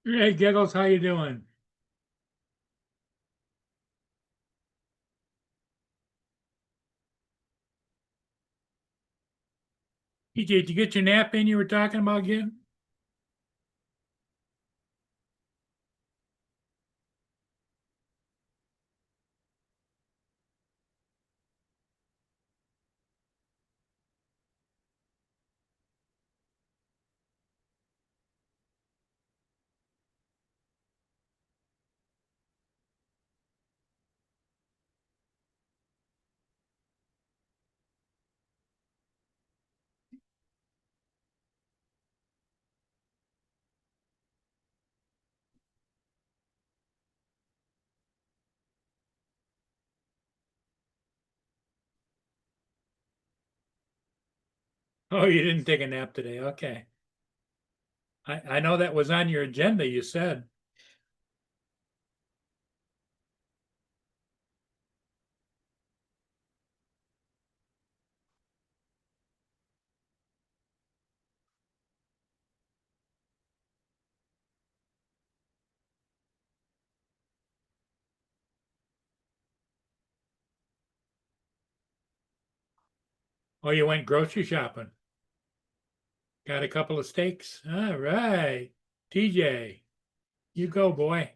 Hey, Giggles, how you doing? Did you get your nap in you were talking about getting? Oh, you didn't take a nap today. Okay. I know that was on your agenda, you said. Oh, you went grocery shopping. Got a couple of steaks. All right. TJ, you go, boy.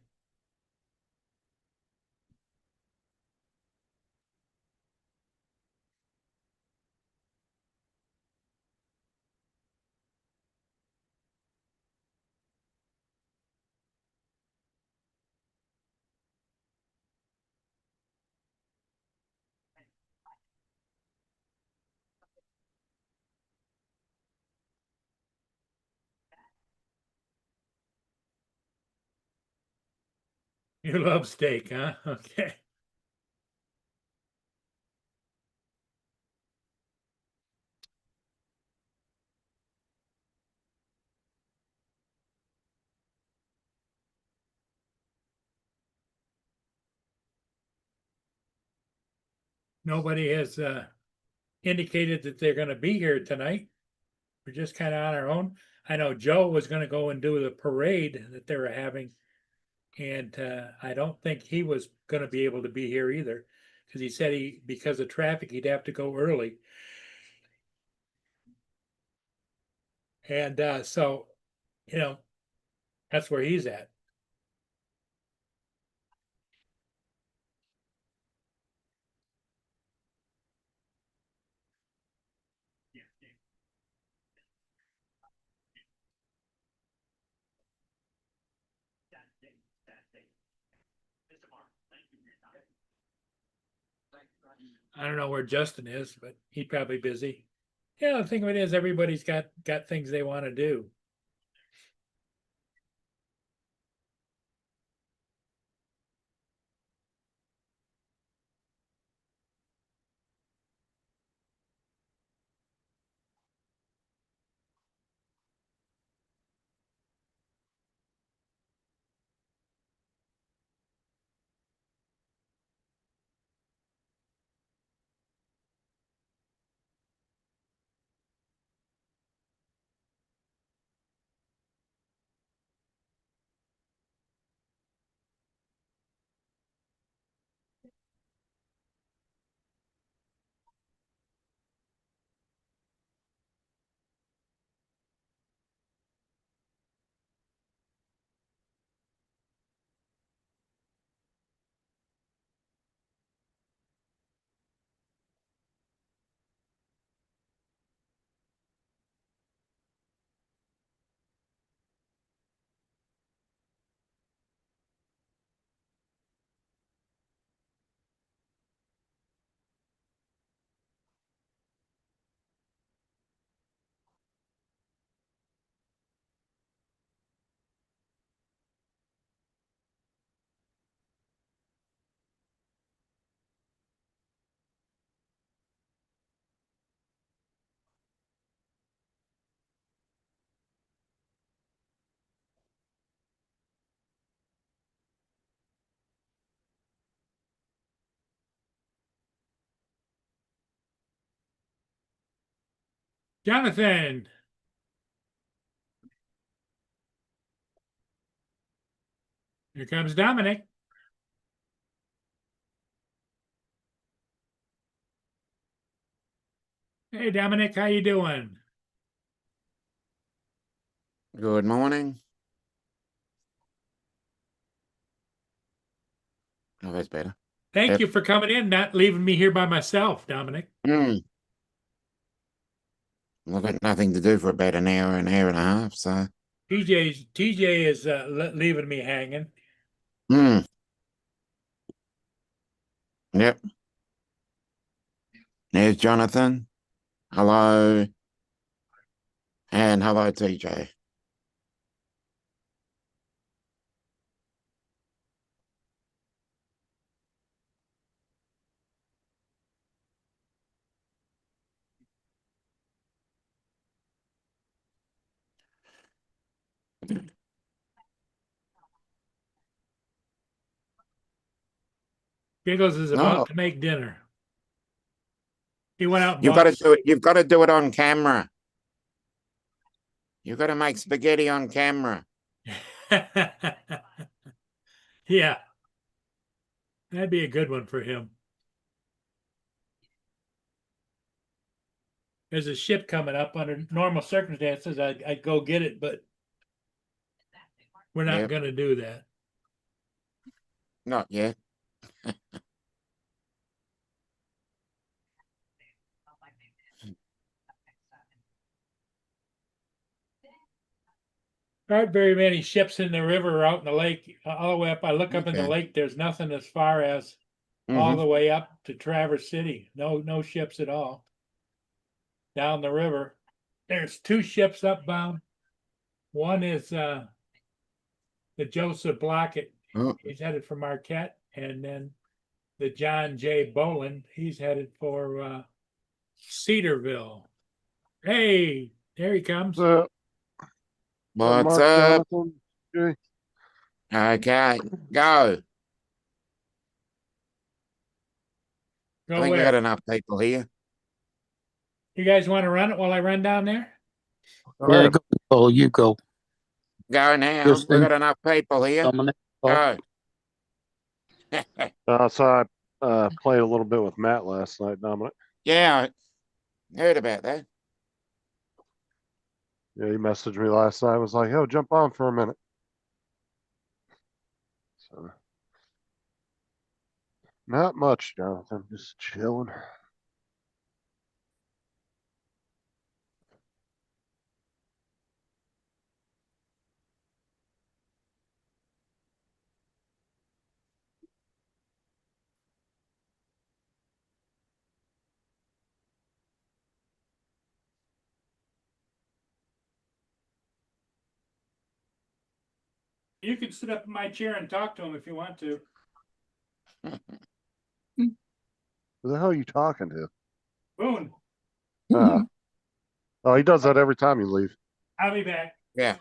You love steak, huh? Okay. Nobody has indicated that they're going to be here tonight. We're just kind of on our own. I know Joe was going to go and do the parade that they were having. And I don't think he was going to be able to be here either because he said because of traffic, he'd have to go early. And so, you know, that's where he's at. I don't know where Justin is, but he's probably busy. Yeah, the thing of it is, everybody's got things they want to do. Jonathan, Here comes Dominic. Hey, Dominic, how you doing? Good morning. Oh, that's better. Thank Yep. you for coming in, not leaving me here by myself, Dominic. I've got nothing to do for about an hour and a half, so. TJ is leaving me hanging. Yep. There's Jonathan. Hello. And hello, TJ. Giggles is about Oh, to make dinner. He went out and you've got bought. to do it. You've got to do it on camera. You've got to make spaghetti on camera. Yeah, that'd be a good one for him. There's a ship coming up under normal circumstances. I'd go get it, but we're not Yep. going to do that. Not yet. There aren't very many ships in the river or out in the lake. All the way up, I look up in the Okay. lake. There's nothing as far as all the way up to Traverse City. No ships at all. Down the river, there's two ships upbound. One is the Joseph Blockett. Oh, He's headed for Marquette, and then the John J. Boland. He's headed for Cedarville. Hey, there he comes. what's Mark, up? Jonathan, Jay. Okay, go. Go I think we where? got enough people here. You guys want to run it while I run down there? All right. Go, Paul, you go. Go now. We Justin, got enough people here. Dominic, Paul. Go. So I played a little bit with Matt last night, Dominic. Yeah, I heard about that. Yeah, he messaged me last night. Was like, "Yo, jump on for a minute." So not much, Jonathan. Just chilling. You can sit up in my chair and talk to him if you want to. Who the hell are you talking to? Boone, Oh, he does that every time you leave. I'll be back. Yeah.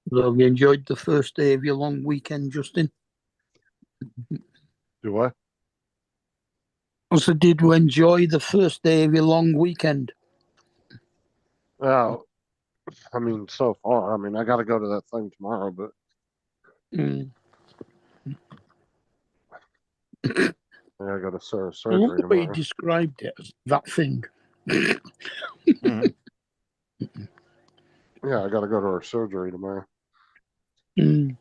So have you enjoyed the first day of your long weekend, Justin? Do what? Also, did you enjoy the first day of your long weekend? Oh, I mean, so far. I mean, I got to go to that thing tomorrow, but Mm. I got to I surgery love the way you tomorrow. described it as that thing. Mhm. Yeah, I got to go to her surgery tomorrow. Mm.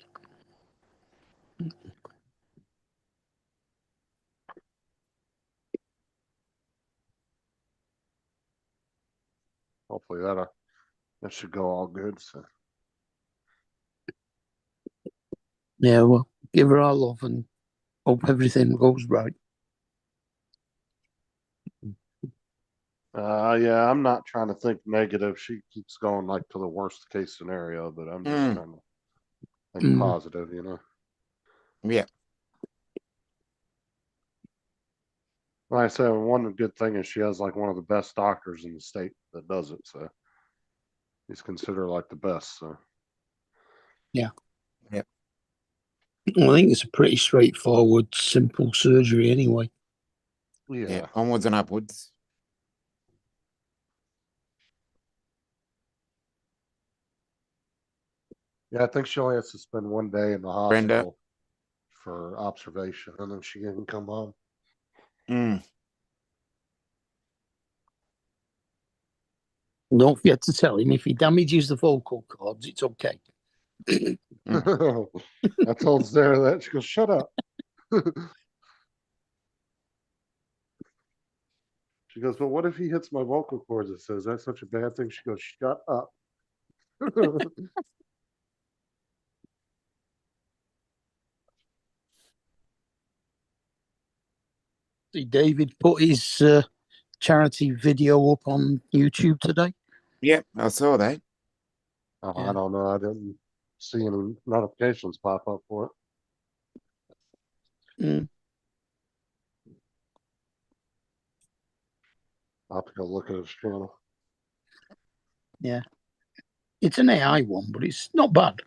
hopefully that should go all good. So Yeah, well, give her our love and hope everything goes right. yeah, I'm not trying to think negative. She keeps going like to the worst case scenario, but I'm just Mm. trying to think Mm. positive, you know. Yeah. Like I said, one good thing is she has like one of the best doctors in the state that does it. So he's considered like the best. So I think it's a pretty straightforward, simple surgery anyway. Yeah. Onwards and upwards. Yeah, I think she only has to spend one day in the Brenda. hospital for observation, and then she can come home. Mm. Don't forget to tell him if he damages the vocal cords, it's okay. I told Sarah that. She goes, "Shut up." She goes, "But what if he hits my vocal cords?" It says that's such a bad thing. She goes, "Shut up." See, David put his charity video up on YouTube today. Yep, I saw that. I don't know. I didn't see any notifications pop up for it. Mm. I'll have to go look at his channel. Yeah. It's an AI one, but it's not bad.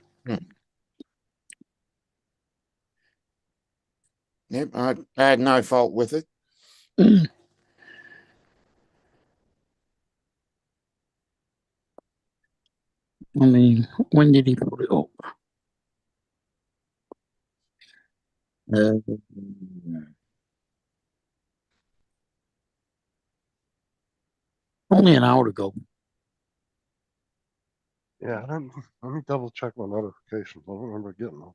Yep, I had no fault with it. Mm. I mean, when did he put it up? Only an hour ago. Yeah, let me double check my notifications. I don't remember getting them.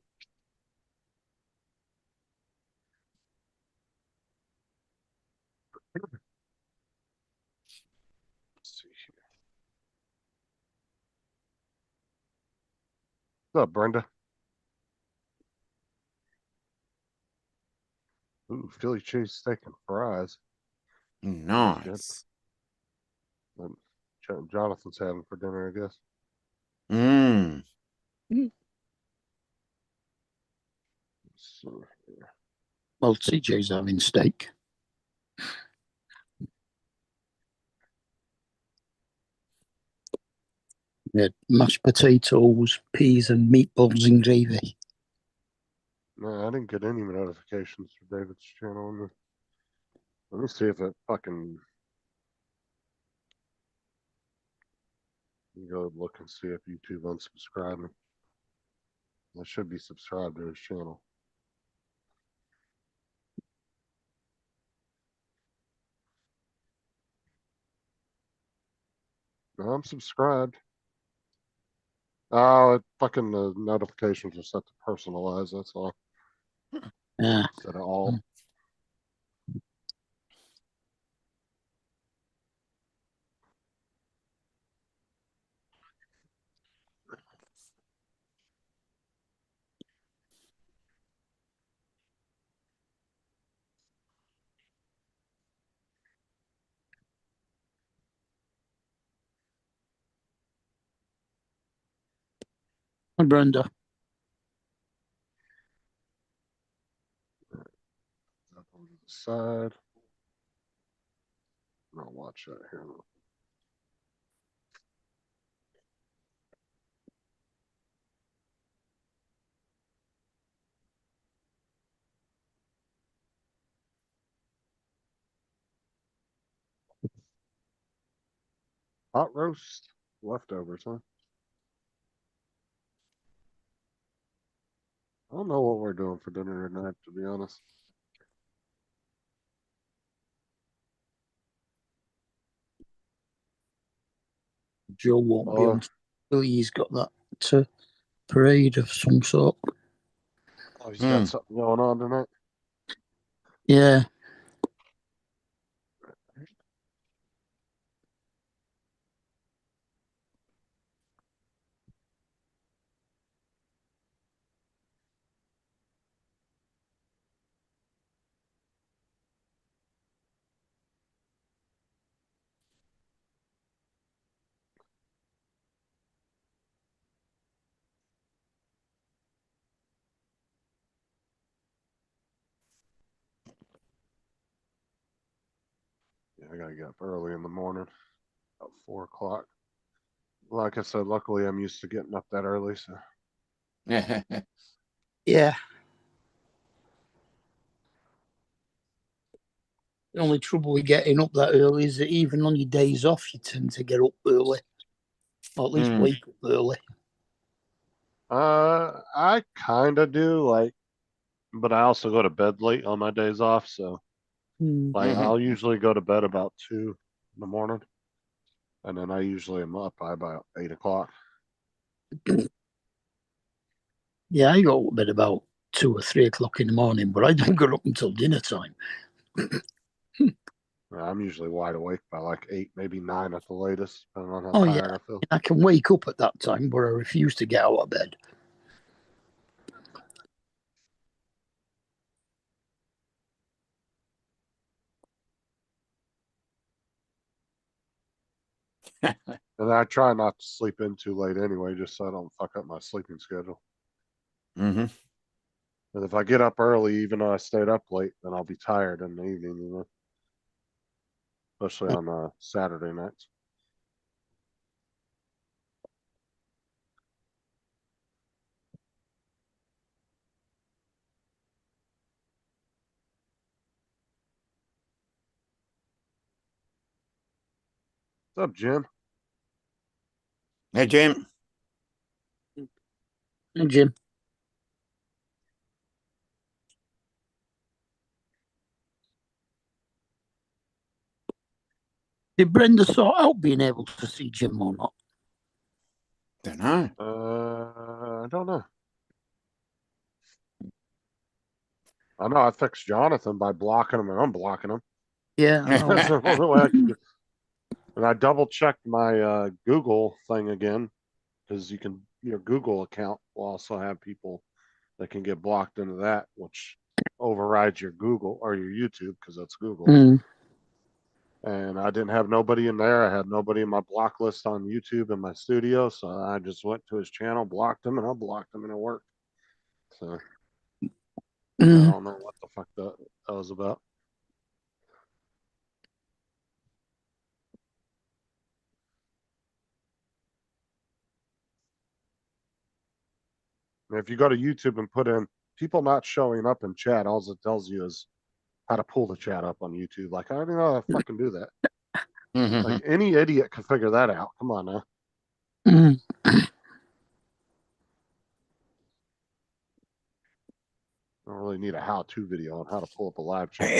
Let's see here. What's up, Brenda? Ooh, Philly cheesesteak and fries. Nice. That Jonathan's having for dinner, I guess. Mm. Let's see here. Well, TJ's having steak. We had mashed potatoes, peas, and meatballs in gravy. No, I didn't get any notifications for David's channel. Let me see if it fucking. Let me go look and see if YouTube unsubscribed me. I should be subscribed to his channel. No, I'm subscribed. Oh, fucking the notifications are set to personalize. That's all. Yeah. Instead of all. Hi, Brenda. Up on the side. I'll watch that here. Hot roast leftovers, huh? I don't know what we're doing for dinner tonight, to be honest. Joe won't be Oh, on. He's got that parade of some sort. he's got something going on tonight. Yeah. I gotta get up early in the morning, about 4 o'clock. Like I said, luckily I'm used to getting up that early, so Yeah. The only trouble with getting up that early is that even on your days off, you tend to get up early, or at least Mm. wake up early. I kind of do, like, but I also go to bed late on my days off, so like Mhm. I'll usually go to bed about 2 in the morning, and then I usually am up by about 8 o'clock. Yeah, I go to bed about 2 or 3 o'clock in the morning, but I don't get up until dinner time. I'm usually wide awake by like 8, maybe 9 at the latest, depending on how Oh, tired yeah. I feel. I can wake up at that time, but I refuse to get out of bed. And I try not to sleep in too late anyway, just so I don't fuck up my sleeping schedule. Hmm. And if I get up early, even though I stayed up late, then I'll be tired in the evening, especially on Saturday nights. What's up, Jim? Hey, Jim. And Jim, did Brenda sort out being able to see Jim or not? Don't know. I don't know. I know I fixed Jonathan by blocking him and unblocking him. Yeah, I know. That's the only way I could do. And I double checked my Google thing again, because your Google account will also have people that can get blocked into that, which overrides your Google or your YouTube, because that's Google. Mm. And I didn't have nobody in there. I had nobody in my block list on YouTube in my studio, so I just went to his channel, blocked him, and unblocked him, and it worked. So I Mm. don't know what the fuck that was about. And if you go to YouTube and put in people not showing up in chat, all it tells you is how to pull the chat up on YouTube. Like, I don't know how to fucking do that. Like, any idiot can figure that out. Come on now. Mm. I don't really need a how-to video on how to pull up a live chat.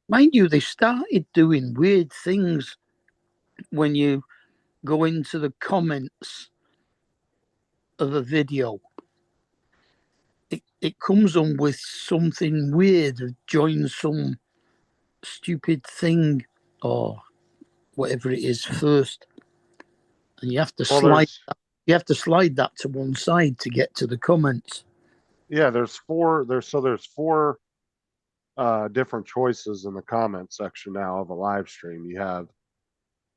Mind you, they started doing weird things when you go into the comments of a video. It comes on with something weird, join some stupid thing or whatever it is first, and you have to Well, slide that to one side to get to the comments. there's four different choices in the comment section now of a live stream. You have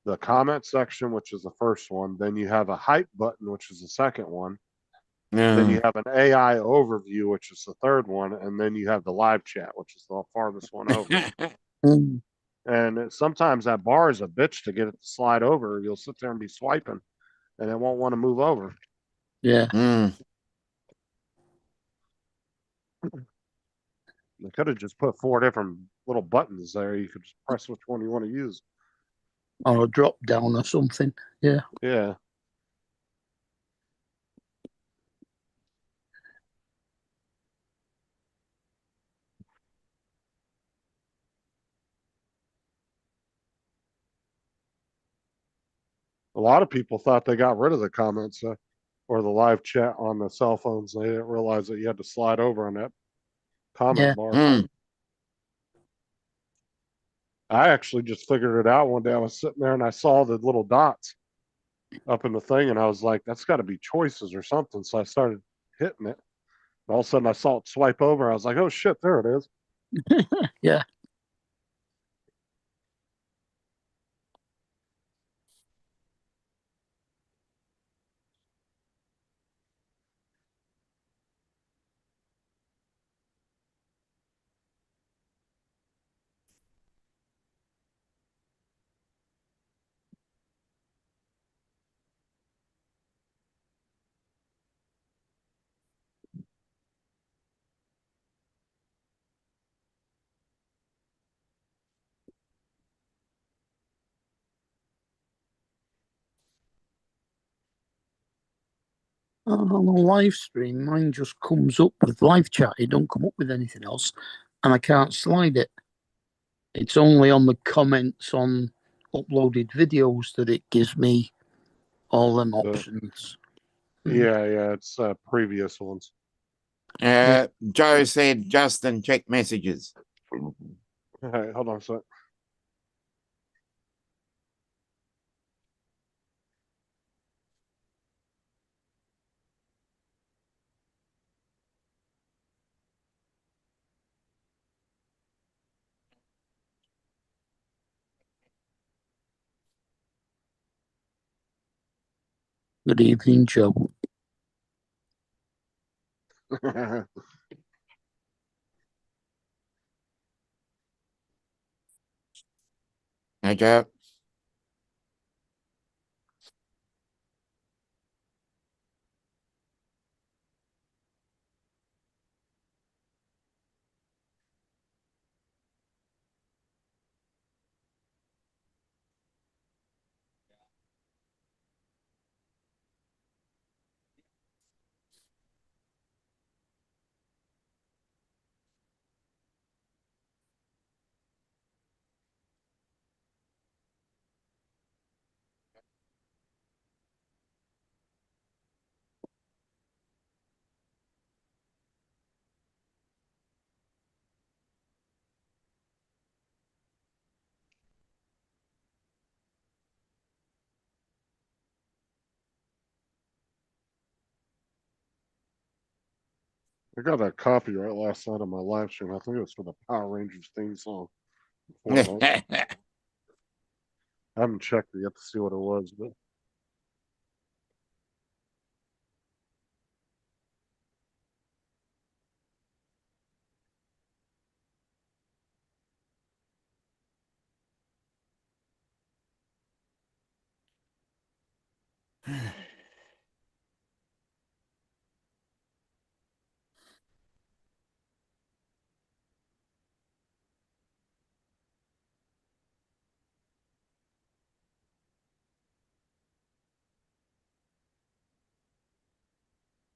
the comment section, which is the first one. Then you have a hype button, which is the second one. Then you have an AI overview, which is the third one, and then you have the live chat, which is the farthest one over. Mm. And sometimes that bar is a bitch to get it to slide over. You'll sit there and be swiping, and it won't want to move over. Yeah. Mm. They could have just put 4 different little buttons there. You could just press which one you want to use. Or a drop down or something. Yeah. Yeah. A lot of people thought they got rid of the comments or the live chat on the cell phones. They didn't realize that you had to slide over on that comment Yeah. bar. Mm. I actually just figured it out one day. I was sitting there and I saw the little dots up in the thing, and I was like, that's got to be choices or something. So I started hitting it. All of a sudden, I saw it swipe over. I was like, oh shit, there it is. Yeah. On a live stream, mine just comes up with live chat. It don't come up with anything else, and I can't slide it. It's only on the comments on uploaded videos that it gives me all them options. Yeah, it's previous ones. Joe said, Justin, check messages. All right, hold on a sec. Good evening, Joe. Hey, Joe. I got a copyright last night on my live stream. I think it was for the Power Rangers theme song. Fortnite. I haven't checked it yet to see what it was, but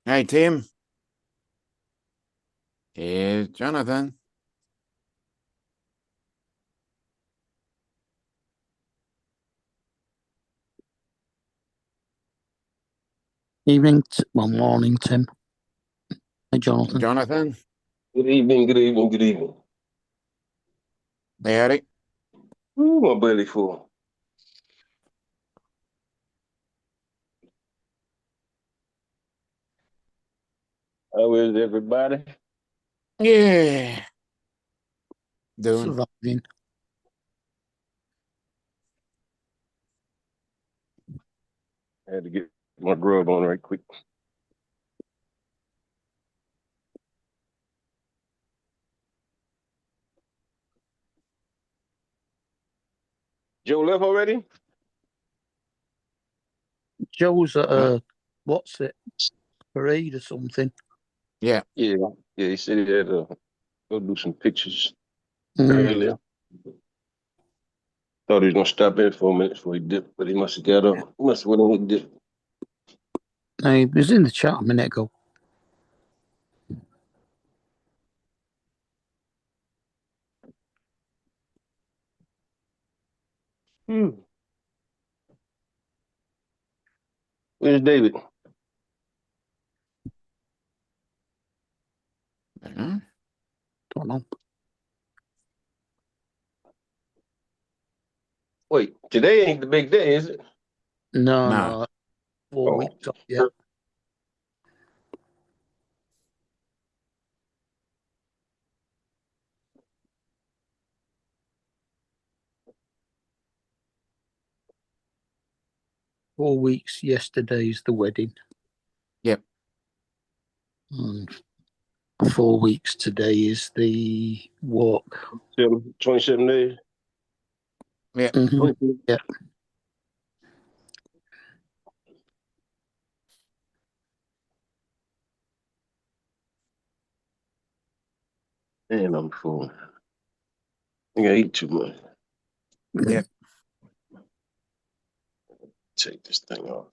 Hey, Tim. Here's Jonathan. Evening, well, morning, Tim. Hey, Jonathan. Jonathan. Good evening, good evening, good evening. Howdy. Ooh, my belly full. How is everybody? Yeah. Doing. Surviving. I had to get my grub on right quick. Joe left already? Joe's at a, what's it, parade or something. Yeah, he said he had to go do some pictures Mm. earlier. Thought he was gonna stop in for a minute before he dipped, but he must have got up. He must have went on and dipped. He was in the chat a minute ago. Where's David? Uh-huh. Don't know. Wait, today ain't the big day, is it? No, No. no. 4 Oh. weeks off yet. Four weeks. Yesterday's the wedding. Yep. And 4 weeks today is the walk. 27 days. Mhm. Yeah. Man, I'm full. I think I eat too much. Yep. Take this thing off.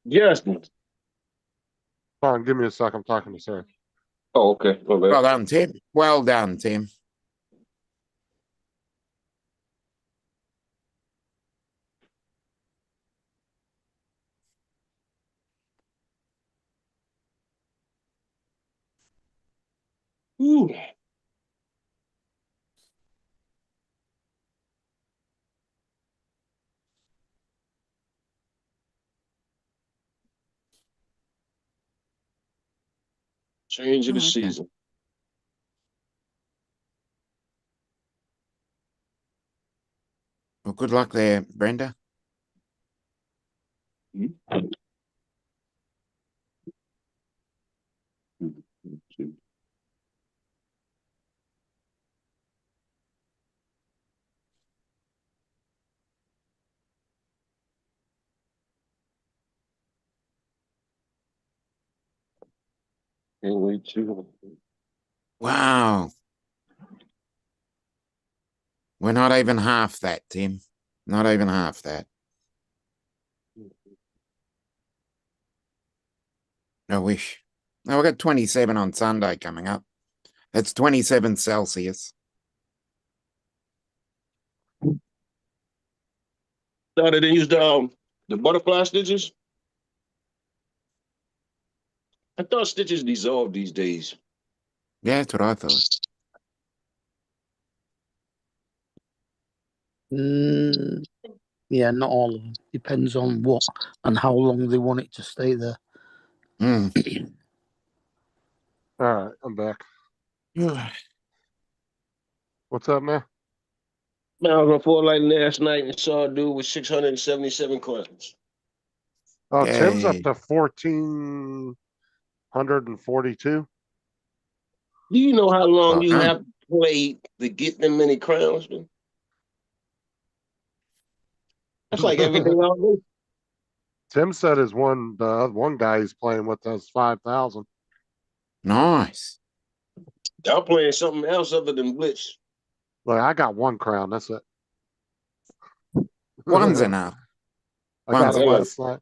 Justin. Hold on, give me a sec. I'm talking to Sarah. Oh, okay. My bad. Well done, Tim. Well done, Tim. Ooh. Change of the Okay. season. Well, good luck there, Brenda. Can't wait to. Wow. We're not even half that, Tim. Not even half that. I wish. Now, we've got 27 on Sunday coming up. That's 27 Celsius. No, they didn't use the butterfly stitches. I thought stitches dissolve these days. Yeah, that's what I thought. Yeah, not all of them. Depends on what and how long they want it to stay there. Mm. All right, I'm back. What's up, man? Man, I was on Fort Light last night and saw a dude with 677 crowns. Oh, Tim's up Yay. to 1,442. Do you know how long Well you done. have to play to get them many crowns, man? That's like every day all day. Tim said his one guy he's playing with has 5,000. Nice. I'm playing something else other than Blitz. Like, I got one crown. That's it. One's enough. I got One's it enough. last night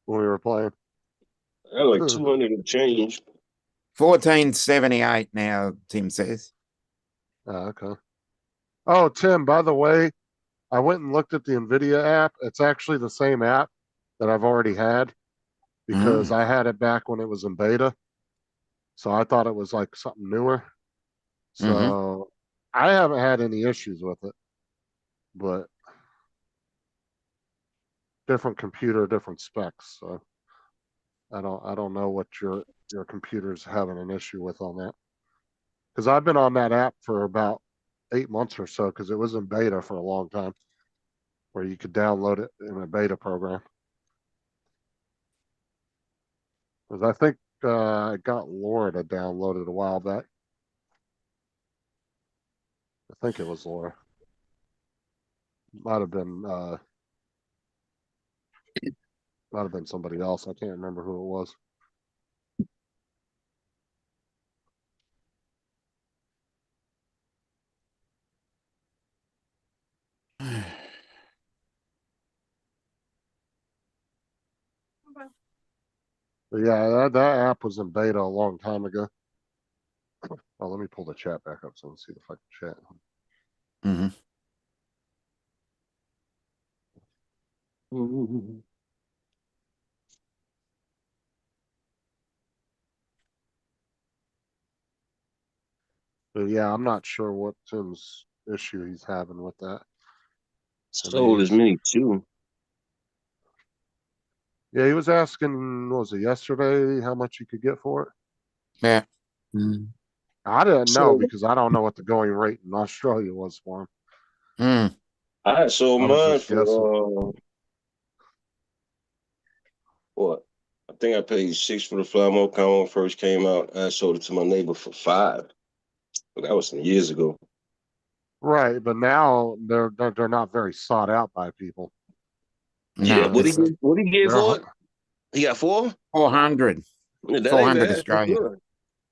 when we were playing. I like 200 and change. 1478 now, Tim says. Oh, okay. Oh, Tim, by the way, I went and looked at the NVIDIA app. It's actually the same app that I've already had because I had it back when it was in beta. So I thought it was like something newer. So I haven't had any issues with it, but different computer, different specs. So I don't know what your computer's having an issue with on that. Because I've been on that app for about 8 months or so because it was in beta for a long time where you could download it in a beta program. Because I think I got Laura to download it a while back. I think it was Laura. Might have been somebody else. I can't remember who it was. But yeah, that app was in beta a long time ago. Oh, let me pull the chat back up so I can see if I can chat. Mm-hmm. But yeah, I'm not sure what Tim's issue he's having with that. Sold as many too. Yeah, he was asking, what was it, yesterday, how much you could get for it? Yeah. I didn't know So because I don't know what the going rate in Australia was for him. Mm. I sold I was mine just guessing. for what? I think I paid $6 for the fly mode when it first came out. I sold it to my neighbor for $5. But that was some years ago. Right, but now they're not very sought out by people. Yeah, No, what he it's get? What he get They're for it? He got 4. 400. Yeah, that 400 ain't bad. That's Australian. good.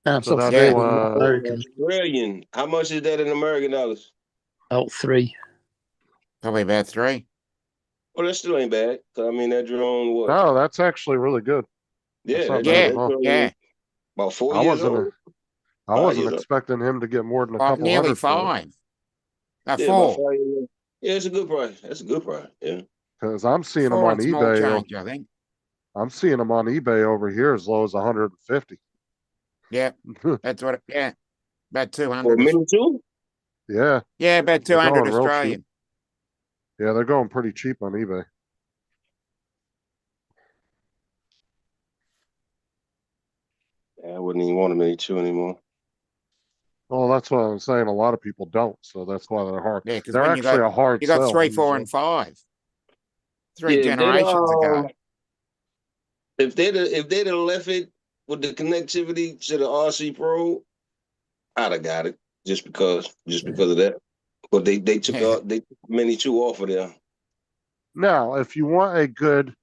That's So a that's Yeah. fair American. Australian. How much is that in American dollars? About 3. Probably about 3. Oh, that still ain't bad. 'Cause I mean, that drone, what? No, that's actually really good. Yeah, something that, I Yeah, don't that know. drone yeah. about 4 I years wasn't, old. I 5 wasn't years old. expecting him to get more than a Oh, couple nearly hundred for it. 5. No, Yeah, about 4. 5 years old. Yeah, it's a good price. That's a good price. Yeah. Cause I'm seeing them 4 on and small eBay. change, I think. I'm seeing them on eBay over here as low as 150. Yeah, that's what. Yeah, about For a 200. Mini 2? Yeah, Yeah, about they're 200 going real cheap. Australian. Yeah, they're going pretty cheap on eBay. Yeah, I wouldn't even want a Mini 2 anymore. Well, that's what I'm saying. A lot of people don't, so that's why they're hard. Yeah, because They're when you actually got a hard you got sell. 3, 4, usually. and 5, 3 Yeah, generations ago. if they'd have left it with the connectivity to the RC Pro, I'd have got it just because of that. But they took they took Mini 2 off of there. Now, if you want a good,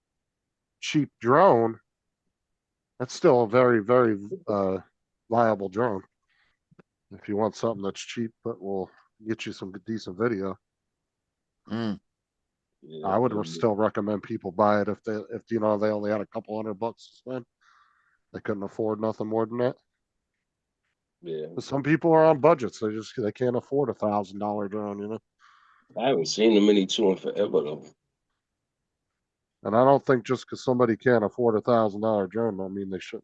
cheap drone, that's still a very, very viable drone. If you want something that's cheap but will get you some decent video, Mm. Yeah, I would still recommend people buy it if they only had a couple $100 to spend. They couldn't afford nothing more than that. yeah. But some people are on budgets. They can't afford $1,000 drone, I haven't seen the Mini 2 in forever though. And I don't think just because somebody can't afford $1,000 drone, I mean they should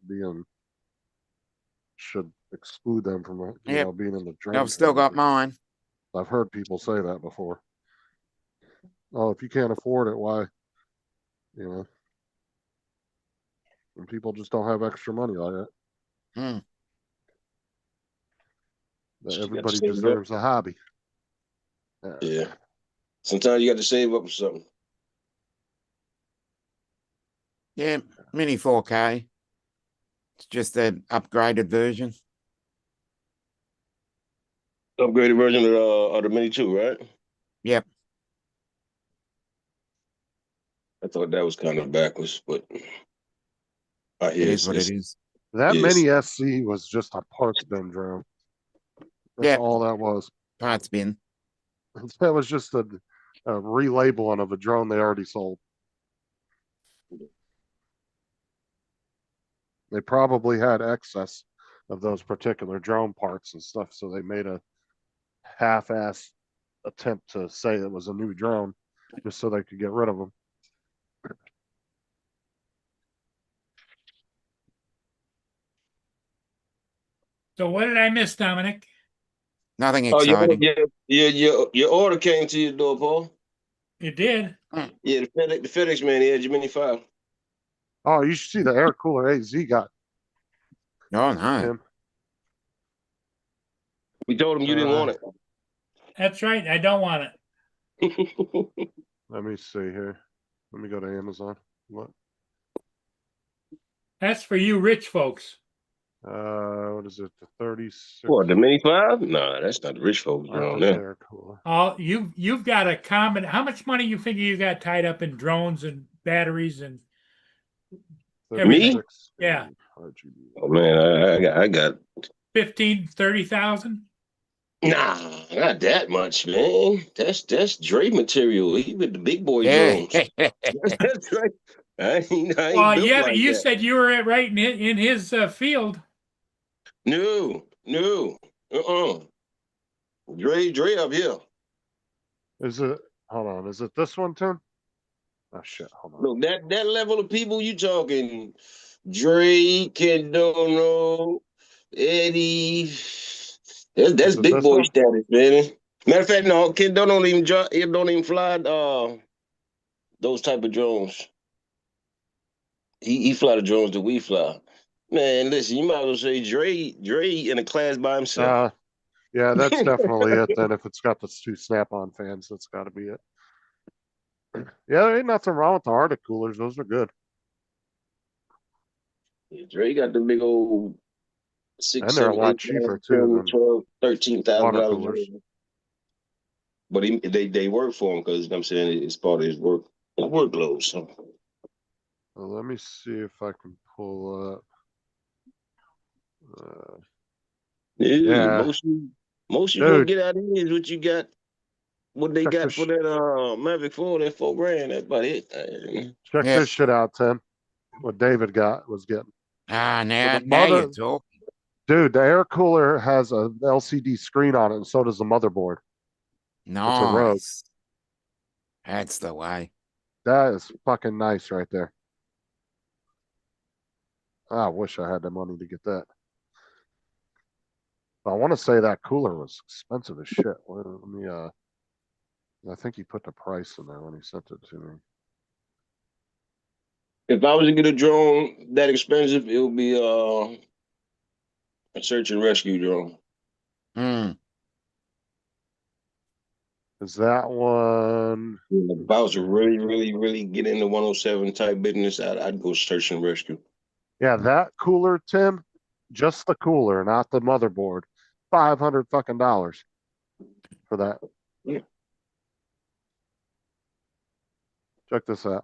exclude them from Yep. being in the drone. I've still got category. mine. I've heard people say that before. Oh, if you can't afford it, why? And people just don't have extra money like that. Mm. That You got to everybody save up. deserves a hobby. Yeah. Sometimes you got to save up for something. Yeah, Mini 4K. It's just an upgraded version. Upgraded version of the Mini 2, right? Yep. I thought that was kind of backwards, but I It hear is what it is. That Yes. Mini SC was just a parts bin drone. That's Yep. all that was. Parts bin. That was just a relabeling of a drone they already sold. They probably had excess of those particular drone parts and stuff, so they made a half-ass attempt to say it was a new drone just so they could get rid of them. So what did I miss, Dominic? Nothing Oh, exciting. your order came to your door, Paul. It did. Yeah, the FedEx man, he had your Mini 5. Oh, you should see the air cooler AZ got Oh no. him. We told him you didn't want That's right. I don't want it. it. Let me see here. Let me go to Amazon. What? That's for you rich folks. What is it? The 36. What, the Mini 5? No, that's not the rich folks drone Arctic there. air cooler. All you've got a common. How much money you figure you got tied up in drones and batteries and everything? 36 Yeah. RGB. Oh man, I got 15,000-30,000. nah, not that much, man. That's Dre material. He with the big boy Yeah. drones. That's right. I ain't Well, built yeah, like you that. said you were right in his field. No. Dre up here. Is it? Hold on. Is it this one, Tim? Oh shit! Hold on. Look, that level of people you talking, Dre, Ken Dono, Eddie. That's Is it big this boy one? status, man. Matter of fact, no, Ken Dono don't even he don't even fly those type of drones. He fly the drones that we fly. Man, listen, you might as well say Dre in a class by himself. Yeah, that's definitely it. Then if it's got the 2 Snap-on fans, that's got to be it. Yeah, there ain't nothing wrong with the Arctic coolers. Those are good, Yeah, Dre got the big old 6, and they're a 7, lot 8, cheaper 9, too 10, than 12, water $13,000. coolers. But they work for him because I'm saying it's part of his workload. So Well, let me see if I can pull up. yeah, Yeah. most you Dude. gonna get out of here is what you got. what they Check got this for that Mavic 4, that $4,000, that's about it. Check Yeah. this shit out, Tim. What David was getting. Ah, So now, the now you're mother, talking. dude, the air cooler has a LCD screen on it, and so does the motherboard. It's a Rogue. Nice. That's the way. That is fucking nice right there. I wish I had the money to get that. I want to say that cooler was expensive as shit. Let me I think he put the price in there when he sent it to me. If I was to get a drone that expensive, it would be a search and rescue drone. Mm. Is that one? If I was to really, really, really get into 107 type business, I'd go search and rescue. Yeah, that cooler, Tim. Just the cooler, not the motherboard. $500 fucking dollars for that. Yeah. Check this out.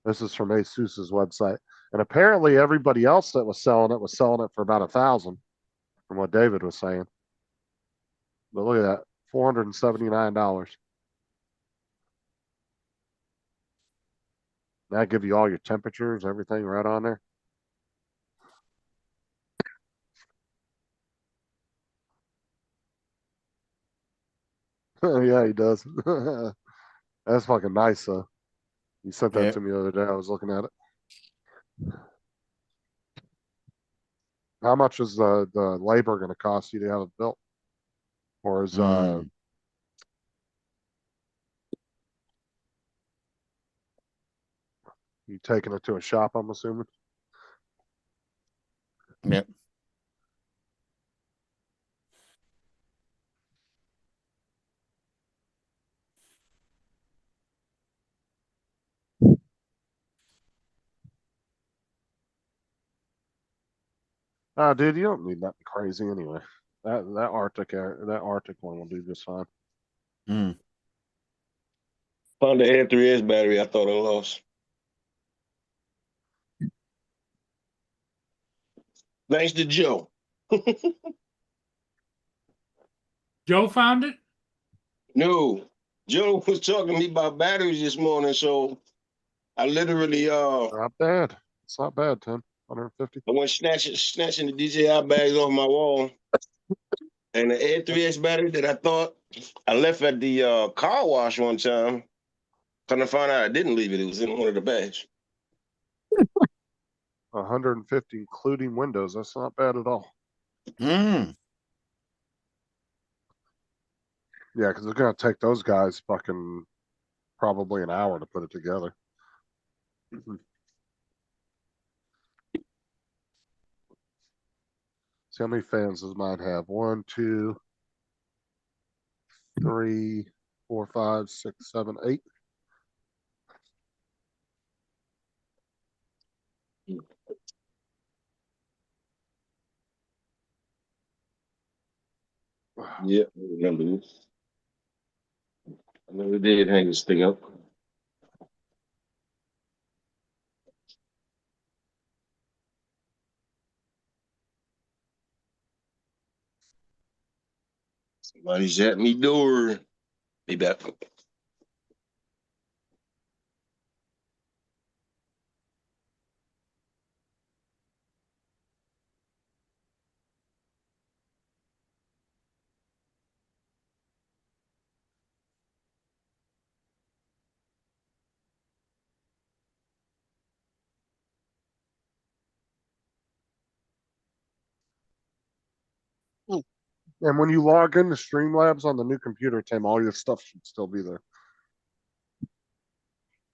This is from ASUS's website, and apparently everybody else that was selling it for about 1,000, from what David was saying. But look at that, $479. That give you all your temperatures, everything right on there. Yeah, he does. That's fucking nice, though. You sent that Yeah. to me the other day. I was looking at it. How much is the labor going to cost you to have it built? Or is Mm. you taking it to a shop? I'm assuming. Yep. Oh, dude, you don't need nothing crazy anyway. That Arctic one will do just fine. Mm. Found the Air 3S battery I thought I lost. Thanks to Joe. Joe found it? No, Joe was talking to me about batteries this morning, so I literally Not bad. It's not bad, Tim. 150. I went snatching the DJI bags off my wall, and the Air 3S battery that I thought I left at the car wash one time. Come to find out I didn't leave it. It was in one of the bags. 150, including Windows. That's not bad at all. Mm. Yeah, because it's gonna take those guys fucking probably an hour to put it together. See how many fans this might have. 1, 2, 3, 4, 5, 6, 7, 8. Yeah, I remember this. I never did hang this thing up. Somebody's at me door. Be back. And when you log into Streamlabs on the new computer, Tim, all your stuff should still be there.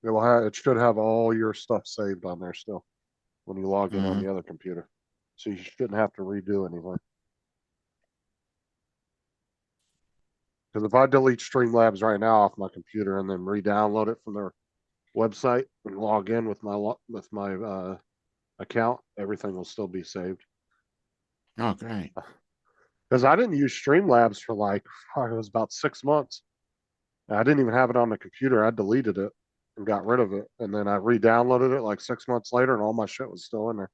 It should have all your stuff saved on there still when you log in on the other computer. So you shouldn't have to redo anything. Because if I delete Streamlabs right now off my computer and then re-download it from their website and log in with my account, everything will still be saved. Oh, great. Because I didn't use Streamlabs for it was about 6 months. I didn't even have it on the computer. I deleted it and got rid of it, and then I re-downloaded it like 6 months later, and all my shit was still in there.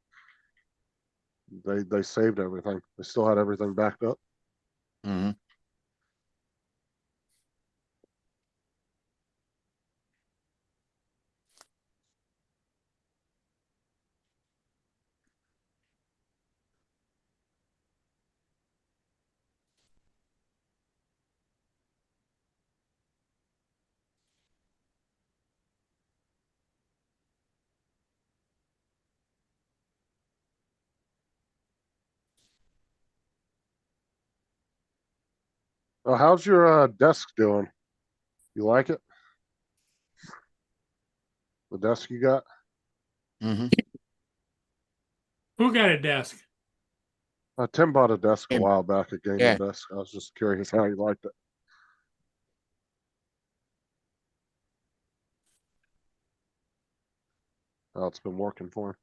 They saved everything. They still had everything backed up. Mm-hmm. Well, how's your desk doing? You like it? The desk you got? Hmm. Who got a desk? Tim bought a desk a Tim. while back, a gaming Yeah. desk. I was just curious how you liked it. How it's been working for him.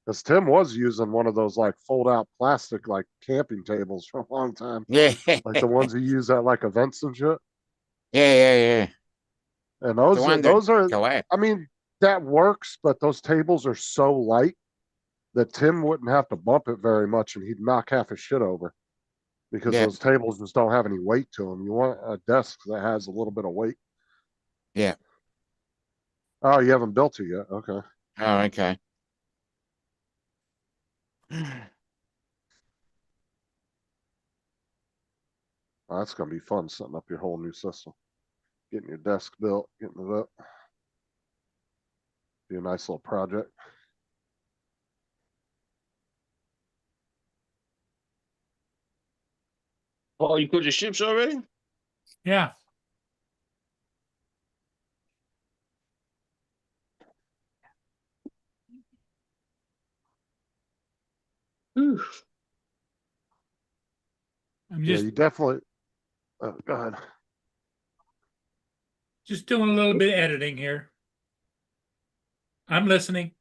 Because Tim was using one of those like fold out plastic like camping tables for a long time. Yeah. Like the ones you use at like events and shit. Yeah. And The one that those are collapsed. I mean, that works, but those tables are so light that Tim wouldn't have to bump it very much and he'd knock half his shit over. Because Yeah. those tables just don't have any weight to them. You want a desk that has a little bit of weight. Yeah. Oh, you haven't built it yet. Okay. Oh, okay. Oh, that's gonna be fun setting up your whole new system. Getting your desk built, getting it up. Be a nice little project. Oh, you put your ships already? Yeah. Whew. I'm Yeah, just you definitely. Go ahead. just doing a little bit of editing here. I'm listening.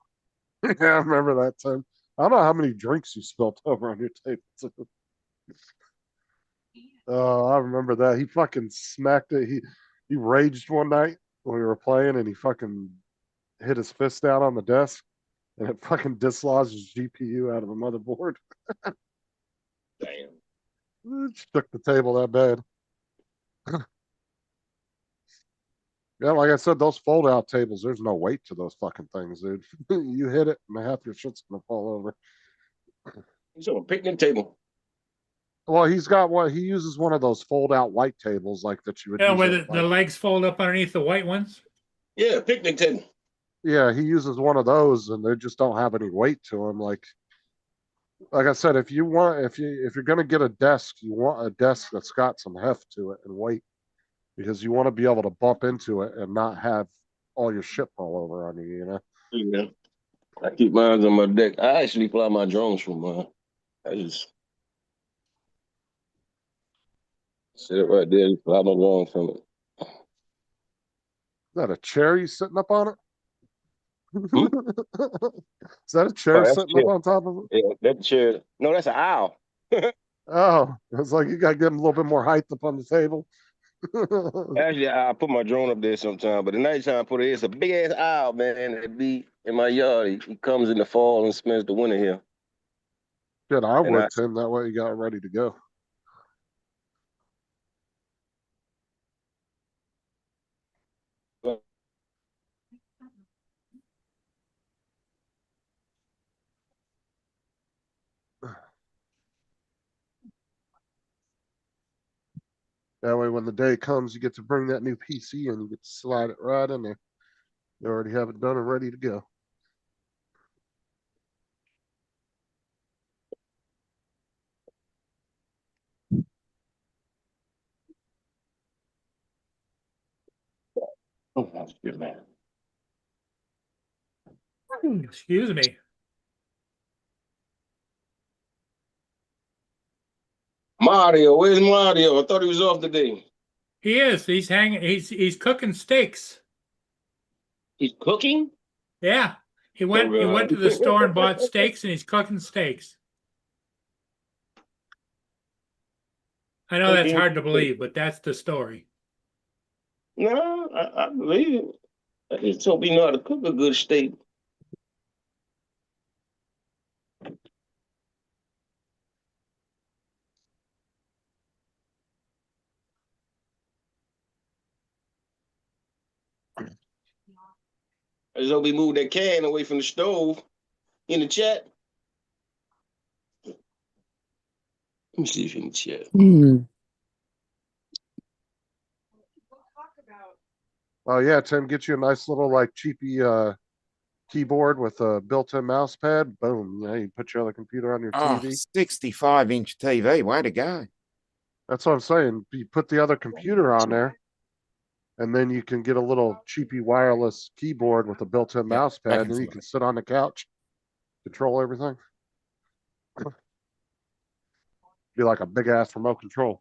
Yeah, I remember that time. I don't know how many drinks you spilt over on your table. Oh, I remember that. He fucking smacked it. He raged one night when we were playing, and he fucking hit his fist out on the desk, and it fucking dislodged his GPU out of the motherboard. Damn. It shook the table that bad. Yeah, like I said, those fold out tables, there's no weight to those fucking things, dude. You hit it, and half your shit's gonna fall over. He's on a picnic table. Well, he's got what he uses one of those fold out white tables like that you would Yeah, use where at the like legs fold up underneath the white ones. Yeah, picnic table. yeah, he uses one of those and they just don't have any weight to them. Like I said, if you're gonna get a desk, you want a desk that's got some heft to it and weight because you want to be able to bump into it and not have all your shit fall over on you, you know? Yeah. I keep mine on my deck. I actually fly my drones from mine. I just sit it right there, fly my drone from it. Is that a chair you sitting up on it? Hmm? Is that a Oh, chair that's sitting chair. up on top of it? Yeah, that chair. No, that's an owl. Oh, it's like you gotta get him a little bit more height up on the table. Actually, I put my drone up there sometime, but the nighttime I put it, it's a big ass owl, man. It be in my yard. He comes in the fall and spends the winter here. Shit, I And I would, Tim. That way you got it ready to go. That way, when the day comes, you get to bring that new PC and you get to slide it right in there. You already have it done and ready to go. oh, that's good, man. Excuse me. Mario, where's Mario? I thought he was off today. He is. He's hanging. He's cooking steaks. He's cooking? Yeah. He Oh, went to God. the store and bought steaks, and he's cooking steaks. I know that's Cooking. hard to believe, but that's the story. No, I believe it. I just hope he know how to cook a good steak. I just hope he moved that can away from the stove in the chat. Let me see if he can chat. Oh yeah, Tim, get you a nice little like cheapy keyboard with a built-in mouse pad. Boom. Yeah, you put your other computer on your Oh, TV. 65-inch TV. Way to go. That's what I'm saying. You put the other computer on there, and then you can get a little cheapy wireless keyboard with a built-in Yeah, mouse back pad, and and you forth. can sit on the couch, control everything. Be like a big ass remote control.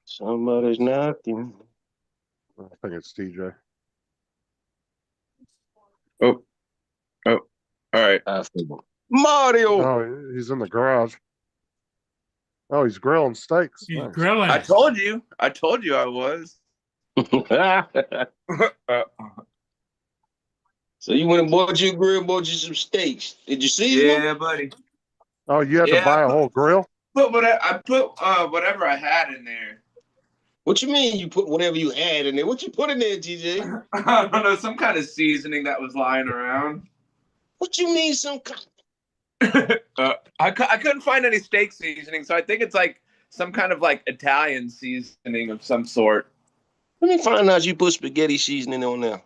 Somebody's knocking. I think it's TJ. Oh, all right. I feel Mario. Oh, he's in the garage. Oh, he's grilling steaks. He's Nice. grilling. I told you I was. So you went and bought you a grill, bought you some steaks. Did you see them? Yeah, buddy. Oh, you had to Yeah, buy a whole grill? I put whatever I had in there. What you mean you put whatever you had in there? What you put in there, TJ? I don't know, some kind of seasoning that was lying around. What you mean some kind? I couldn't find any steak seasoning, so I think it's like some kind of like Italian seasoning of some sort. Let me find out you put spaghetti seasoning on there.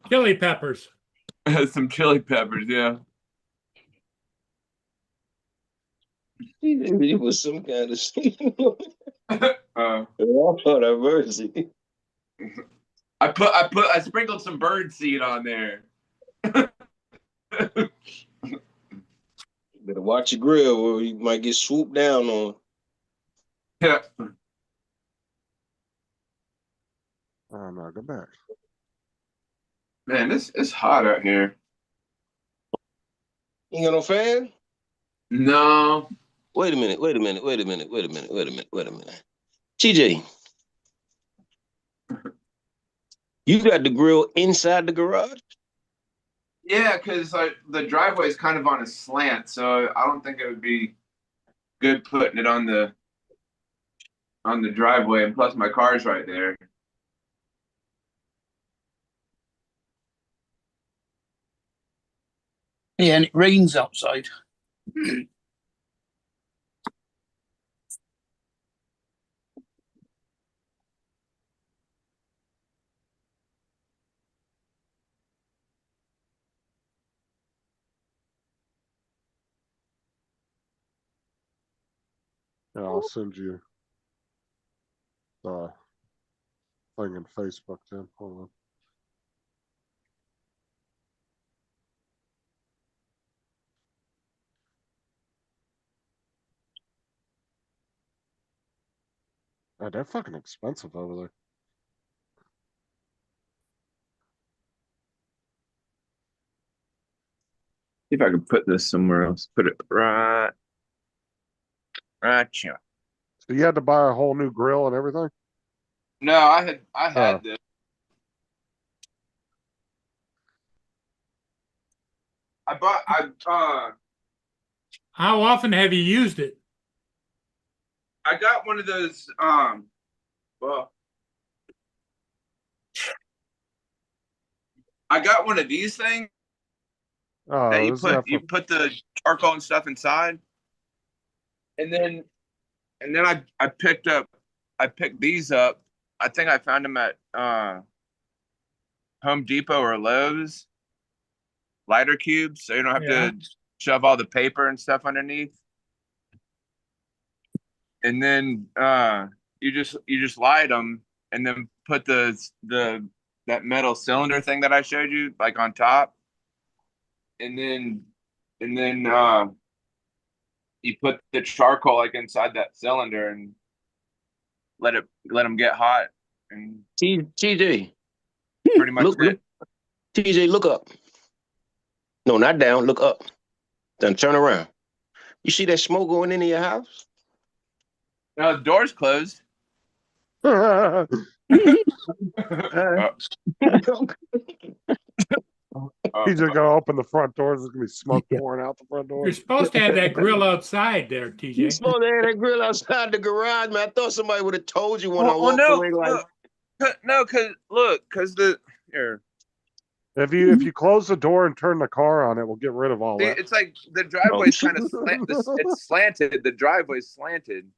Chili peppers. Some chili peppers, yeah. It was some kind of seasoning. Uh, Oh, have mercy. I sprinkled some bird seed on there. Better watch your grill or you might get swooped down on. Yeah. Oh, no, go back. Man, this is hot out here. You got no fan? No. Wait a minute. TJ, you got the grill inside the garage? Yeah, because the driveway is kind of on a slant, so I don't think it would be good putting it on the driveway, and plus my car's right there. Yeah, and it rains outside. Yeah, I'll send you the thing in Facebook then. Hold on. Oh, they're fucking expensive over there. See if I can put this somewhere else. Put it right here. So you had to buy a whole new grill and everything? No, I had this. How often have you used it? I got one of those well, I got one of these things Oh, that isn't that you for- put the charcoal and stuff inside. And then I picked these up. I think I found them at Home Depot or Lowe's. Lighter cubes, so you don't have Yeah. to shove all the paper and stuff underneath. And then you just light them and then put that metal cylinder thing that I showed you like on top. And then you put the charcoal like inside that cylinder and let them get hot, and TJ, pretty much it. TJ, look up. No, not down. Look up. Then turn around. You see that smoke going into your house? No, the door's closed. He's just gonna open the front doors. There's gonna be smoke pouring out the front door. You're supposed to have that grill outside there, You TJ. supposed to have that grill outside the garage, man. I thought somebody would have told you when I Well, walked no, away. Like, look, No, cause look, cause the here. If you close the door and turn the car on, it will get rid of all See, that. it's like the driveway's kind of it's slanted. The driveway's slanted.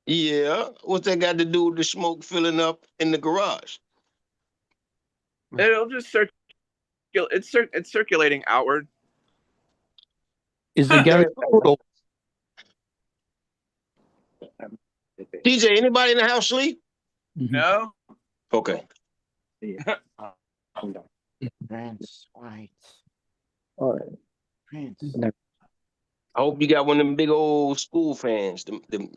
Yeah. What's that got to do with the smoke filling up in the garage? It'll just circulate. It's circulating outward. Is the garage door up? TJ, anybody in the house sleep? No. Okay. Prince White. All right. Prince. I hope you got one of them big old school fans.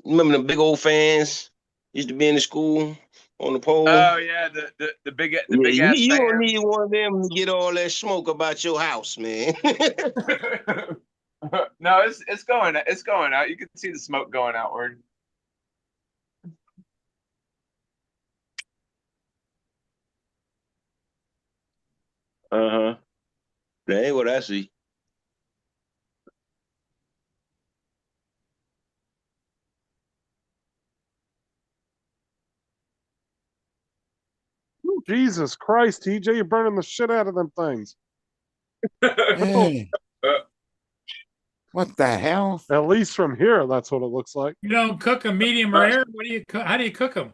Remember them big old fans used to be in the school on the pole? Oh yeah, the big big ass you don't fan. need one of them to get all that smoke about your house, man. No, it's going out. You can see the smoke going outward. Uh-huh. That ain't what I see. Jesus Christ, TJ, you're burning the shit out of them things. Hey. What the hell? At least from here, that's what it looks like. You don't cook them medium rare? What do you cook? How do you cook them?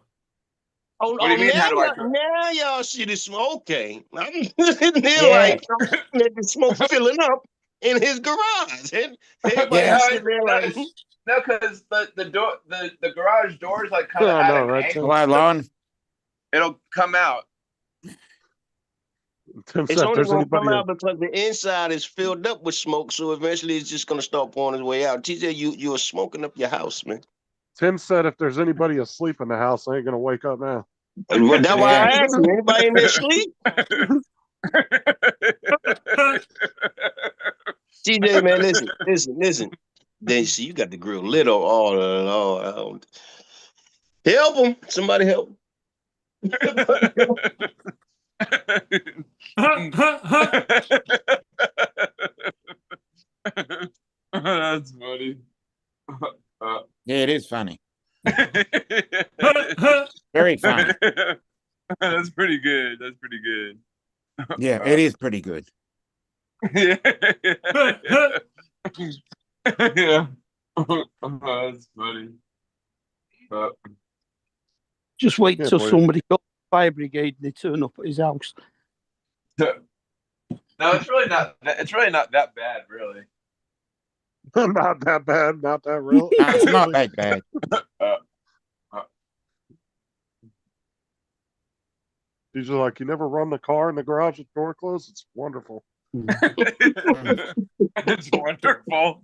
Oh, What do you mean, how do I cook? now y'all see the smoke. Okay. I'm sitting there like I'm looking at the smoke filling up in his garage. And everybody Yeah. sitting there like, No, because the door the garage door is like kind Yeah, of I at know, an right, angle. Hello, Lon. It'll come out. Tim it's said, if only there's gonna come anybody, out because the inside is filled up with smoke, so eventually it's just gonna start pouring its way out. TJ, you're smoking up your house, man. Tim said, if there's anybody asleep in the house, I ain't gonna wake up now. Well, that's why Yeah. I asked you, anybody in there sleep? TJ, man, listen. Then see, you got the grill lit on all. Help him. Somebody help him. That's funny. Yeah, it is funny. Very funny. That's pretty good. That's pretty good. Yeah, it is pretty good. Yeah. Yeah. That's funny. Just wait Yeah, till boy. somebody got fire brigade and they turn up at his house. No, it's really not. It's really not that bad, really. Not that bad, not that real. No, it's not that bad. He's just like, you never run the car in the garage with the door closed? It's wonderful. It's wonderful.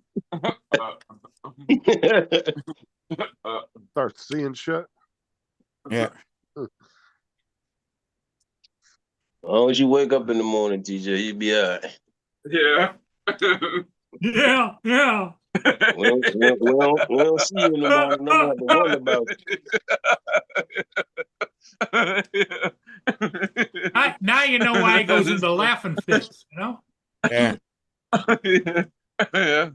Start seeing shit. Yeah. As long as you wake up in the morning, TJ, you'll be all right. Yeah. Yeah. We don't see you nobody never have to worry about you. Now you know why he goes into laughing fits, you know? Yeah. Yeah.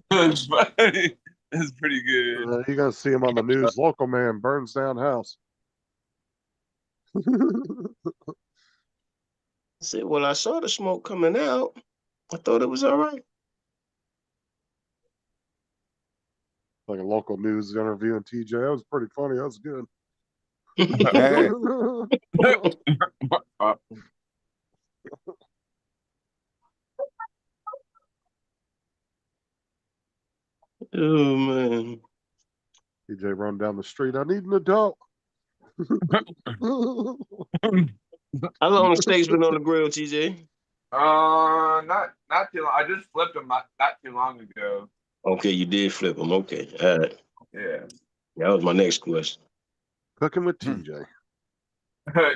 That's funny. That's pretty good. You're gonna see him on the news. Local man burns down house. I said, well, I saw the smoke coming out. I thought it was all right. Like a local news interviewing TJ. That was pretty funny. That was good. Oh, man. TJ run down the street. I need an adult. How long the steak's been on the grill, TJ? Not too long. I just flipped them not too long ago. Okay, you did flip them. Okay, all right. Yeah. That was my next question. Cooking with TJ.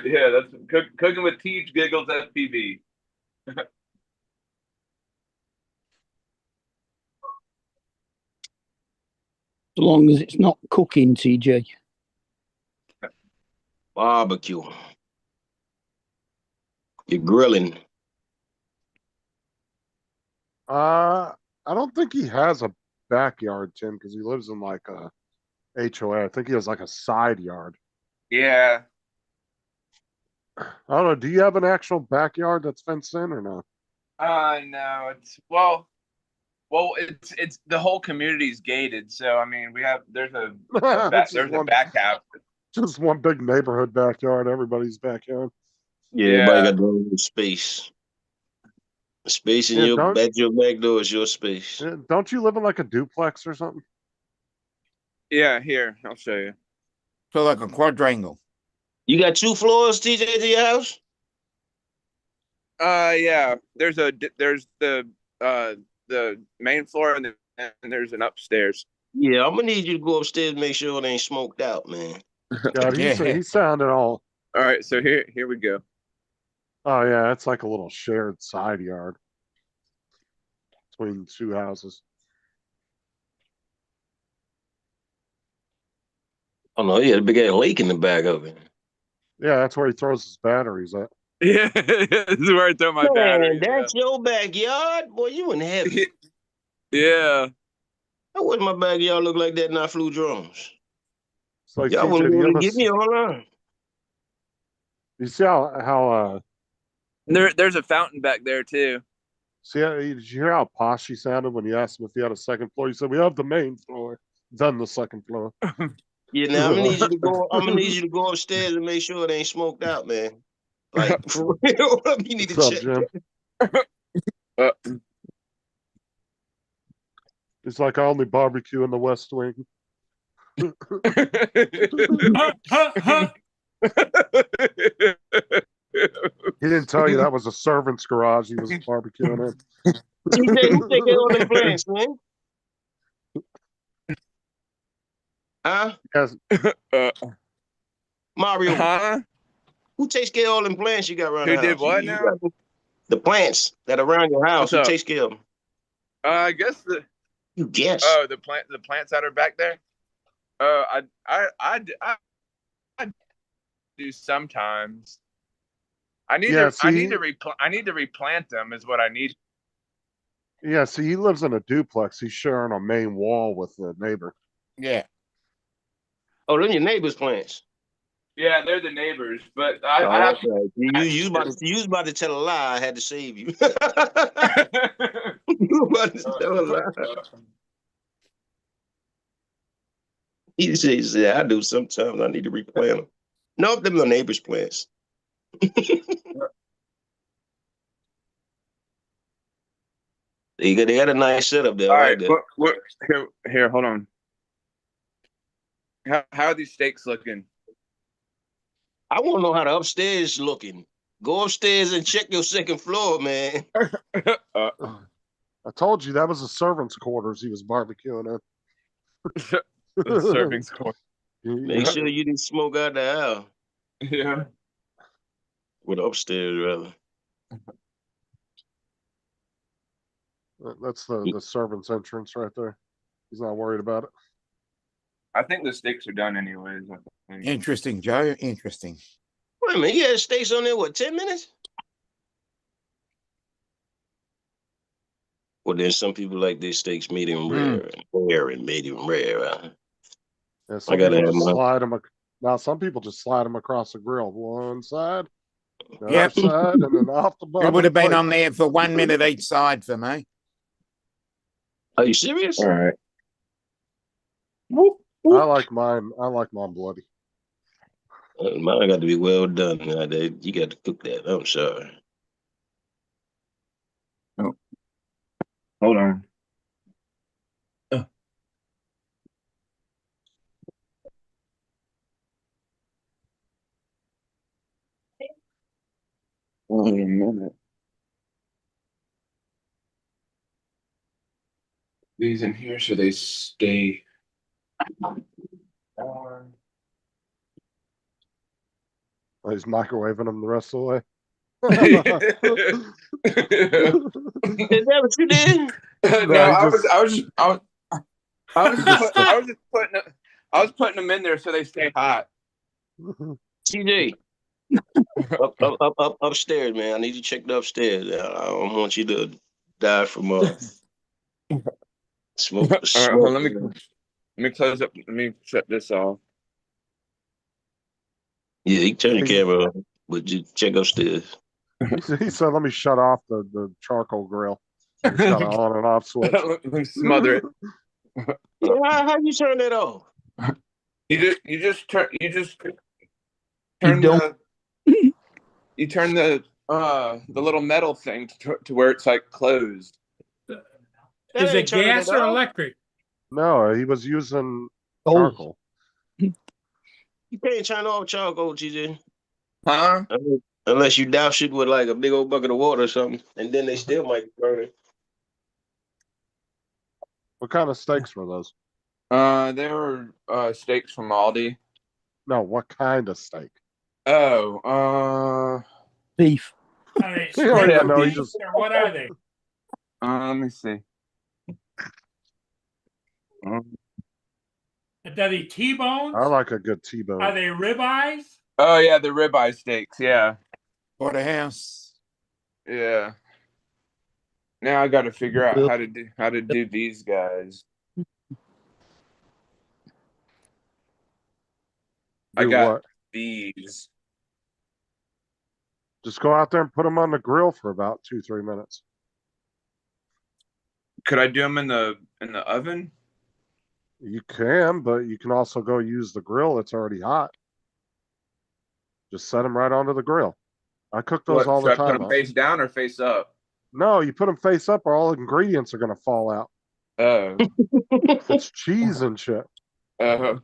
Yeah, that's cooking with Teach Giggles FPV. As long as it's not cooking, TJ. Barbecue. You're grilling. I don't think he has a backyard, Tim, because he lives in like a HOA. I think he has like a side yard. Yeah. I don't know. Do you have an actual backyard that's fenced in or not? No, it's the whole community's gated. So I mean, there's a It's just there's a one, back house. just one big neighborhood backyard, everybody's backyard. Yeah, everybody Yeah. got their own space. Space in Yeah, your don't- at your back door is your space. Don't you live in like a duplex or something? Yeah, here, I'll show you. So like a quadrangle. You got 2 floors, TJ, to your house? Yeah. There's the main floor and there's an upstairs. Yeah, I'm gonna need you to go upstairs and make sure it ain't smoked out, man. God, Yeah. he sounded all. All right, so here we go. Oh yeah, it's like a little shared side yard between 2 houses. Oh no, he had a big ass lake in the back of it. Yeah, that's where he throws his batteries at. Yeah, this is where I throw my Man, batteries. that's your backyard? Boy, you in heaven. Yeah. How would my backyard look like that and I flew drones? It's like Y'all TJ, wouldn't do you want ever to give me a whole line. you see how There's a fountain back there too. did you hear how posh he sounded when you asked him if he had a second floor? He said, "We have the main floor, then the second floor." Yeah, now I'm gonna need you to go. I'm gonna need you to go upstairs and make sure it ain't smoked out, man. Like for real, you need to What's up, check. Jim? It's like I only barbecue in the West Wing. He didn't tell you that was a servant's garage he was barbecuing in. TJ, who take care of all them plants, man? Huh? Yes, Mario, Huh? who takes care of all them plants you got around Who the did house? what You now? got the plants that are around your house. What's Who up? takes care of them? I guess You guess. the plants that are back there. I do sometimes. I need Yeah, to see- replant them is what I need. yeah, see, he lives in a duplex. He's sharing a main wall with the neighbor. Yeah. Oh, them your neighbor's plants. Yeah, they're the neighbors, but Oh, I have that's right. You was about to tell a lie. I had to save you. You about to tell a lie. He said, I do sometimes. I need to replant them. No, them the neighbor's plants. They got a nice setup there. All I right, like that. what here, hold on. How are these steaks looking? I want to know how the upstairs looking. Go upstairs and check your second floor, man. I told you that was a servant's quarters he was barbecuing The in. serving score. Make sure you didn't smoke out the house. Yeah. With upstairs, rather. That's the servant's entrance right there. He's not worried about it. I think the steaks are done anyways. I think. Interesting, Joe. Interesting. Wait a minute, you had steaks on there, what, 10 minutes? Well, then some people like their steaks medium rare and medium rare. Yeah, some gotta people have just my- slide them. Now some people just slide them across the grill, one side, the Yep. other side, and then off the bottom. It would have been plate. on there for 1 minute each side for me. Are you serious? All right. I like mine. I like mine bloody. Mine got to be well done. You got to cook that. I'm sorry. Hold on. Wait a minute. These in here so they stay. He's microwaving them the rest of the way. Is that what you did? No, I was putting them in there so they stay hot. TJ. Upstairs, man. I need you to check the upstairs. I don't want you to die from smoke. All right, hold on, Let me close up. Let me shut this off. Yeah, you can turn your He- camera on, but you check upstairs. He said, "Let me shut off the charcoal grill. It's got an on and off switch." Let me smother it. Yeah, how you turn that off? You just turn turn don't. you turn the little metal thing to where it's like closed. That Is ain't it turning gas it or off. electric? No, he was using Oh, charcoal. You can't turn off charcoal, TJ. Huh? Unless you douse it with like a big old bucket of water or something, and then they still might burn it. What kind of steaks were those? They were steaks from Aldi. No, what kind of steak? Oh, beef. Are they You don't strip even know, he beef just- or what are they? let me see. Are they T-bones? I like a good T-bone. Are they ribeyes? Oh yeah, the ribeye steaks. Yeah, Porterhouse. yeah. Now I got to figure out how to do these guys. I Do got what? these. Just go out there and put them on the grill for about 2-3 minutes. Could I do them in the oven? You can, but you can also go use the grill that's already hot. Just set them right onto the grill. I cook those What, all should the I put time. them face down or face up? No, you put them face up, or all the ingredients are gonna fall out. Oh, It's cheese and shit. uh,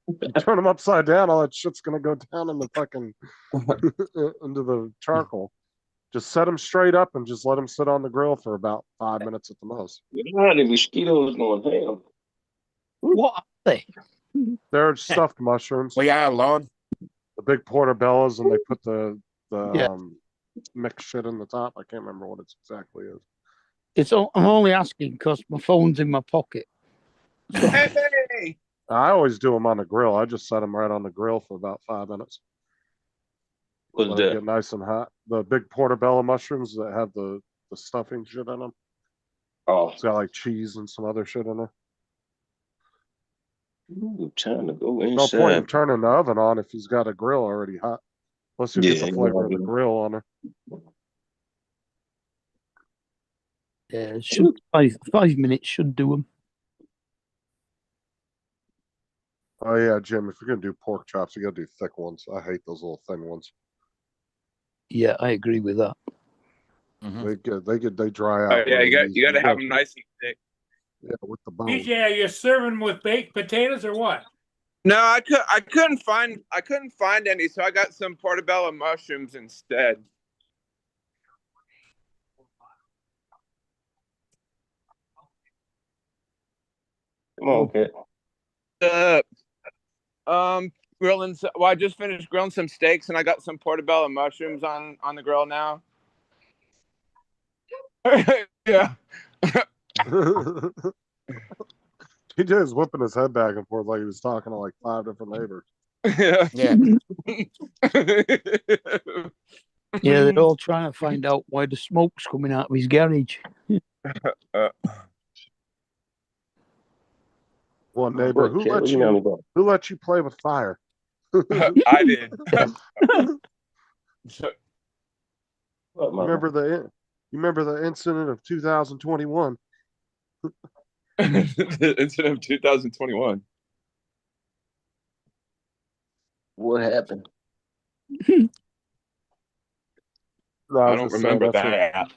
You turn them upside down, all that shit's gonna go down in the fucking into the charcoal. Just set them straight up and just let them sit on the grill for about 5 minutes at the most. God, the mosquitoes going ham. What are they? They're stuffed mushrooms, We are, Lord. the big portobellos, and they put the Yeah. mixed shit in the top. I can't remember what it exactly is. I'm only asking because my phone's in my pocket. hey, I always do them on the grill. I just set them right on the grill for about 5 minutes. What's Let them that? get nice and hot. The big portobello mushrooms that have the stuffing shit in them. Oh, It's got like cheese and some other shit in there. ooh, time to go No point in inside. turning the oven on if he's got a grill already hot. Plus you get Yeah, the flavor of the grill on there. Yeah, it should 5 minutes should do them. Oh yeah, Jim, if you're gonna do pork chops, you gotta do thick ones. I hate those little thin ones. Yeah, I agree with that. Mhm. They dry oh out. yeah, really you easy. got to have them nice and thick. Yeah, with the bone. DJ, are you serving with baked potatoes or what? No, I couldn't find any, so I got some portobello mushrooms instead. Come on, Cat. Grilling. Well, I just finished grilling some steaks, and I got some portobello mushrooms on the grill now. Yeah. TJ is whipping his head back and forth like he was talking to like 5 different neighbors. Yeah. Yeah. Yeah, they're all trying to find out why the smoke's coming out of his garage. One neighbor, What, Cat? What you got me about? who let you play with fire? I did. What, mama? You remember the incident of 2021? The incident of 2021. What happened? No, I was don't just saying remember that's what- that.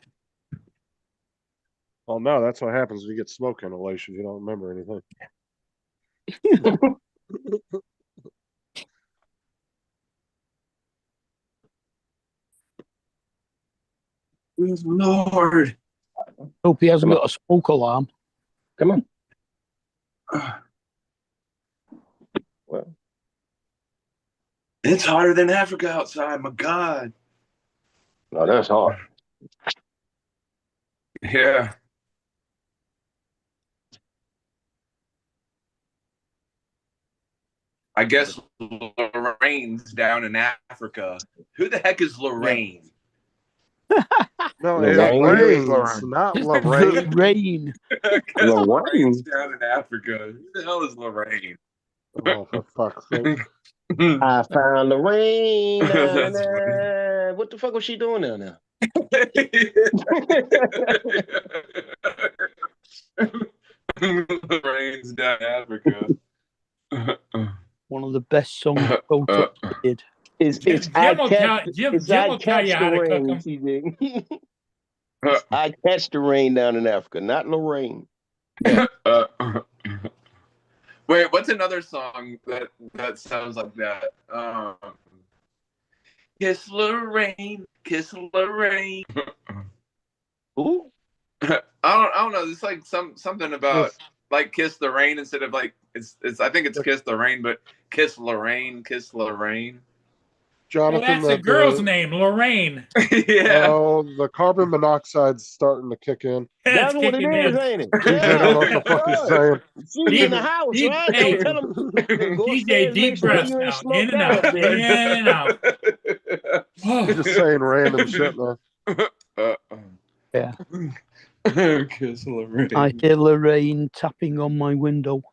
Well, no, that's what happens when you get smoke inhalation. You don't remember anything. Good Lord. Hope he hasn't got a smoke alarm. Come on. Well, It's hotter than Africa outside. My God. no, that's hard. Yeah. I guess Lorraine's down in Africa. Who the heck is Lorraine? No, Lorraine? it rains, Lorraine. not Lorraine. Rain. Lorraine's down in Africa. Who the hell is Lorraine? Oh, for fuck's sake. I found the rain down That's there. What the fuck was she doing down there? Lorraine's down in Africa. One of the best songs Toto did. It's Jim will tell Jim will tell you how to cook them. TJ. I catch the rain down in Africa, not Lorraine. Wait, what's another song that sounds like that? Kiss Lorraine, kiss Lorraine. Who? I don't know. It's like something about like kiss the rain instead of like it's I think it's kiss the rain, but kiss Lorraine, kiss Lorraine. Well, Jonathan, that's a girl's name, Lorraine. Yeah. Oh, the carbon monoxide's starting to kick in. That's It's what it kicking is, in. ain't it? TJ don't know what the fuck he's saying. She's in the house, right? Hey, Don't tell him. Go DJ, upstairs, deep make sure breaths you ain't now. smoked In and out out. up there. In and out. He's just saying random shit now. Yeah. Kiss Lorraine. I hear Lorraine tapping on my window.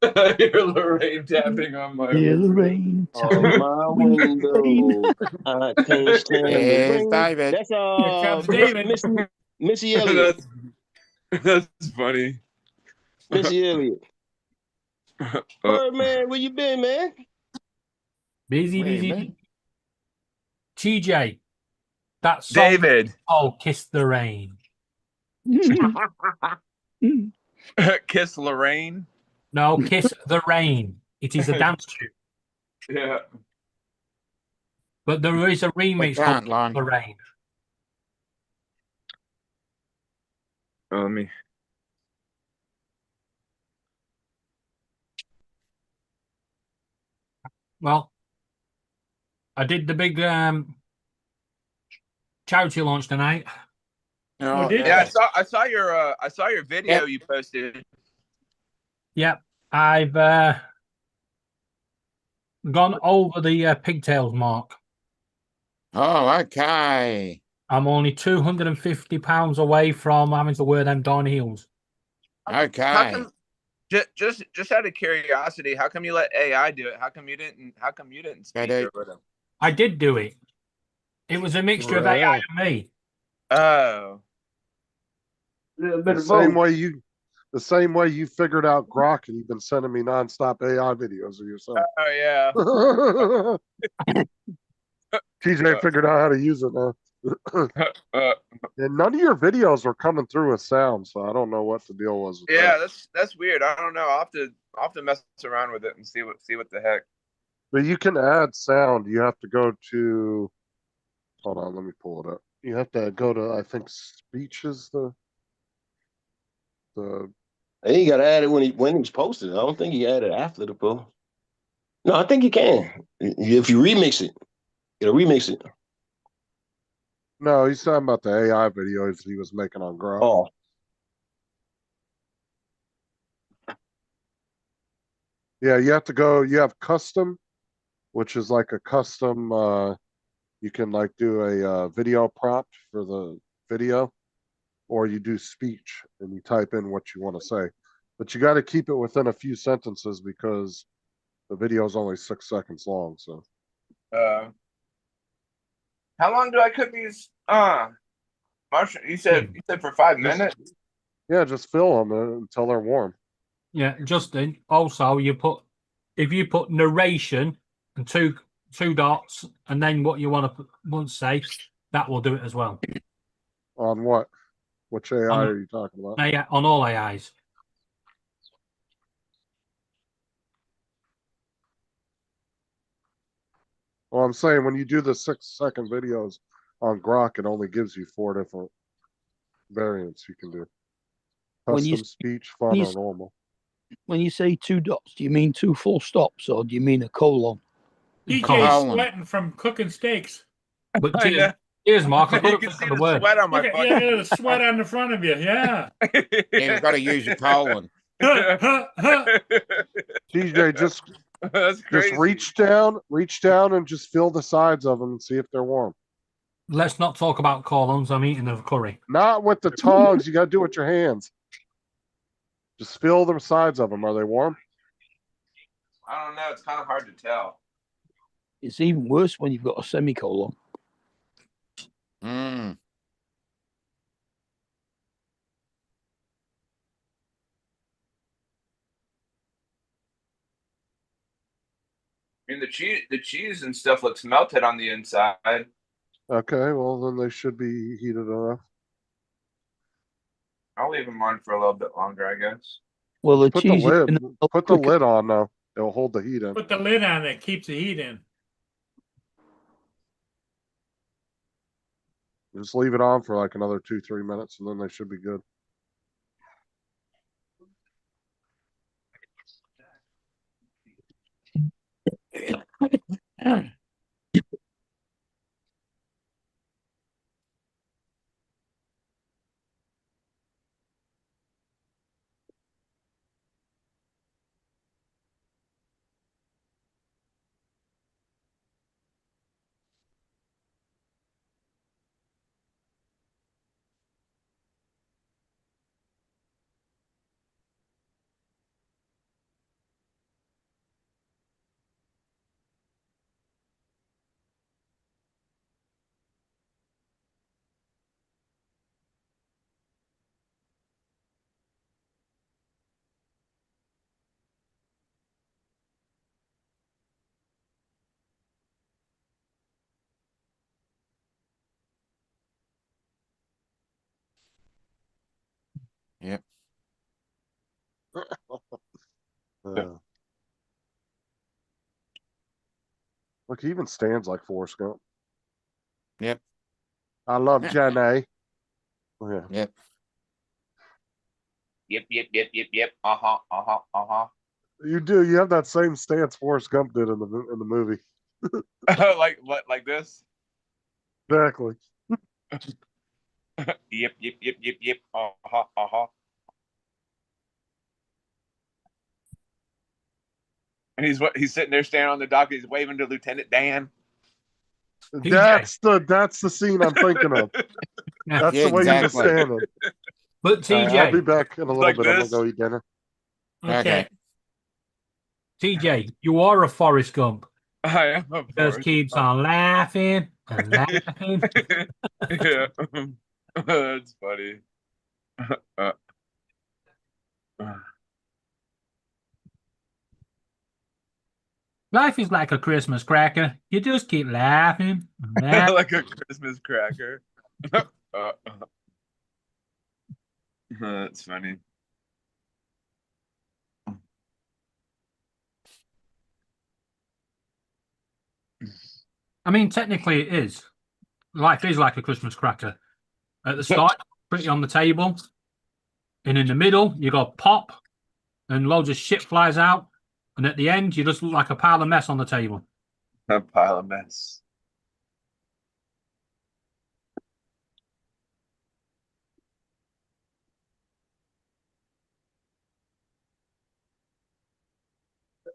I hear Lorraine tapping on my Hear window. Lorraine On tapping my on my window, I can't stand the Here's rain. David. That's Here comes David. Missy Elliott. That's funny. Missy Elliott. Birdman, where you been, man? Busy, Wait a busy. minute. TJ, that song. David, Oh, Kiss the Rain. kiss Lorraine. No, Kiss the Rain. It is a dance tune. Yeah. But there is a remix can't called lie. The Rain. Oh, let me. Well, I did the big charity launch tonight. Oh, did Yeah, I saw your video Yep. you posted. Yep, I've gone over the pigtails mark. Oh, okay. I'm only £250 away from having to wear them darn heels. How Okay. come, just out of curiosity, how come you let AI do it? How come you didn't speak do. with him? I did do it. It was a mixture of AI Right. and me. Oh. The same way you figured out Grok and you've been sending me nonstop AI videos of yourself. Oh yeah. TJ figured out how to use it now. And none of your videos are coming through with sound, so I don't know what the deal was with Yeah, that. that's weird. I don't know. I'll have to mess around with it and see what the heck. But you can add sound. You have to go to hold on, let me pull it up. You have to go to I think speech is the And he got to add it when he's posted. I don't think he added after the post. No, I think you can. If you remix it, it'll remix it. no, he's talking about the AI videos he was making on Grok. Oh, Yeah, you have to go. You have custom, which is like a custom. You can like do a video prompt for the video, or you do speech and you type in what you want to say. But you got to keep it within a few sentences because the video is only 6 seconds long. So How long do I cook these? Mushroom. You said for 5 minutes. yeah, just fill them until they're warm. Yeah, Justin. Also, if you put narration and two dots, and then what you want to say, that will do it as well. On what? Which AI On- are you talking about? AI, on all AIs. Well, I'm saying when you do the 6-second videos on Grok, it only gives you 4 different variants you can do. When you- Custom speech, fun, you- or normal. When you say 2 dots, do you mean 2 full stops or do you mean a colon? DJ's Colin. sweating from cooking steaks. But I know. cheers, Mark. I You couldn't can think see of the the word. sweat on my Look at, fucking. yeah, the sweat on the front of you. Yeah. You've got to use your colon. TJ, That's crazy. Just reach down and just feel the sides of them and see if they're warm. Let's not talk about colons. I'm eating a curry. Not with the tongs. You got to do it with your hands. Just feel the sides of them. Are they warm? I don't know. It's kind of hard to tell. It's even worse when you've got a semicolon. Mm. I mean, the cheese and stuff looks melted on the inside. Okay, well then they should be heated enough. I'll leave them on for a little bit longer, I guess. Well, the Put the cheese lid. is Put the quicker. lid on though. It'll hold the heat in. Put the lid on it, keeps the heat in. Just leave it on for like another 2-3 minutes, and then they should be good. Yep. Look, he even stands like Forrest Gump. Yep. I love Jenny. Oh, yeah. Yep. Yep. Uh-huh. You do. You have that same stance Forrest Gump did in the movie. like this? Exactly. Yep. Uh-huh. And he's sitting there standing on the dock. He's waving to Lieutenant Dan. That's the scene I'm thinking of. That's Yeah, the way he was exactly. standing. But All right, I'll be TJ, back in a little Like bit. I'm this? gonna go eat dinner. Okay. TJ, you are a Forrest Gump. I am a Just Forrest keeps Gump. on laughing and laughing. Yeah. That's funny. Life is like a Christmas cracker. You just keep laughing and laughing. Like a Christmas cracker. That's funny. I mean, technically, it is. Life is like a Christmas cracker. At the start, put it on the table, and in the middle, you got pop, and loads of shit flies out, and at the end, you just look like a pile of mess on the table. A pile of mess.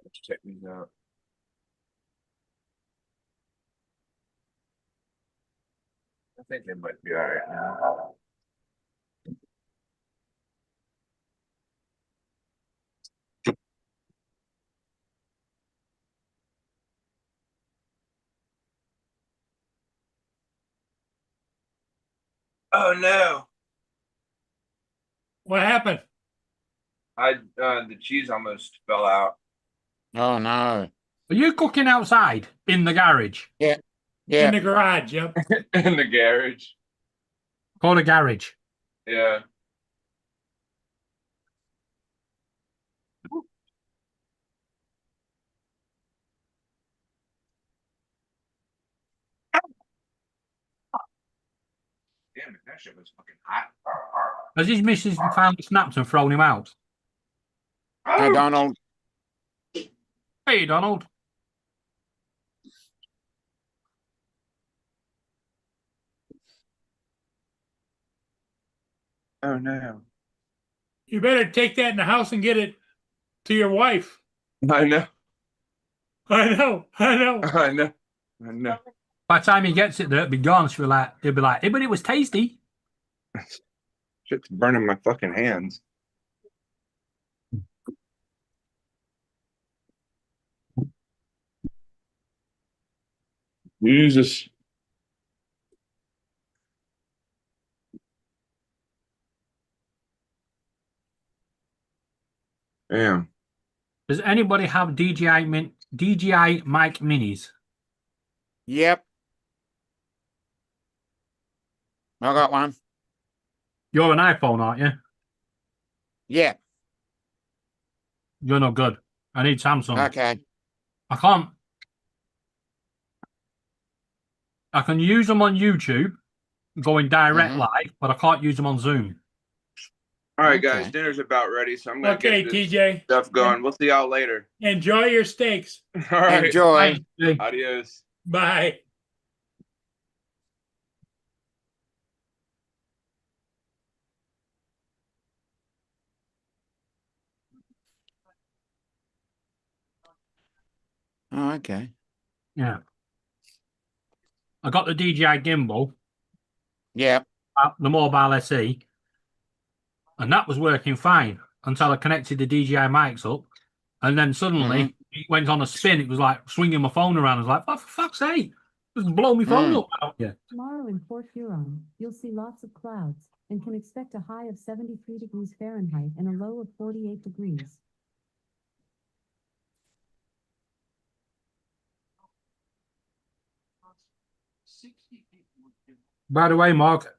Let's check these out. I think they might be all right now. Oh no! What happened? The cheese almost fell out. Oh no. Are you cooking outside in the garage In Yeah. the garage, yep. In the garage. or the garage? Yeah. Damn it, that shit was fucking hot. Has his missus found the snaps and thrown him out? Hey, Donald. Hey, Donald. Oh no. You better take that in the house and get it to your wife. I know. I know. I know. I know. By the time he gets it there, it'll be gone. He'll be like, hey, but it was tasty. Shit's burning my fucking hands. Jesus. Damn. Does anybody have DJI mic minis? Yep. I got one. You're an iPhone, aren't you? Yeah. You're no good. I need Samsung. Okay. I can't. I can use them on YouTube, going direct Mhm. live, but I can't use them on Zoom. All right, guys, Okay. dinner's about ready, so I'm gonna Okay, get this TJ. stuff going. We'll see y'all later. Enjoy your steaks. All right. Enjoy. Bye. Adios. Bye. Oh, okay. Yeah. I got the DJI gimbal, Yep. the mobile SE, and that was working fine until I connected the DJI mics up. And then suddenly it went on a spin. It was like swinging my phone around. I was like, oh, for fuck's sake, just blow my phone up. Yeah. Tomorrow in Port Huron, you'll see lots of clouds and can expect a high of 73 degrees Fahrenheit and a low of 48 degrees. By the way, Mark,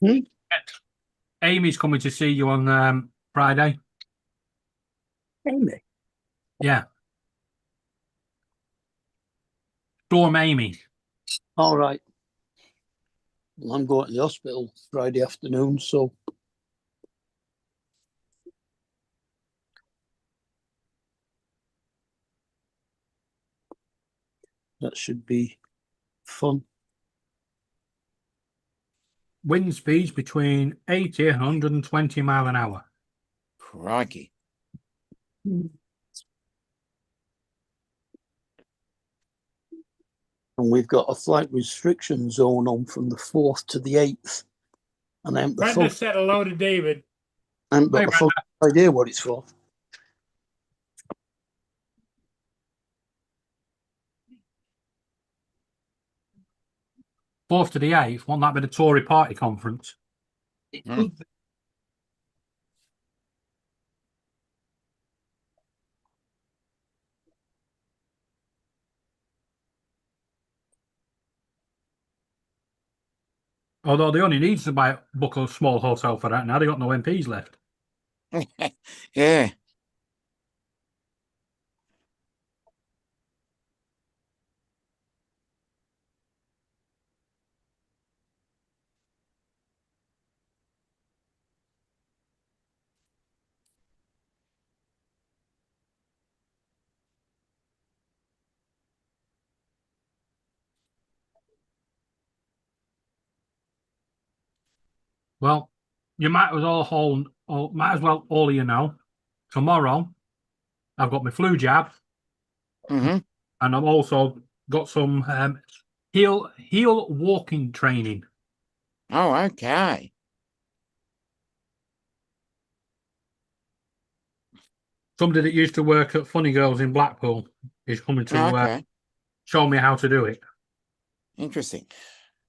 Hmm? Amy's coming to see you on Friday. Amy. Yeah. Storm Amy. All right. Well, I'm going to the hospital Friday afternoon, so that should be fun. Wind speeds between 80 and 120 mile an hour. Crikey. And we've got a flight restriction zone on from the 4th to the 8th. And I haven't the Brenda full, said hello to David. I haven't got Hey, the full idea what it's for. Fourth to the 8th, won't that be the Tory party conference? Mm. Although they only need to book a small hotel for that now. They got no MPs left. Yeah. Well, you might as well all of you know. Tomorrow, I've got my flu jab, hmm and I've also got some heel walking training. Oh, okay. Somebody that used to work at Funny Girls in Blackpool is coming to Okay. show me how to do it. Interesting.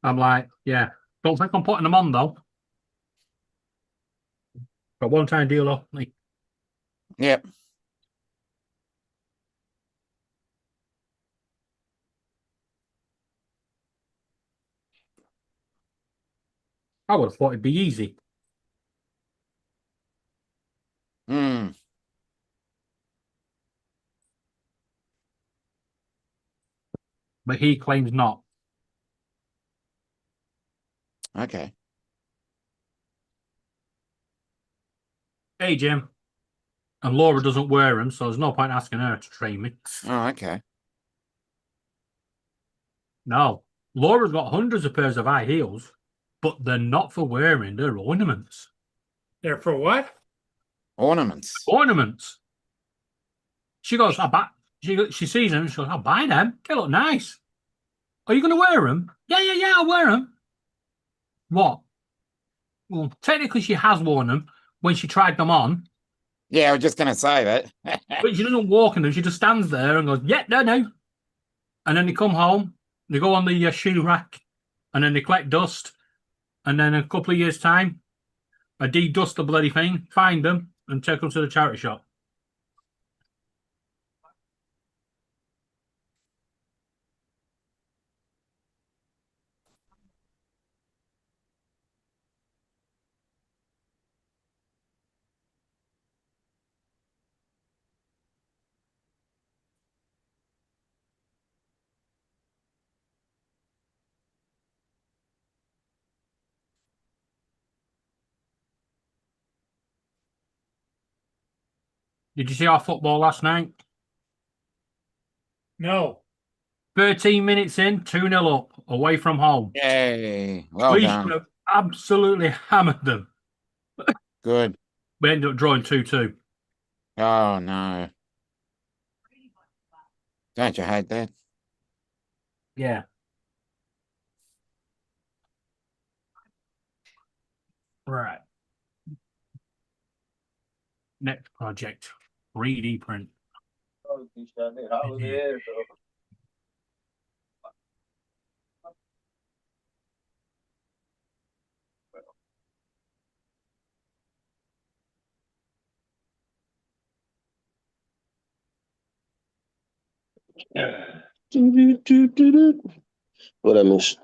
I'm like, yeah, don't think I'm putting them on though. But one time deal only. Yep. I would have thought it'd be easy. Mm. But he claims not. Okay. Hey, Jim. And Laura doesn't wear them, so there's no point asking her to train me. Oh, okay. No. Laura's got hundreds of pairs of high heels, but they're not for wearing. They're ornaments. They're for what? Ornaments. Ornaments. She goes, She sees them. She goes, "I'll buy them. They look nice. Are you going to wear them?" Yeah. I'll wear them. What? Well, technically, she has worn them when she tried them on, Yeah, I was just gonna say that. but she doesn't walk in them. She just stands there and goes, "Yeah, no." And then they come home, they go on the shoe rack, and then they collect dust. And then a couple of years' time, I de-dust the bloody thing, find them, and take them to the charity shop. Did you see our football last night? No, 13 minutes in, 2-0 up, away from home. Yay. Well We should done. have absolutely hammered them. Good. We ended up drawing 2-2. Oh no. Don't you hate that? Yeah. Right. Next project, 3D print. What I miss?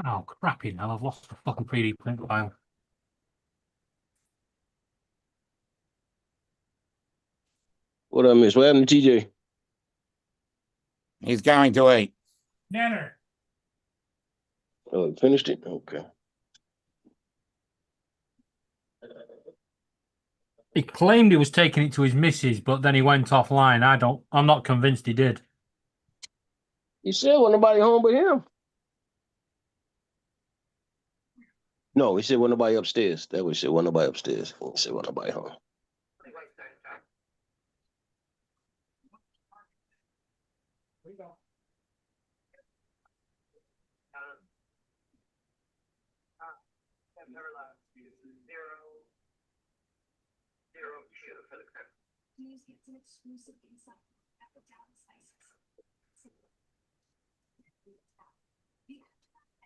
Oh, crappy now. I've lost the fucking 3D print file. What I miss? What happened to TJ? He's going to eat. dinner. Oh, he finished it? Okay. He claimed he was taking it to his missus, but then he went offline. I'm not convinced he did. He said wasn't nobody home but him. No, he said wasn't nobody upstairs. That was said wasn't nobody upstairs. He said wasn't nobody home.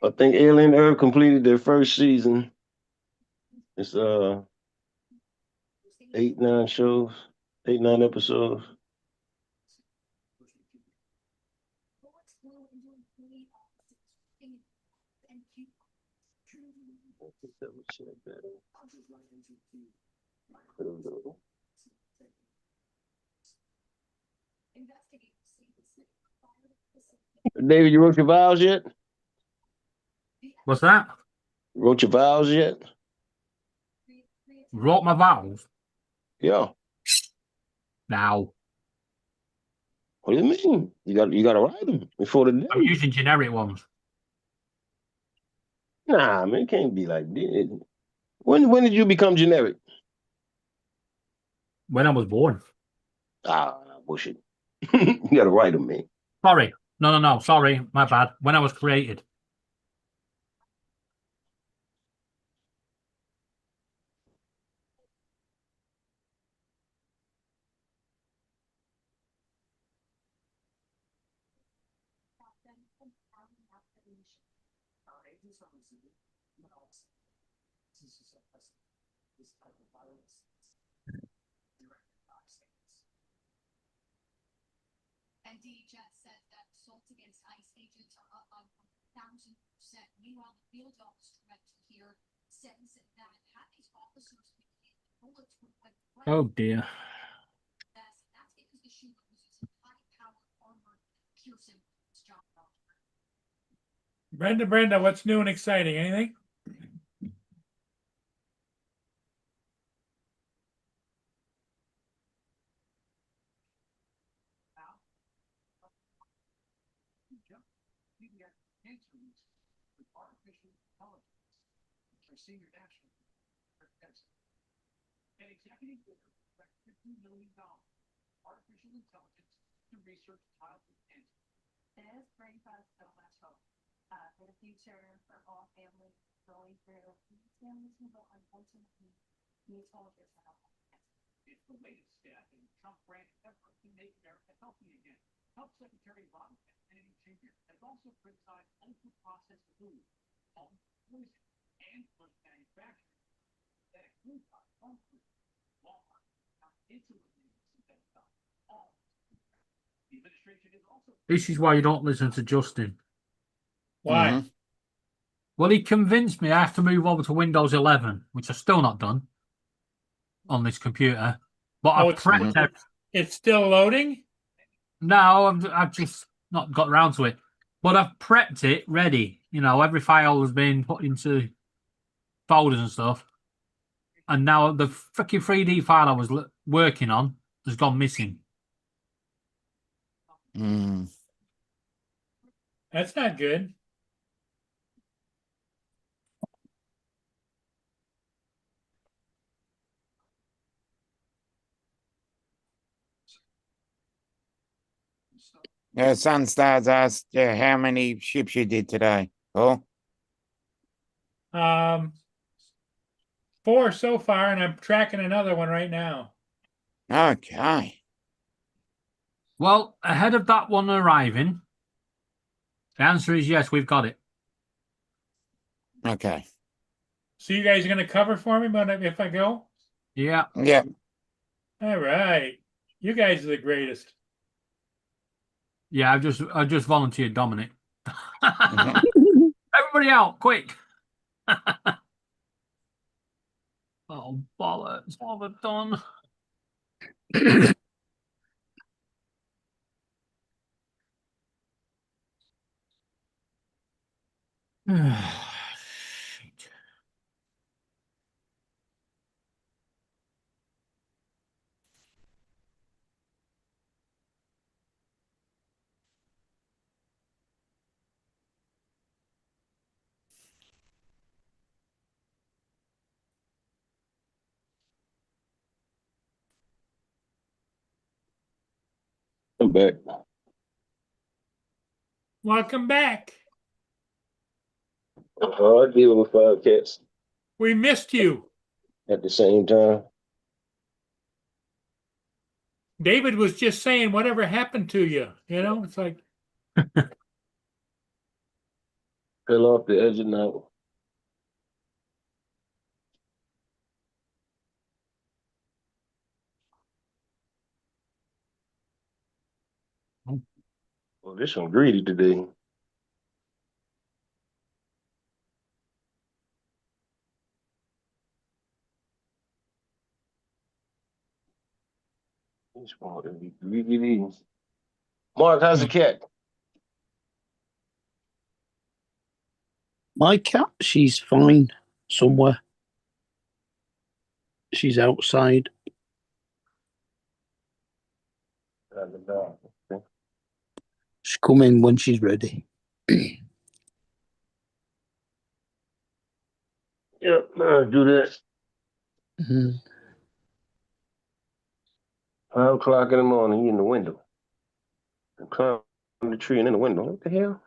I think Alien Earth completed their first season. It's 8, 9 shows, 8, 9 episodes. David, you wrote your vows yet? What's that? Wrote your vows yet? Wrote my vowels? Yeah. Now. What do you mean? You got to write them before the day. I'm using generic ones. Nah, man, it can't be like this. When did you become generic? When I was born. Ah, bullshit. You got to write them, man. Sorry. No. Sorry. My bad. When I was created. And DHS said that assaults against ICE agents are up by 1,000%. Meanwhile, the field officer here says that had these officers been hit, bullets would have went Oh dear. that's because the shooter was using high-powered armored piercing job. Brenda, what's new and exciting? Anything? An executive order for $50 million artificial intelligence to research childhood cancer. It is pretty fast, so let's hope. For the future, for all families going through, these families who will unfortunately need soldiers to help them. It's the latest step in Trump branch effort to make America healthy again. Health Secretary Robert F. Kennedy Jr. has also criticized ultra-processed food, home poison, and food manufacturing that include home food, Walmart, insulin all. The administration is also. This is why you don't listen to Justin. Why? Mhm. Well, he convinced me I have to move over to Windows 11, which I've still not done on this computer. But Oh, I've prepped it. It's still loading? No, I've just not got around to it. But I've prepped it ready. You know, every file has been put into folders and stuff. And now the freaking 3D file I was working on has gone missing. Mm. That's not good. Sunstars asked how many ships you did today. Oh, 4 so far, and I'm tracking another one right now. okay. Well, ahead of that one arriving, the answer is yes, we've got it. Okay. So you guys are going to cover for me if I go? Yeah. Yep. All right. You guys are the greatest. Yeah, I just volunteered Dominic. Mhm. Everybody out, quick. Oh, bollocks. What have I done? Shit. I'm back. Welcome back. I give him 5 cats We missed you. at the same time. David was just saying, whatever happened to you? You know, it's like, Fell off the edge of the night. Well, this one greedy today. This one to be greedy. Mark, how's the cat? My cat, she's fine somewhere. She's outside. She's coming when she's ready. Yep, I'll do that. Mhm. 5 o'clock in the morning, he in the window. I climb the tree and in the window. What the hell?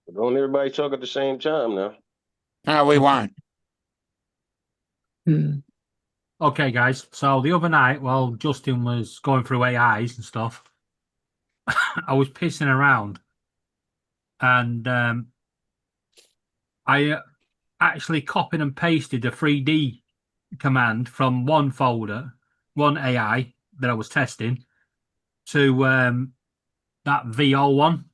But don't everybody talk at the same time now. No, we won't. Mm. Okay, guys. So the other night, while Justin was going through AIs and stuff, I was pissing around, and I actually copied and pasted a 3D command from one folder, one AI that I was testing, to that VO one,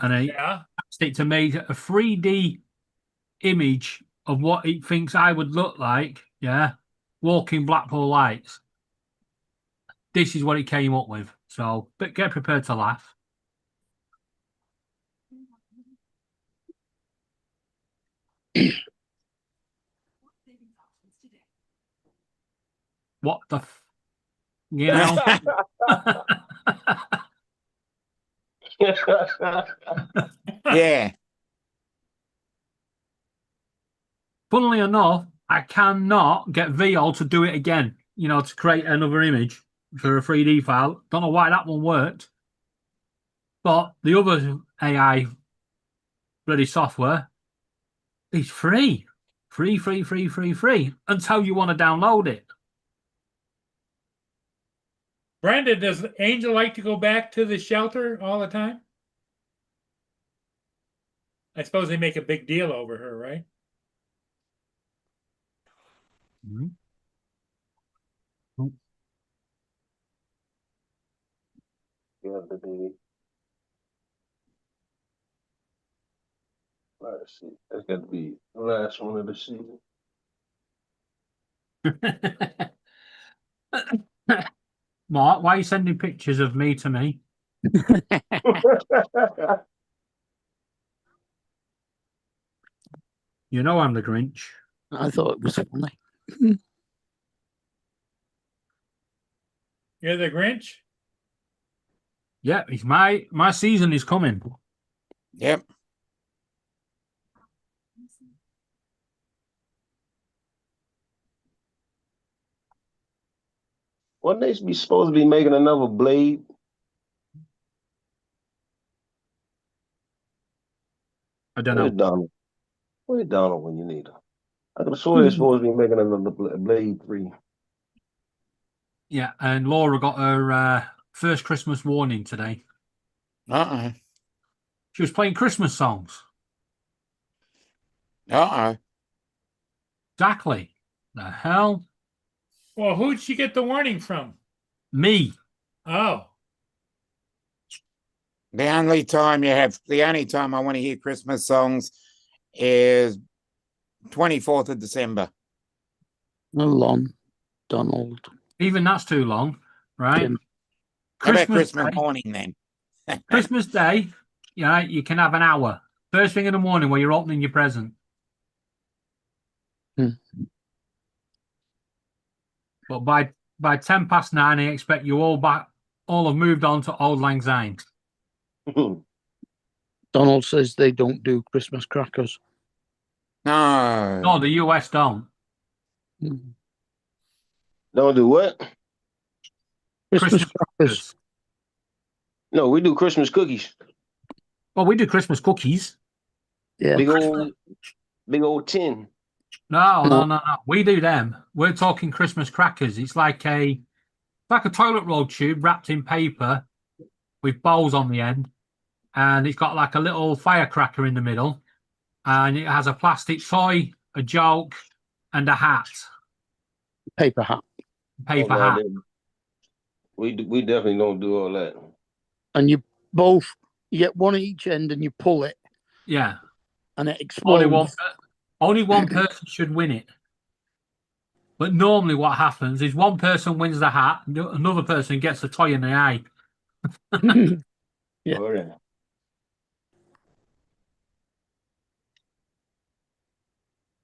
and he Yeah. asked it to make a 3D image of what it thinks I would look like. Yeah, walking Blackpool Lights. This is what it came up with. So, but get prepared to laugh. What the, you know? Yeah. Funnily enough, I cannot get VO to do it again. You know, to create another image for a 3D file. Don't know why that one worked, but the other AI ready software is free. Free until you want to download it. Brandon, does Angel like to go back to the shelter all the time? I suppose they make a big deal over her, right? Mm-hmm. Yeah, the baby. Let's see. That's got to be the last one of the season. Mark, why are you sending pictures of me to me? You know I'm the Grinch. I thought it was funny. You're the Grinch? Yeah, it's my season is coming. Yep. Wasn't they supposed to be making another Blade? I don't Where's know. Donald? Where's Donald when you need him? I could have sworn they're supposed to be making another Blade 3. Yeah, and Laura got her first Christmas warning today. Uh-oh. She was playing Christmas songs. Uh-oh. Exactly. The hell? Well, who'd she get the warning from? Me. Oh. The only time I want to hear Christmas songs is 24th of December. No long, Donald. Even that's too long, right? Tim. How about Christmas Christmas Day, morning then? Christmas Day, yeah, you can have an hour. First thing in the morning while you're opening your present. Hmm. But by 9:10, I expect you all have moved on to Old Lang Syne. Donald says they don't do Christmas crackers. No. No, the US don't. Don't do what? Christmas crackers. No, we do Christmas cookies. Well, we do Christmas cookies. Yeah. Big old tin. No. We do them. We're talking Christmas crackers. It's like a toilet roll tube wrapped in paper with bowls on the end, and it's got like a little firecracker in the middle, and it has a plastic toy, a joke, and a hat. Paper hat. Paper hat. We definitely don't do all that. And you get one at each end and you pull it. Yeah. And it explodes. Only one person should win it. But normally what happens is one person wins the hat, another person gets the toy in the eye. Yeah. All right.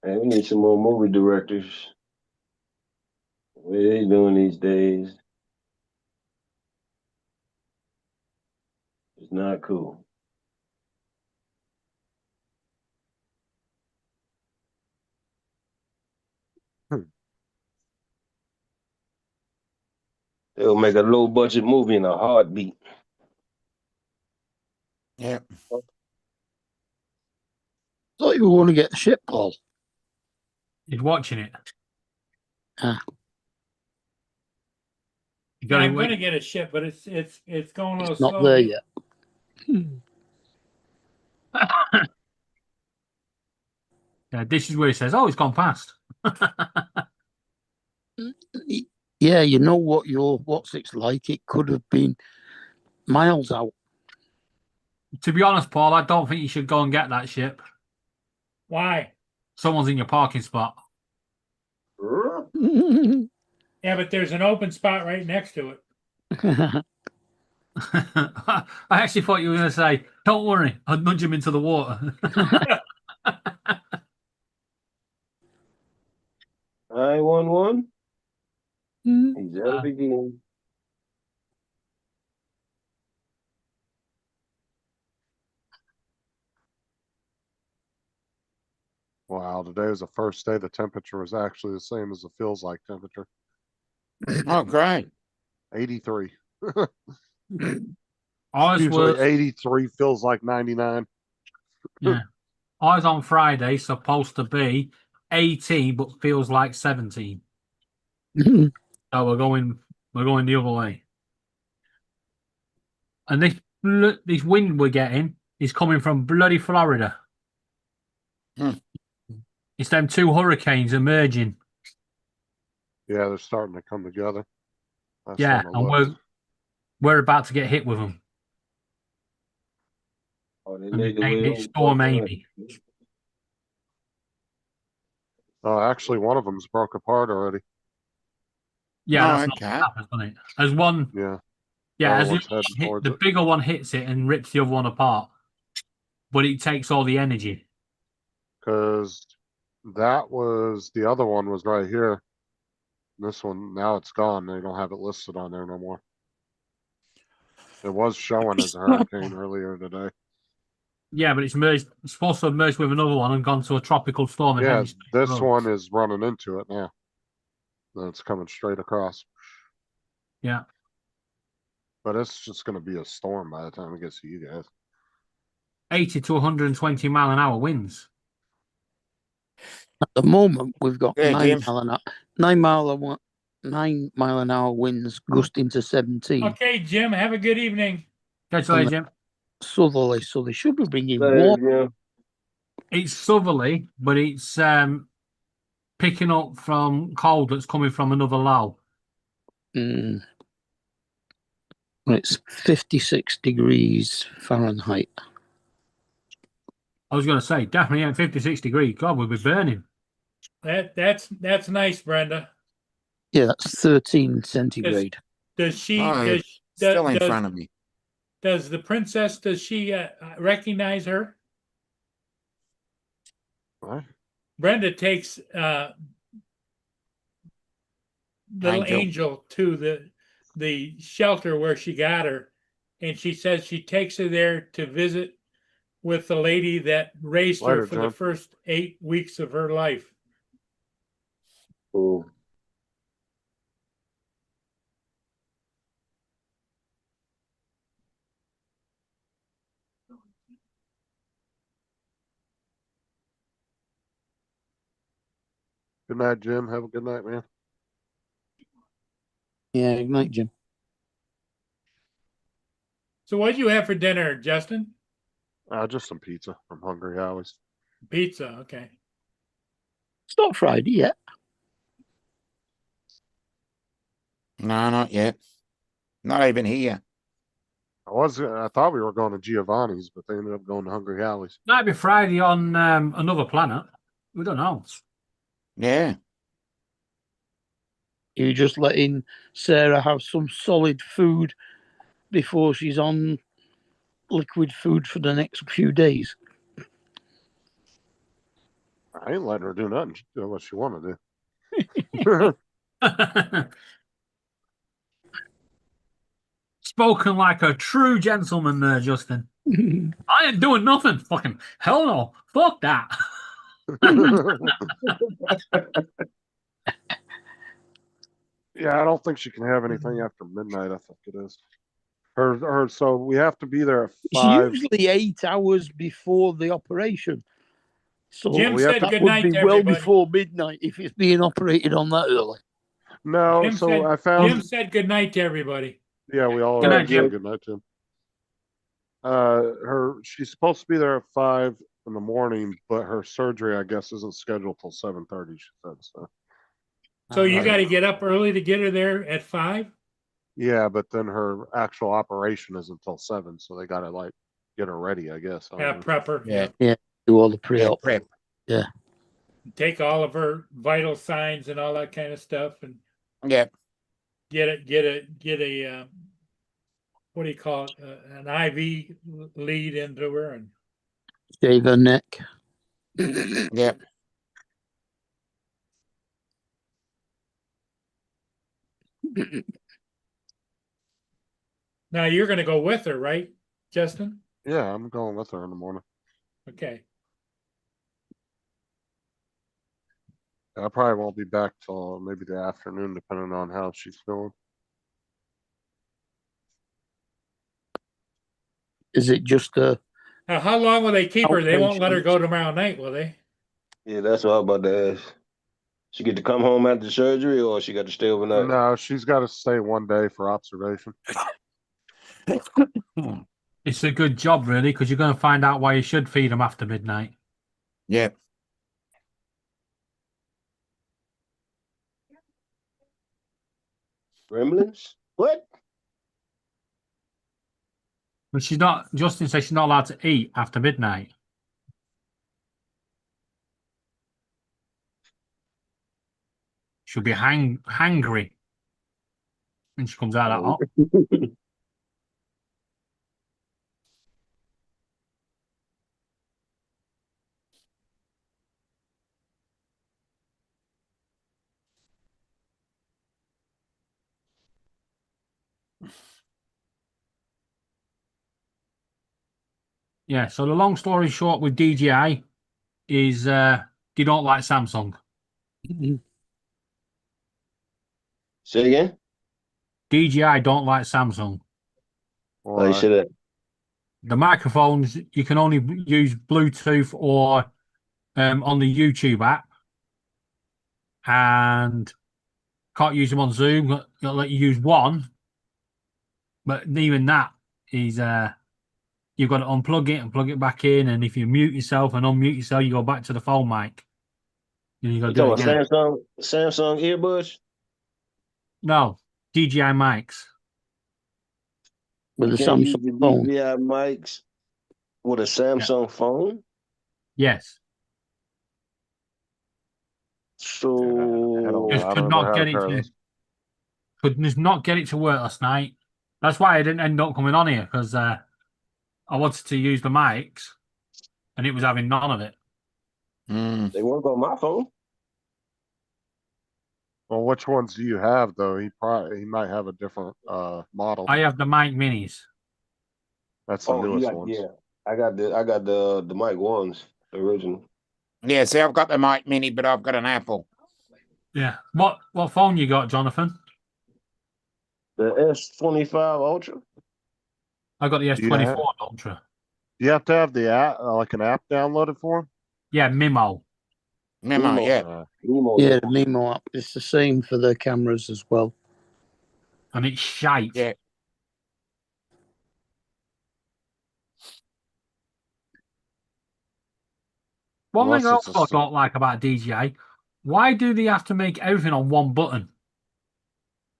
Hey, we need some more movie directors. What are they doing these days? It's not cool. They'll make a low budget movie in a heartbeat. Yeah. Thought you were going to get the ship, Paul. He's watching it. Ah. You Yeah, got I'm going to get a ship, but it's going a little slow. Not there yet. Yeah, this is where he says, "Oh, it's gone past." Yeah, you know what's it's like. It could have been miles out. To be honest, Paul, I don't think you should go and get that ship. Why? Someone's in your parking spot. Yeah, but there's an open spot right next to it. I actually thought you were going to say, "Don't worry, I'll nudge him into the water." 911. Mm. He's at it again. Wow, today was the first day the temperature was actually the same as the feels like temperature. Oh, great. 83. Ours Usually was 83 feels like 99. yeah. Ours on Friday supposed to be 18, but feels like 17. So we're going the other way. And this wind we're getting is coming from bloody Florida. Hmm. It's them two hurricanes emerging. Yeah, they're starting to come together. That's Yeah, something to and look. we're about to get hit with them. Oh, they And made they the way named it over Storm Buckeye. Amy. Actually, one of them's broke apart already. Yeah, Oh, that's okay. not what happens, doesn't it? As one, Yeah, yeah, other as one's it heading towards the it. bigger one hits it and rips the other one apart, but it takes all the energy. Because that was the other one was right here. This one now it's gone. They don't have it listed on there no more. It was showing as a hurricane earlier today. Yeah, but it's merged. It's supposed to have merged with another one and gone to a tropical storm. And Yeah, heading straight this through. one is running into it now. And it's coming straight across. Yeah, But it's just going to be a storm by the time it gets to you guys. 80 to 120 mile an hour winds. At the moment, we've got Yeah, 9 Jim. mile an hour, 9 mile an hour winds gusting to 17 Okay, Jim, have a good evening. Catch you later, Jim. southerly, so they should be bringing Later, water. Jim. It's southerly, but it's picking up from cold that's coming from another low. Mm. It's 56 degrees Fahrenheit. I was going to say, definitely at 56 degrees. God, we'll be burning. That's nice, Brenda. Yeah, that's 13 centigrade. Does she Oh, does it's still in does, front of me. does the princess recognize her? Right? Brenda takes little Angel. Angel to the shelter where she got her, and she says she takes her there to visit with the lady that raised her Later, for the John. first 8 weeks of her life. Cool. Good night, Jim. Have a good night, man. Yeah, good night, Jim. So what did you have for dinner, Justin? Just some pizza from Hungry Howie's. Pizza, okay. It's not Friday yet. No, not yet. Not even here. I thought we were going to Giovanni's, but they ended up going to Hungry Howie's. Might be Friday on another planet. We don't know. Yeah. You're just letting Sarah have some solid food before she's on liquid food for the next few days. I ain't letting her do nothing. She do what she want to do. Spoken like a true gentleman there, Justin. I ain't doing nothing. Fucking hell no. Fuck that. Yeah, I don't think she can have anything after midnight. I think it is. So we have to be there at It's 5. usually 8 hours before the operation. So Jim we have said to- that good would night be to well everybody. before midnight if it's being operated on that early. No, Jim so said, I found. Jim said good night to everybody. Yeah, we all Good night, said Jim. good night, Jim. She's supposed to be there at 5 in the morning, but her surgery, I guess, isn't scheduled till 7:30. She said so. So you Right. got to get up early to get her there at 5? Yeah, but then her actual operation isn't until 7, so they got to like get her ready, I guess. I don't Yeah, know. prepper. Yeah. Do all the Yeah, pre-op. prep. Take all of her vital signs and all that kind of stuff and Yeah. get a what do you call it? An IV lead into her and Shave her neck. Yeah. now you're gonna go with her, right, Justin? Yeah, I'm going with her in the morning. Okay. I probably won't be back till maybe the afternoon, depending on how she's feeling. Is it just a Now, how long will they keep her? They won't let her Outpatient. go tomorrow night, will they? Yeah, that's what I was about to ask. She get to come home after surgery, or she got to stay overnight? No, she's got to stay one day for observation. It's a good job, really, because you're going to find out why you should feed them after midnight. Yeah. Gremlins? What? But she's not. Justin says she's not allowed to eat after midnight. She'll be hangry when she comes out of that hot. Yeah. So the long story short with DJI is they don't like Samsung. Say again? DJI don't like Samsung. Like shit that. The microphones you can only use Bluetooth or on the YouTube app, and can't use them on Zoom. It'll let you use one, but even that is you've got to unplug it and plug it back in, and if you mute yourself and unmute yourself, you go back to the phone mic. And you got You to do talking it again. about Samsung earbuds? No, DJI mics. with You a can't use the Samsung phone? DJI mics with a Samsung phone? Yes. So Just I could don't know not how get to it pair to this. could just not get it to work last night. That's why I didn't end up coming on here, because I wanted to use the mics and it was having none of it. they work on my phone. Well, which ones do you have though? He might have a different model. I have the mic minis. That's the Oh, you newest got ones. yeah. I got the mic ones, the original. Yeah, see, I've got the Mic Mini, but I've got an Apple. Yeah. What phone you got, Jonathan? The S25 Ultra. I got the Do you S24 have- Ultra. You have to have the app, like an app downloaded for him. Yeah, Mimo. Memo, Mimo. yeah. Mimo. Yeah, the Mimo app. It's the same for the cameras as well. And it's shite. Yeah. One thing I Unless it's also a- don't like about DJI, why do they have to make everything on one button?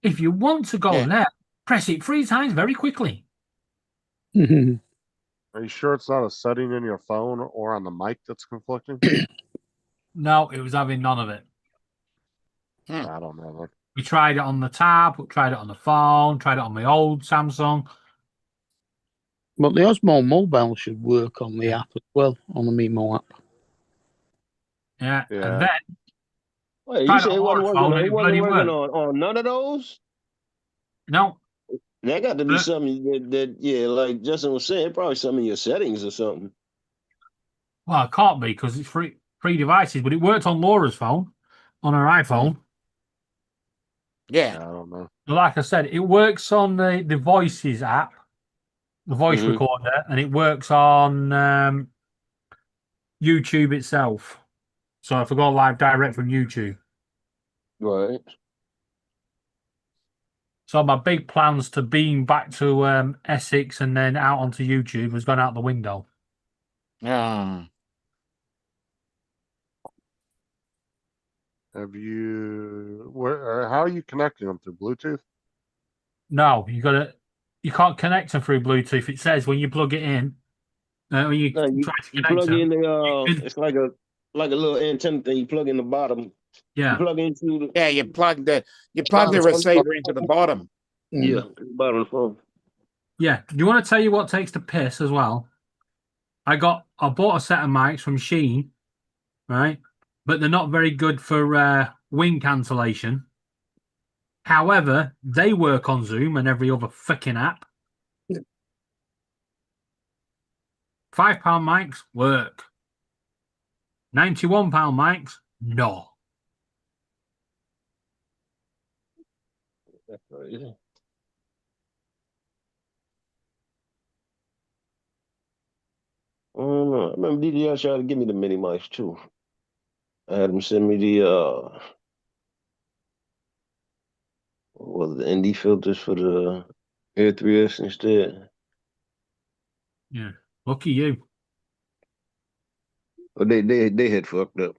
If you want to go Yeah. left, press it 3 times very quickly. Are you sure it's not a setting in your phone or on the mic that's conflicting? No, it was having none of it. I don't know. Man. We tried it on the tab, we tried it on the phone, tried it on my old Samsung. But the Osmo Mobile should work on the app as well, on the Mimo app. Yeah. Yeah. And then Wait, you tried said it it on wasn't my working. phone and It it wasn't bloody working worked. on none of those. No, That got to be Look. something that yeah, like Justin was saying, probably some of your settings or something. well, it can't be because it's free devices, but it worked on Laura's phone, on her iPhone. Yeah. I don't know. Like I said, it works on the Voices app, the voice Mhm. recorder, and it works on YouTube itself. So if I go live direct from YouTube. Right. So my big plans to beam back to Essex and then out onto YouTube has gone out the window. Um, Have you? How are you connecting them through Bluetooth? No, you can't connect them through Bluetooth. It says when you plug it in, when you No, try to you connect plug in them. the can- it's like a little antenna thing. You plug in the bottom. You Yeah, plug into the Yeah, you plug the receiver into the bottom. yeah the bottom of the phone. yeah. Do you want to tell you what takes the piss as well? I bought a set of mics from Sheen, right? But they're not very good for wing cancellation. However, they work on Zoom and every other fucking app. £5 mics work. £91 mics, no. That's right. I don't know. I remember DJI tried to give me the mini mics too. I had them send me the what was it, the ND filters for the Air 3S instead. Yeah, lucky you. But they had fucked up.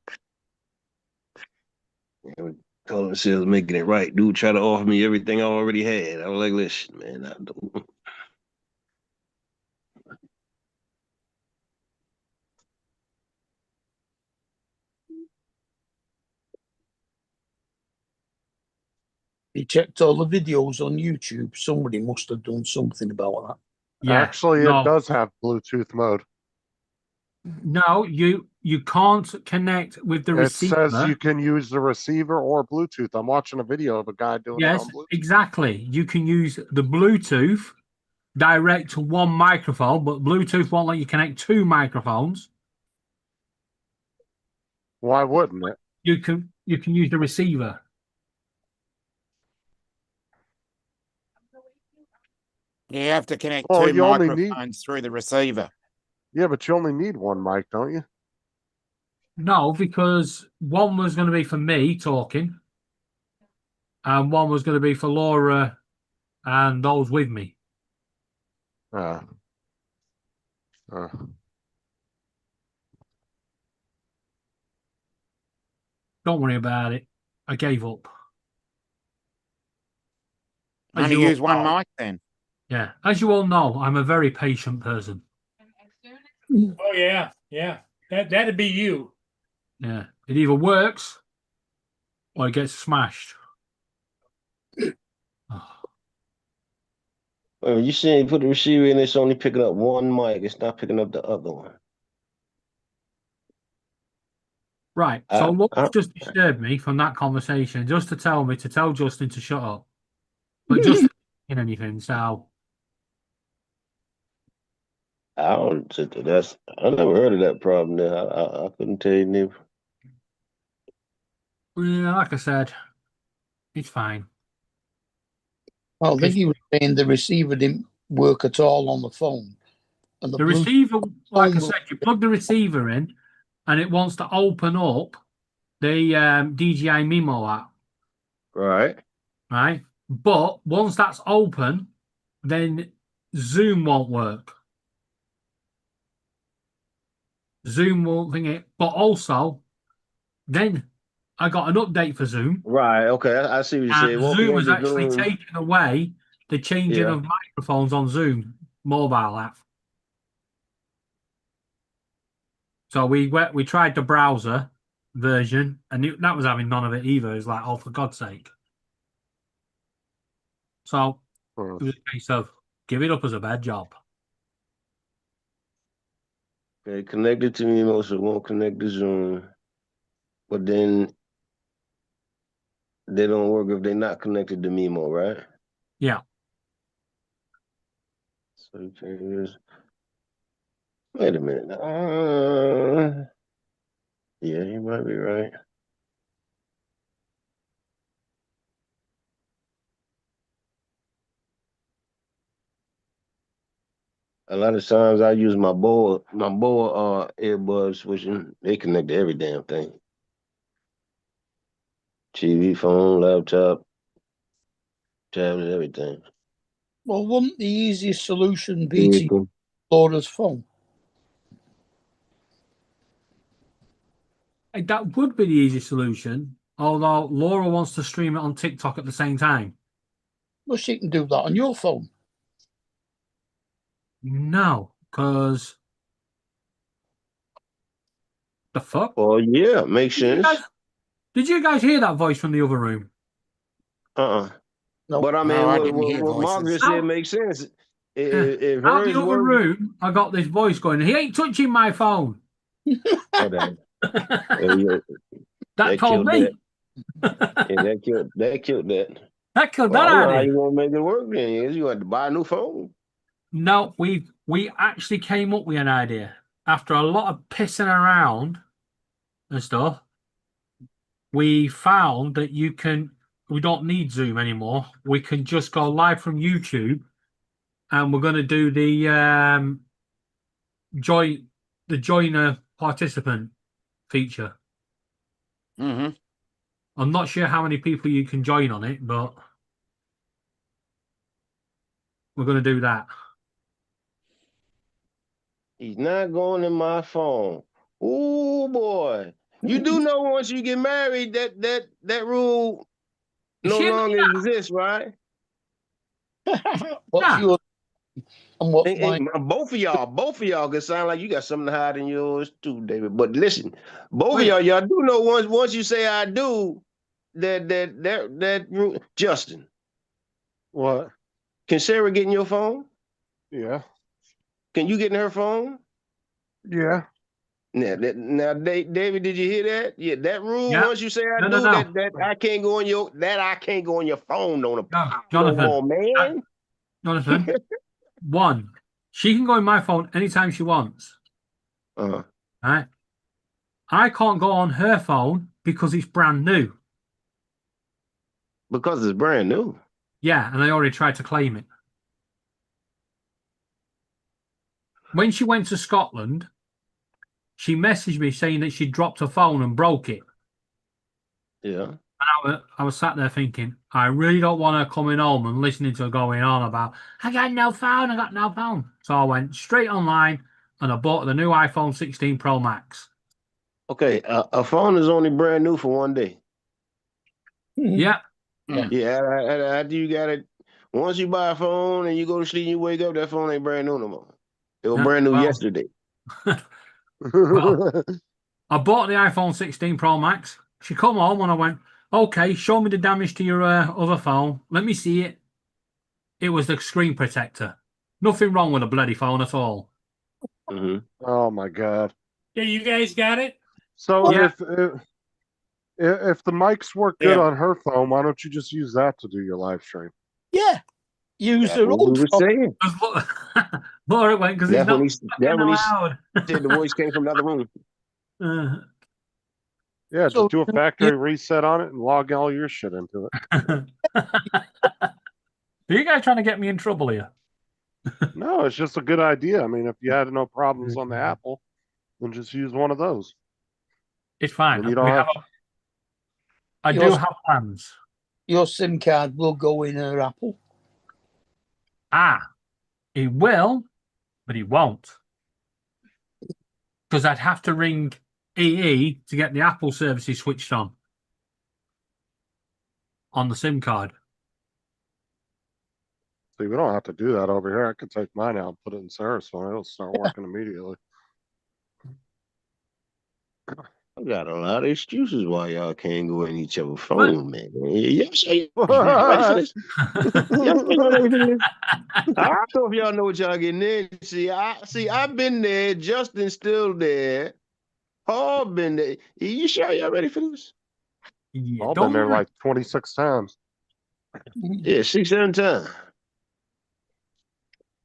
Calling themselves making it right. Dude tried to offer me everything I already had. I was like, listen, man, I don't. He checked all the videos on YouTube. Somebody must have done something about that. Yeah. Actually, no. it does have Bluetooth mode. No, you can't connect with the It receiver. says you can use the receiver or Bluetooth. I'm watching a video of a guy doing it Yes, on Bluetooth. exactly. You can use the Bluetooth direct to one microphone, but Bluetooth won't let you connect two microphones. Why wouldn't it? You can use the receiver. You have to connect Well, two you only need- microphones through the receiver. Yeah, but you only need one mic, don't you? No, because one was going to be for me talking, and one was going to be for Laura and those with me. Uh, Don't worry about it. I gave up. As Only you all use one know- mic then. Yeah, as you all know, I'm a very patient person. Oh, yeah, yeah. That'd be you. Yeah, it either works or it gets smashed. You saying you put the receiver in, it's only picking up one mic. It's not picking up the other one. Right. So Laura I- just disturbed me from that conversation just to tell me to tell Justin to shut up. But Justin in anything, so I don't. I never heard of that problem. There, I couldn't tell you neither. yeah, like I said, it's fine. I think he was saying the receiver didn't work at all on the phone. And The receiver, like I phone- said, you plug the receiver in and it wants to open up the DJI Mimo app, Right. right? But once that's open, then Zoom won't work. Zoom won't think it. But also, then I got an update for Zoom. Right. Okay. I see what you're saying. And Won't Zoom connect has to actually Zoom. taken away the changing Yeah. of microphones on Zoom mobile app. So we tried the browser version, and that was having none of it either. It's like, oh, for God's sake. So it was a case of give it up as a bad job. Okay, connected to Mimo, so it won't connect to Zoom. But then they don't work if they're not connected to Mimo, right? Yeah. So you can use. Wait a minute. Yeah, you might be right. A lot of times I use my BOA earbuds, which they connect to every damn thing. TV, phone, laptop, tablet, everything. Well, wouldn't the easiest solution be to Vehicle. use Laura's phone? That would be the easy solution, although Laura wants to stream it on TikTok at the same time. Well, she can do that on your phone. No, because The fuck? Well, yeah, makes Did you sense. guys, did you guys hear that voice from the other room? No. But I mean, No, I didn't hear what Margaret voices. said Out, makes sense. uh, If out the hers other works, room, I got this voice going, he ain't touching my phone. oh, that, That that told killed that. me. Yeah, that killed that. That killed Well, I that don't know how idea. you gonna make it work then. You have to buy a new phone. No, we actually came up with an idea after a lot of pissing around and stuff. We found that we don't need Zoom anymore. We can just go live from YouTube, and we're going to do the joiner participant feature. Mm-hmm. I'm not sure how many people you can join on it, but we're going to do that. He's not going in my phone. Ooh boy. You do know once you get married that rule Is no she in longer there now? exists, right? What's Yeah. your and what's mine? And both of y'all can sound like you got something to hide in yours too, David. But listen, both of Wait. y'all do know once you say I do, that rule. Justin, What? can Sarah get in your phone? Yeah. Can you get in her phone? Yeah. Now, David, did you hear that? Yeah, that rule. Yeah. Once you say I No, do, no. that I can't go on your phone No, no Jonathan. more, man. Jonathan. One, she can go in my phone anytime she wants. Uh, Right? I can't go on her phone because it's brand new. because it's brand new. Yeah, and I already tried to claim it. When she went to Scotland, she messaged me saying that she dropped her phone and broke it. Yeah. And I was sat there thinking, I really don't want her coming home and listening to her going on about, I got no phone, I got no phone. So I went straight online and I bought the new iPhone 16 Pro Max. Okay. A phone is only brand new for one day. Yeah. Yeah. After you got it, once you buy a phone and you go to sleep and you wake up, that phone ain't brand new no more. It was Yeah, brand new well, yesterday. Well, I bought the iPhone 16 Pro Max. She come home and I went, okay, show me the damage to your other phone. Let me see it. It was the screen protector. Nothing wrong with the bloody phone at all. Mm-hmm. Oh my God. Yeah, you guys got it? So Yeah. if the mics work good Yeah. on her phone, why don't you just use that to do your live stream? Yeah. Use That's her what we old were phone. saying. More it went because it's That's not when fucking he allowed. said the voice came from another room. Yeah, So just do a factory reset on it and log all your shit into it. Are you guys trying to get me in trouble here? No, it's just a good idea. I mean, if you had no problems on the Apple, then just use one of those. It's fine. And you don't have. I do have plans. Your SIM card will go in her Apple. He will, but he won't. Because I'd have to ring EE to get the Apple services switched on the SIM card. See, we don't have to do that over here. I could take mine out and put it in Sarah's phone. It'll start working immediately. I got a lot of excuses why y'all can't go in each other's phone, man. Y'all ready for this? Y'all ready for this? I don't know if y'all know what y'all getting in. I've been there. Justin's still there. Paul been there. You sure y'all ready for this? Yeah, I've don't been there worry. like 26 times. Yeah, 6, 7 times.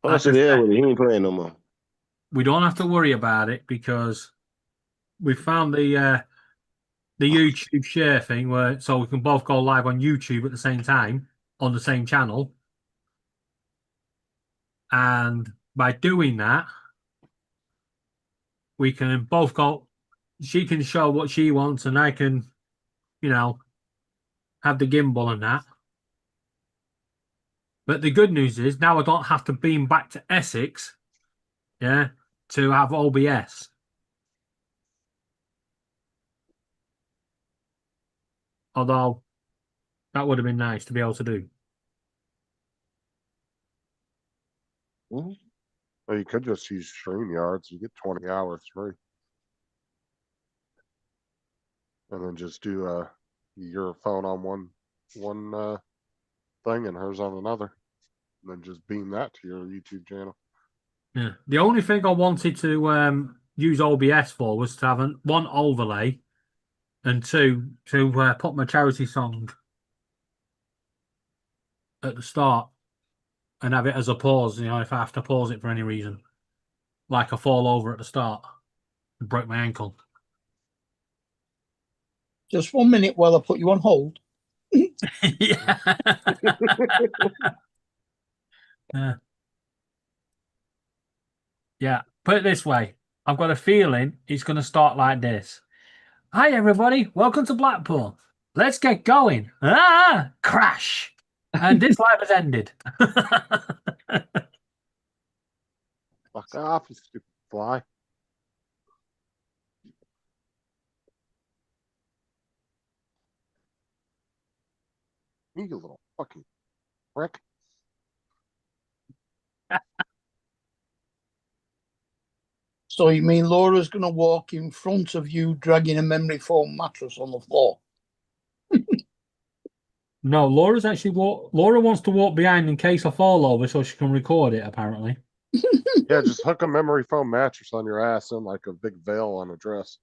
Paul Like I said, "Hell said, with it. He ain't playing no more." we don't have to worry about it because we found the YouTube share thing where so we can both go live on YouTube at the same time on the same channel. And by doing that, we can both go. She can show what she wants, and I can, have the gimbal and that. But the good news is now I don't have to beam back to Essex, to have OBS. Although that would have been nice to be able to do. Or you could just use StreamYards. You get 20 hours free. and then just do your phone on one thing and hers on another, and then just beam that to your YouTube channel. Yeah. The only thing I wanted to use OBS for was to have one overlay, and two to put my charity song at the start and have it as a pause. You know, if I have to pause it for any reason, like I fall over at the start and break my ankle. Just 1 minute while I put you on hold. Yeah. Yeah. Put it this way. I've got a feeling it's going to start like this. Hi, everybody. Welcome to Blackpool. Let's get going. Crash. And this life has ended. Fuck off, you stupid fly. You little fucking prick. So you mean Laura's going to walk in front of you dragging a memory foam mattress on the floor? No, Laura wants to walk behind in case I fall over so she can record it, apparently. Yeah, just hook a memory foam mattress on your ass and like a big veil on a dress.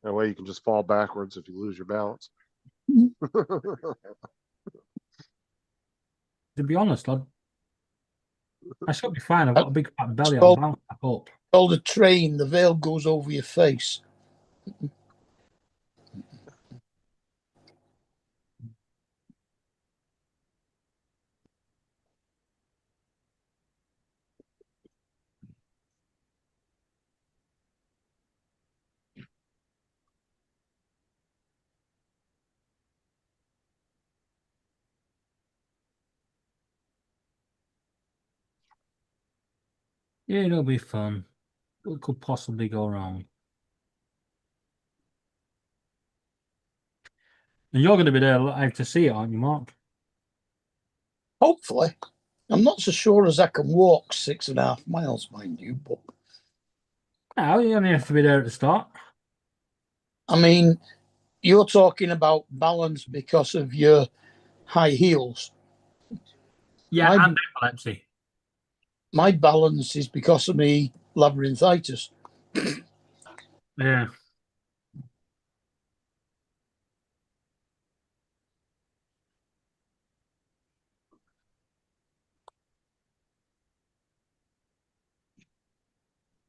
That way you can just fall backwards if you lose your balance. To be honest, I should be fine. I've got a big fat belly. So- I'll bounce back up. Called a train, the veil goes over your face. Yeah, it'll be fun. What could possibly go wrong? And you're going to be there live to see it, aren't you, Mark? Hopefully. I'm not so sure as I can walk 6.5 miles, mind you, but No, you only have to be there at the start. I mean, you're talking about balance because of your high heels. Yeah, My- and epilepsy. My balance is because of me labyrinthitis. Yeah.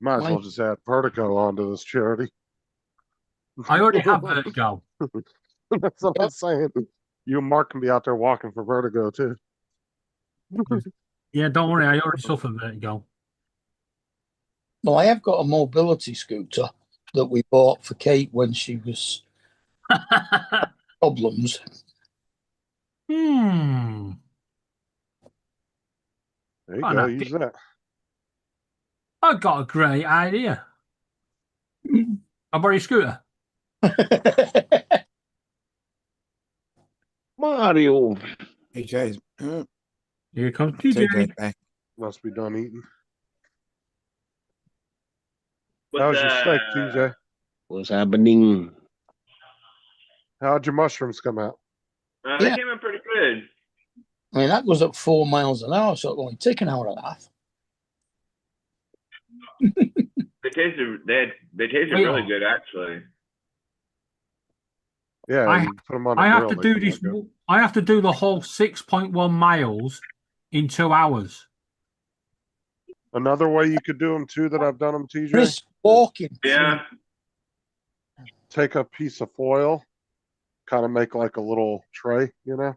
Might as well just add vertigo onto this charity. I already have vertigo. That's what I'm saying. You and Mark can be out there walking for vertigo too. Yeah, don't worry. I already suffer vertigo. Well, I have got a mobility scooter that we bought for Kate when she was problems. Hmm. There you Oh, go. no. Use that. I got a great idea. I'll borrow your scooter. Mario. TJ's, Here comes TJ. TJ's back. Must be done eating. How was your steak, TJ? What's happening? How'd your mushrooms come out? They Yeah. came in pretty good. I mean, that was at 4 miles an hour, so it only take an hour and a half. They tasted Wait, really good actually. Yeah, I- you put them on a I grill. have to they do come this. out good. I have to do the whole 6.1 miles in 2 hours. Another way you could do them too that I've done them, TJ. Chris walking. Yeah. Take a piece of foil, kind of make like a little tray, you know,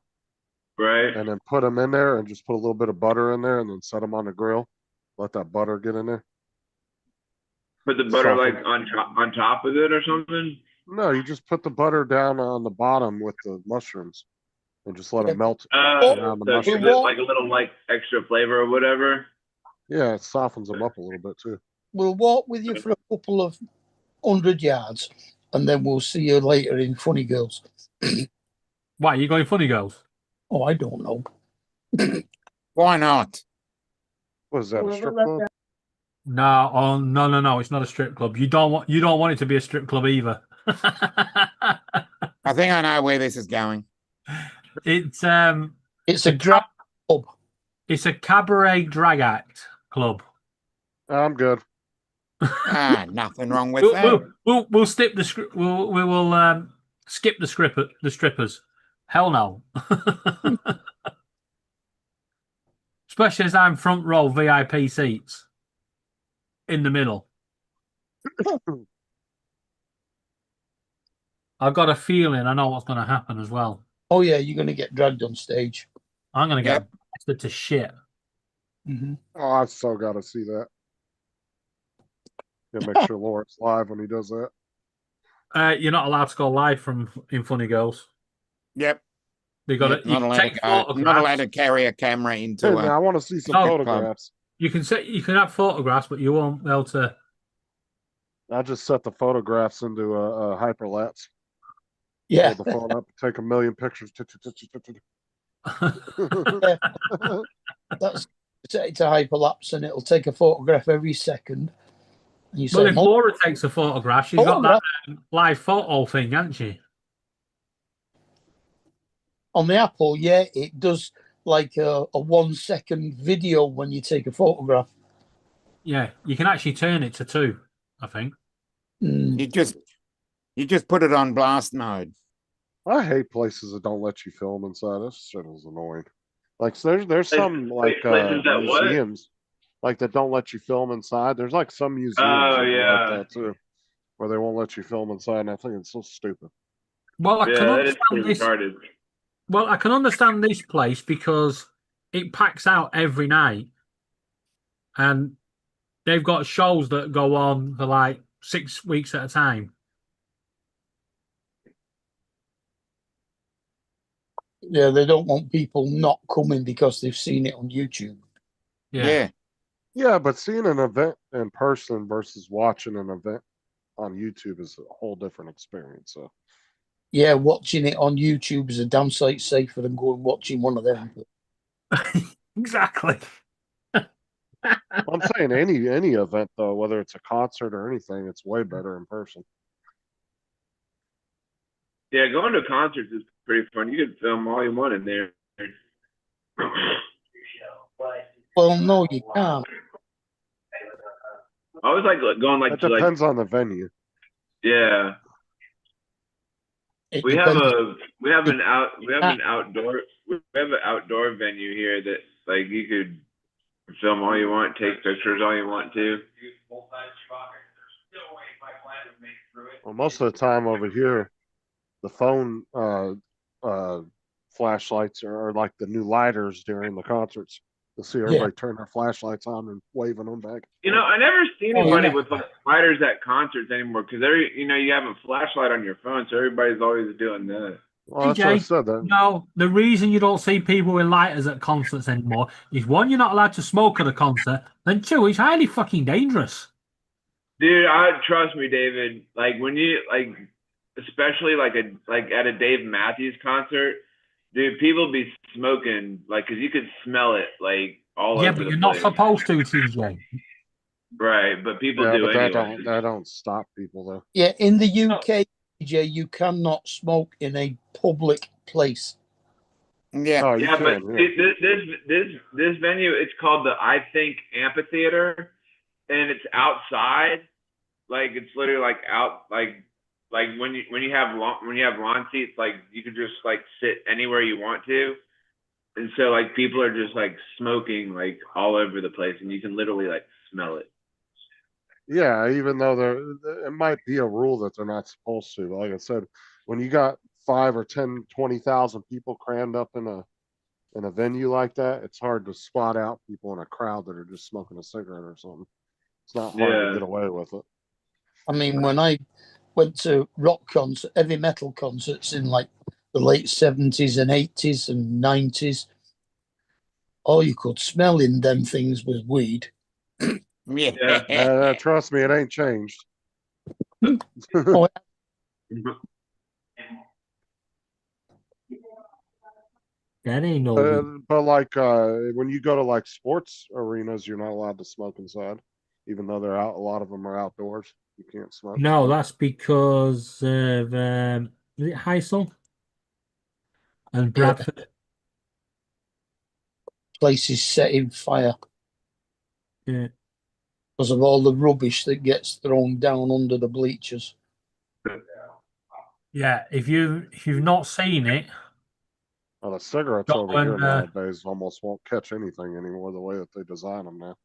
Right. and then put them in there and just put a little bit of butter in there and then set them on the grill. Let that butter get in there. Put the butter Soften. like on top of it or something. No, you just put the butter down on the bottom with the mushrooms and just let Yeah. it melt. So around the it gives mushroom. it like a little like extra flavor or whatever. Yeah, it softens them up a little bit too. We'll walk with you for a couple of 100 yards, and then we'll see you later in Funny Girls. Why, you going funny girls? Oh, I don't know. Why not? What is that, a strip club? No, no. It's not a strip club. You don't want it to be a strip club either. I think I know where this is going. It's It's a drag club. it's a cabaret drag act club. I'm good. Nothing wrong with that. We'll skip the script. We will skip the script. The strippers. Hell no. Especially as I'm front row VIP seats in the middle. I've got a feeling I know what's going to happen as well. Oh yeah, you're going to get dragged on stage. I'm going to get Yep. blasted to shit. Mm-hmm. Oh, I so got to see that. Yeah, make sure Lawrence live when he does that. You're not allowed to go live from in Funny Girls. Yep. They got Yep, to. You not can allowed take to go. Not allowed photographs. to carry a camera into Hey, man, I a. want to see some No. photographs. You can have photographs, but you won't be able to. I just set the photographs into a hyperlapse. Yeah, Hold the phone up, take a million pictures. that's set it to hyperlapse, and it'll take a photograph every second. And you Well, say, if Laura takes a photograph, she's got that live photo thing, hasn't she? on the Apple, yeah, it does like a 1 second video when you take a photograph. Yeah, you can actually turn it to 2, I think. Mm. You just put it on blast mode. I hate places that don't let you film inside. This shit is annoying. Like so there's some like places that what? museums like that don't let you film inside. There's like some museums Oh, that are yeah. like that too, where they won't let you film inside, and I think it's so stupid. Well, I Yeah, can that is understand pretty this. retarded. Well, I can understand this place because it packs out every night, and they've got shows that go on for like 6 weeks at a time. Yeah, they don't want people not coming because they've seen it on YouTube. Yeah. Yeah, but seeing an event in person versus watching an event on YouTube is a whole different experience. So Yeah, watching it on YouTube is a damn sight safer than going watching one of them. Exactly. I'm saying any event though, whether it's a concert or anything, it's way better in person. Yeah, going to concerts is pretty fun. You can film all you want in there. Well, no, you can't. I always like going It depends on the venue. yeah. It We have depends. an outdoor venue here that like you could film all you want, take pictures all you want to. Well, most of the time over here, the phone flashlights are like the new lighters during the concerts. You'll see everybody turn their flashlights on and waving them back. You know, I never see Oh, anybody yeah. with like lighters at concerts anymore because you have a flashlight on your phone, so everybody's always doing that. Well, that's what I DJ, said. That No, the reason you don't see people with lighters at concerts anymore is 1, you're not allowed to smoke at a concert, and 2, it's highly fucking dangerous. Dude, trust me, David. Like when you especially like at a Dave Matthews concert, dude, people be smoking like because you could smell it like all Yeah, over but the you're not place. supposed to, TJ. Right, but people yeah, do but anyway. that don't stop people though. Yeah, in the UK, DJ, you cannot smoke in a public place. Yeah. Oh, you Yeah, but can. Yeah. this venue, it's called the I Think Amphitheater, and it's outside. Like it's literally like out like when you have lawn seats, like you could just like sit anywhere you want to, and so like people are just like smoking like all over the place, and you can literally like smell it. Yeah, even though it might be a rule that they're not supposed to. But like I said, when you got 5 or 10, 20,000 people crammed up in a venue like that, it's hard to spot out people in a crowd that are just smoking a cigarette or something. It's not hard to Yeah. get away with it. I mean, when I went to rock concert, heavy metal concerts in like the late 70s and 80s and 90s, all you could smell in them things was weed. Yeah. Trust me, it ain't changed. Oh, That ain't no. But like when you go to like sports arenas, you're not allowed to smoke inside, even though they're out. A lot of them are outdoors. You can't smoke. No, that's because of is it Heysel and Yeah. Bradford? Places set in fire Yeah. because of all the rubbish that gets thrown down under the bleachers. Yeah, if you've not seen it, Well, the cigarettes Go over here and, nowadays almost won't catch anything anymore the way that they design them now.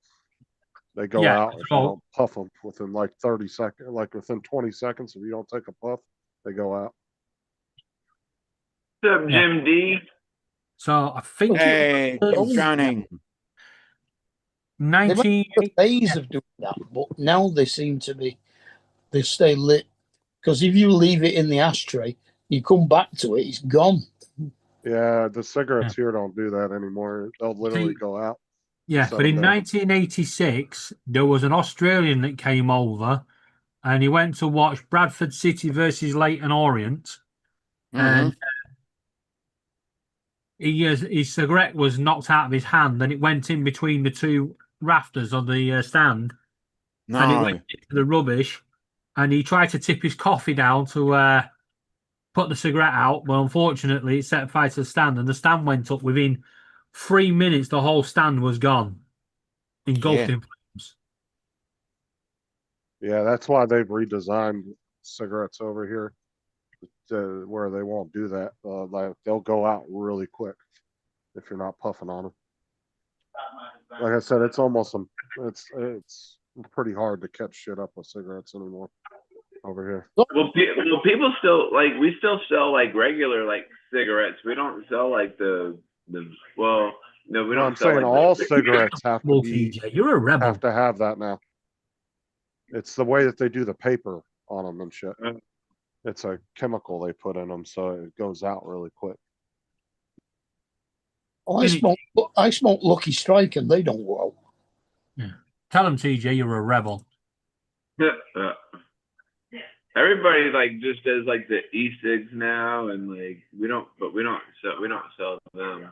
They go Yeah, out if so- you don't puff them within like 30 seconds, like within 20 seconds. If you don't take a puff, they go out. What's up, Yeah. Jim D? so I think Hey, it was Johnny. 19. The phase of doing that, but now they seem to be they stay lit because if you leave it in the ashtray, you come back to it, it's gone. Yeah, the cigarettes here don't do that anymore. They'll literally See- go out. Yeah, Set but in them down. 1986, there was an Australian that came over and he went to watch Bradford City versus Leighton Orient. And his cigarette was knocked out of his hand and it went in between the two rafters of the stand. And it No. went into the rubbish. And he tried to tip his coffee down to put the cigarette out. But unfortunately, it set fire to the stand and the stand went up within 3 minutes. The whole stand was gone, engulfed Yeah. in flames. Yeah, that's why they've redesigned cigarettes over here to where they won't do that. Like they'll go out really quick if you're not puffing on them. Like I said, it's almost it's pretty hard to catch shit up with cigarettes anymore over here. Well, people still like we still sell like regular like cigarettes. We don't sell like the well, no, we No, don't. I'm sell, saying like, all the- cigarettes have to Well, be TJ, you're a rebel. have to have that now. It's the way that they do the paper on them and shit. It's a chemical they put in them, so it goes out really quick. Oh, I smoke Lucky Strike and they don't go out. Tell him, TJ, you're a rebel. Everybody like just does like the e-cigs now, and like we don't sell them.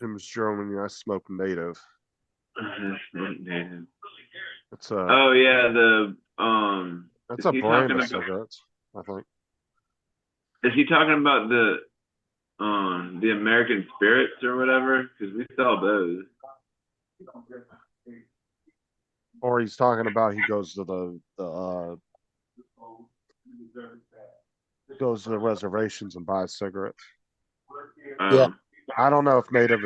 Jim's German, I smoke native. It's a Oh yeah, that's is a he brand talking of about- cigarettes, I think. Is he talking about the American Spirits or whatever? Because we sell those. Or he's talking about he goes to the reservations and buys cigarettes. Yeah. I don't know if native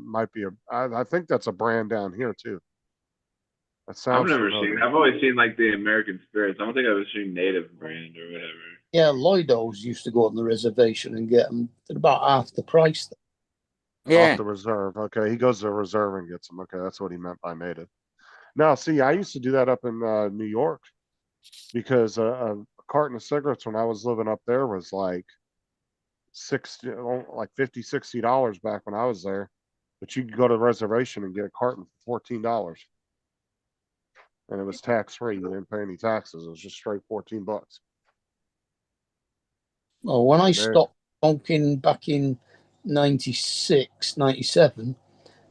might be I think that's a brand down here too. That I've sounds never familiar. seen. I've always seen like the American Spirits. I don't think I've ever seen Native brand or whatever. Yeah, Lloydos used to go on the reservation and get them at about half the price. Yeah. Off the reserve. Okay, he goes to the reserve and gets them. Okay, that's what he meant by native. Now, see, I used to do that up in New York because a carton of cigarettes when I was living up there was like $50, $60 back when I was there. But you could go to the reservation and get a carton for $14. And it was tax free. You didn't pay any taxes. It was just straight $14. Well, when I There- stopped smoking back in 96, 97,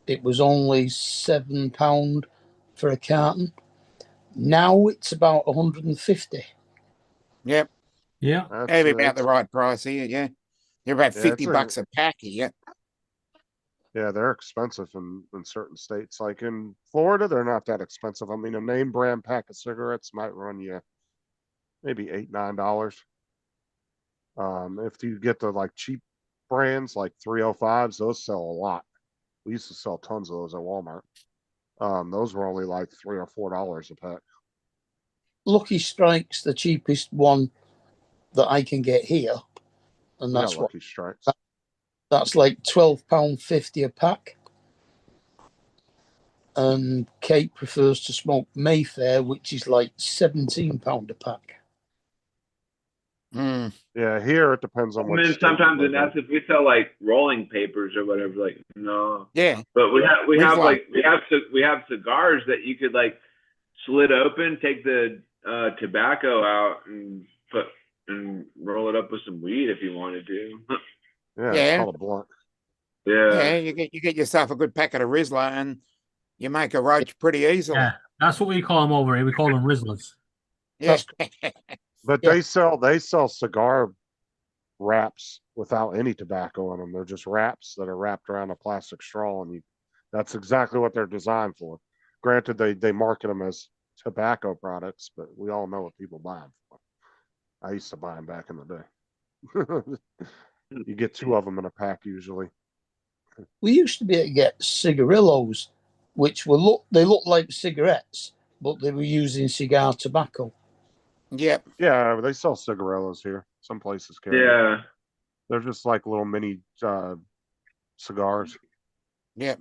it was only £7 for a carton. Now it's about 150. Yep. Yeah. Maybe about the right price here. Yeah. They're about Yeah, 50 it's bucks a pack here. Yeah, they're expensive in certain states. Like in Florida, they're not that expensive. I mean, a name brand pack of cigarettes might run you maybe $8, $9. If you get the like cheap brands like 305s, those sell a lot. We used to sell tons of those at Walmart. Those were only like $3 or $4 a pack. Lucky Strike's the cheapest one that I can get here, and Yeah, that's what Lucky Strikes. that's like £12.50 a pack. and Kate prefers to smoke Mayfair, which is like £17 a pack. Mm. Yeah, here it depends on I what mean, state you sometimes live it in. asks if we sell like rolling papers or whatever. Like, no, Yeah. but we have Which one? like we have cigars that you could like slit open, take the tobacco out, and put and roll it up with some weed if you wanted to. Yeah, Yeah. it's called a blunt. Yeah, you get yourself a good packet of Rizzler and you make a roach pretty easily. Yeah, that's what we call them over here. We call them Rizzlers. Yeah. But Yeah. they sell cigar wraps without any tobacco in them. They're just wraps that are wrapped around a plastic straw, and that's exactly what they're designed for. Granted, they market them as tobacco products, but we all know what people buy them for. I used to buy them back in the day. You get 2 of them in a pack usually. We used to be able to get cigarillos, which they look like cigarettes, but they were using cigar tobacco. Yep. Yeah, they sell cigarillos here. Some places carry them. Yeah, They're just like little mini cigars. Yep.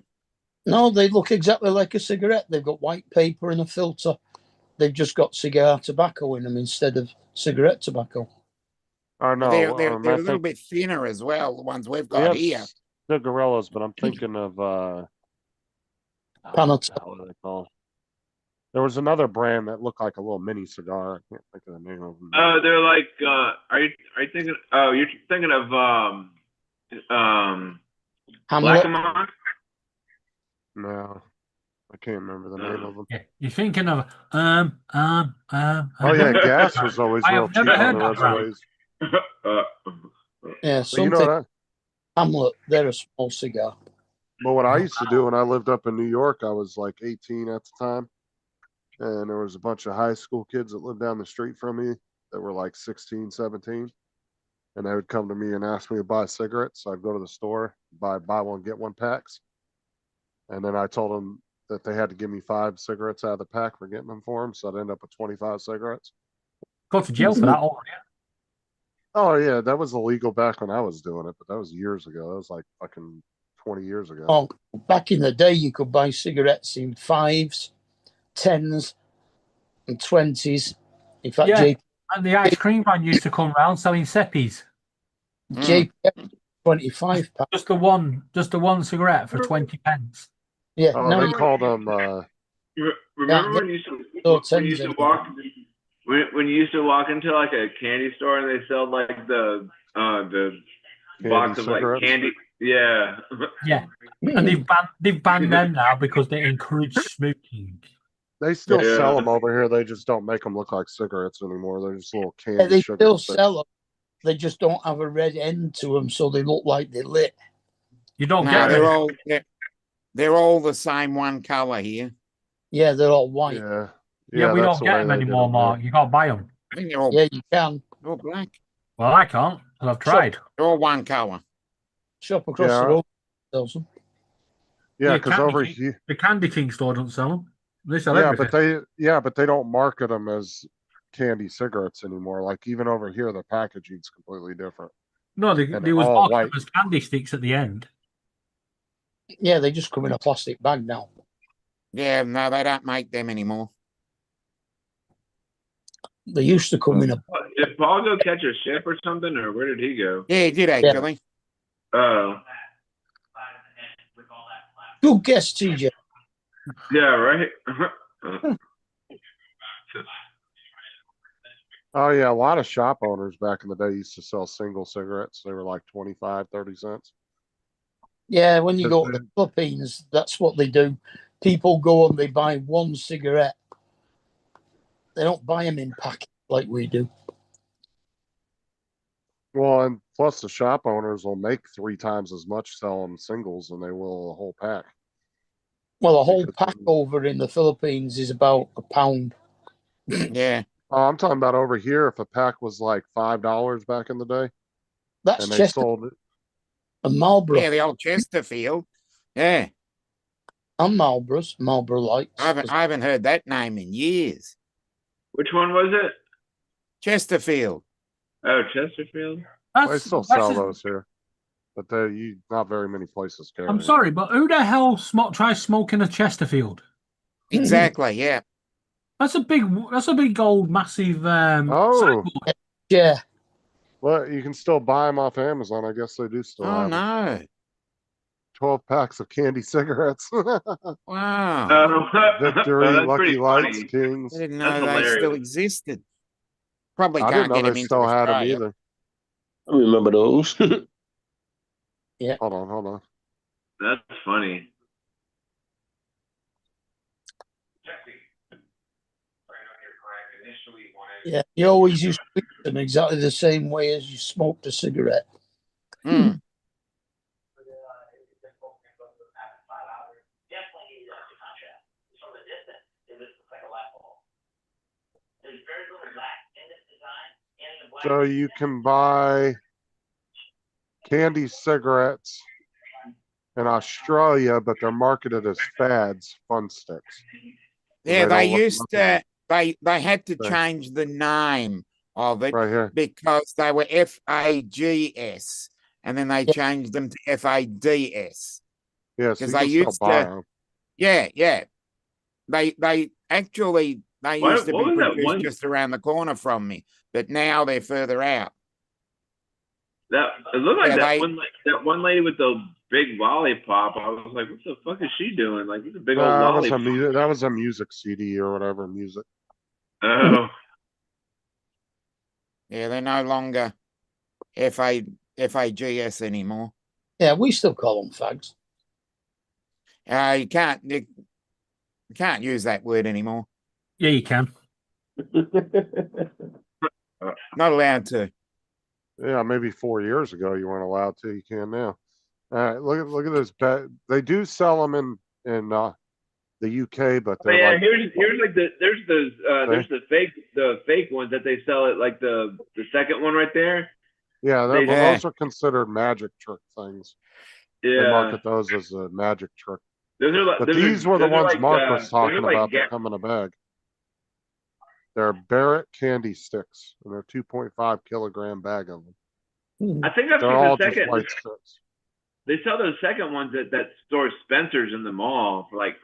No, they look exactly like a cigarette. They've got white paper and a filter. They've just got cigar tobacco in them instead of cigarette tobacco. Oh no, They're I a little think bit thinner as well, the ones we've we got have here. cigarillos, but I'm thinking of Panel. what the hell are they called? There was another brand that looked like a little mini cigar. I can't think of the name of them. they're like. Are you thinking? Oh, you're thinking of Hamlet. Black and Mock? No, I can't remember the name of them. Yeah, you're thinking of Oh yeah, gas was always I real have cheap never on heard the that brand. reservoirs. Yeah, But you know something. that. Hamlet. They're a small cigar. But what I used to do when I lived up in New York, I was like 18 at the time, and there was a bunch of high school kids that lived down the street from me that were like 16, 17, and they would come to me and ask me to buy cigarettes. So I'd go to the store, buy one get one packs, and then I told them that they had to give me 5 cigarettes out of the pack for getting them for them. So I'd end up with 25 cigarettes. Go to jail for that. Oh, Oh yeah, that was illegal back when I was doing it, but that was years ago. That was like fucking 20 years ago. Oh, back in the day, you could buy cigarettes in 5s, 10s, and 20s. In fact, yeah. And the ice cream van used to come round selling seppies. JPM 25 pack. Just the one cigarette for 20 pence. Yeah, Oh, now they you- called them. Remember when you used to walk when you used to walk into like a candy store and they sold like the box of like cigarettes? candy? Yeah. Yeah, and they've banned them now because they encourage smoking. They still Yeah. sell them over here. They just don't make them look like cigarettes anymore. They're just little Yeah, candy they sugar. still sticks. sell them. They just don't have a red end to them, so they look like they're lit. You don't No, get they're all the same one color here. Yeah, they're all white. Yeah, Yeah, we that's don't the get way them they did anymore, here. Mark. You can't buy them. I think they're all, Yeah, you can they're all black. Well, I can't, because I've tried. They're all one color. shop across Yeah. the road. Sells them. Yeah, Yeah, because Candy over King. here, The Candy King store don't sell them. They sell yeah, everything. but they don't market them as candy cigarettes anymore. Like even over here, the packaging's completely different. No, they they're was all marketed white. as candy sticks at the end. Yeah, they just come in a plastic bag now. Yeah, no, they don't make them anymore. They used to come in a. Did Paul go catch a ship or something, or where did he go? Yeah, he did actually. Oh, Good guess, TJ. yeah, right. Oh yeah, a lot of shop owners back in the day used to sell single cigarettes. They were like 25, 30 cents. Yeah, when you go to Because the Philippines, that's what they do. People go and they buy one cigarette. They don't buy them in packets like we do. Well, and plus the shop owners will make 3 times as much selling singles than they will a whole pack. Well, a whole Because- pack over in the Philippines is about £1. Yeah. Oh, I'm talking about over here. If a pack was like $5 back in the day, That's and they Chester sold it, and Marlboro. Yeah, the old Chesterfield. Yeah. And Marlboros, Marlboro Lights. I haven't heard that name in years. Which one was it? Chesterfield. Oh, Chesterfield. they still sell those here. but not very many places carry I'm them. sorry, but who the hell tries smoking a Chesterfield? Exactly. Yeah. That's a big old massive Oh, sideboard. Yeah. well, you can still buy them off Amazon. I guess they do still Oh have 'em. no. 12 packs of candy cigarettes. Wow. Victory, That's Lucky pretty Lights, funny. Kings. I didn't That's know they still hilarious. existed. Probably I didn't can't know get they them into still had them Australia. either. I remember those. Hold on. That's funny. Yeah. You always used to eat them exactly the same way as you smoked a cigarette. Mm. So you can buy candy cigarettes in Australia, but they're marketed as fads, fun sticks. And Yeah, they don't look used nothing to. They had to Right. change the name of it right here. because they were FAGS, and then they Yeah. changed them to FADS Yeah, so because you they can still used buy to. them. Yeah. They actually they What- used to what be was that produced one- just around the corner from me, but now they're further out. It looked like Yeah, that one lady with the big lollipop. I was like, what the fuck is she doing? Like, it's a big old That was lollipop. that was a music CD or whatever music. Oh, Yeah, they're no longer FAGS anymore. Yeah, we still call them fags. You can't use that word anymore. Yeah, you can. Not allowed to. Yeah, maybe 4 years ago you weren't allowed to. You can now. All right, look at this. They do sell them in the UK, but but they're yeah. like Here's like there's the fake ones that they sell at like the second one right there. yeah, they- those are considered magic trick things. They Yeah, market those as a magic trick. those are like. But those these are, were the those are ones like, Mark was those are talking like about ga- that come in a bag. They're Barrett candy sticks, and they're 2.5 kilogram bag of them. I think I've They're seen all the just second. white sticks. They sell those second ones at that store Spencer's in the mall for like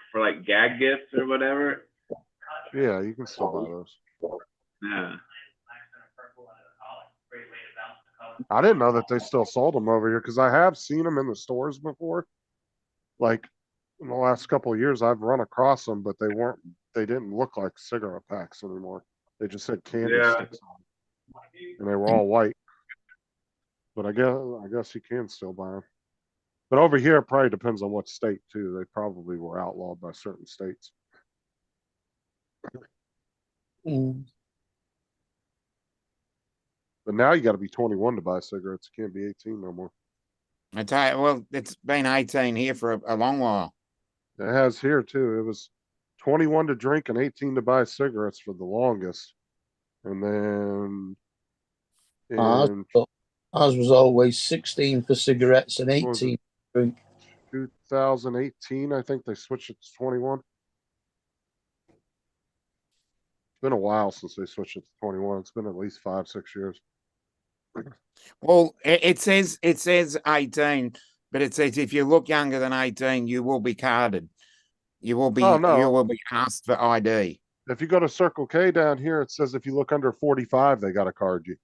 gag gifts or whatever. Yeah, you can still buy those. Yeah. I didn't know that they still sold them over here because I have seen them in the stores before. Like in the last couple of years, I've run across them, but they didn't look like cigarette packs anymore. They just had candy Yeah. sticks on them, and they were all white. But I guess you can still buy them. But over here, it probably depends on what state too. They probably were outlawed by certain states. Mm. But now you got to be 21 to buy cigarettes. You can't be 18 no more. I tell you, well, it's been 18 here for a long while. It has here too. It was 21 to drink and 18 to buy cigarettes for the longest. And then Ours in was always 16 for cigarettes and What was 18 for drink. 2018, I think they switched it to 21. It's been a while since they switched it to 21. It's been at least 5-6 years. Well, it says 18, but it says if you look younger than 18, you will be carded. You will be Oh, no. you will be asked for ID. If you go to Circle K down here, it says if you look under 45, they got to card you.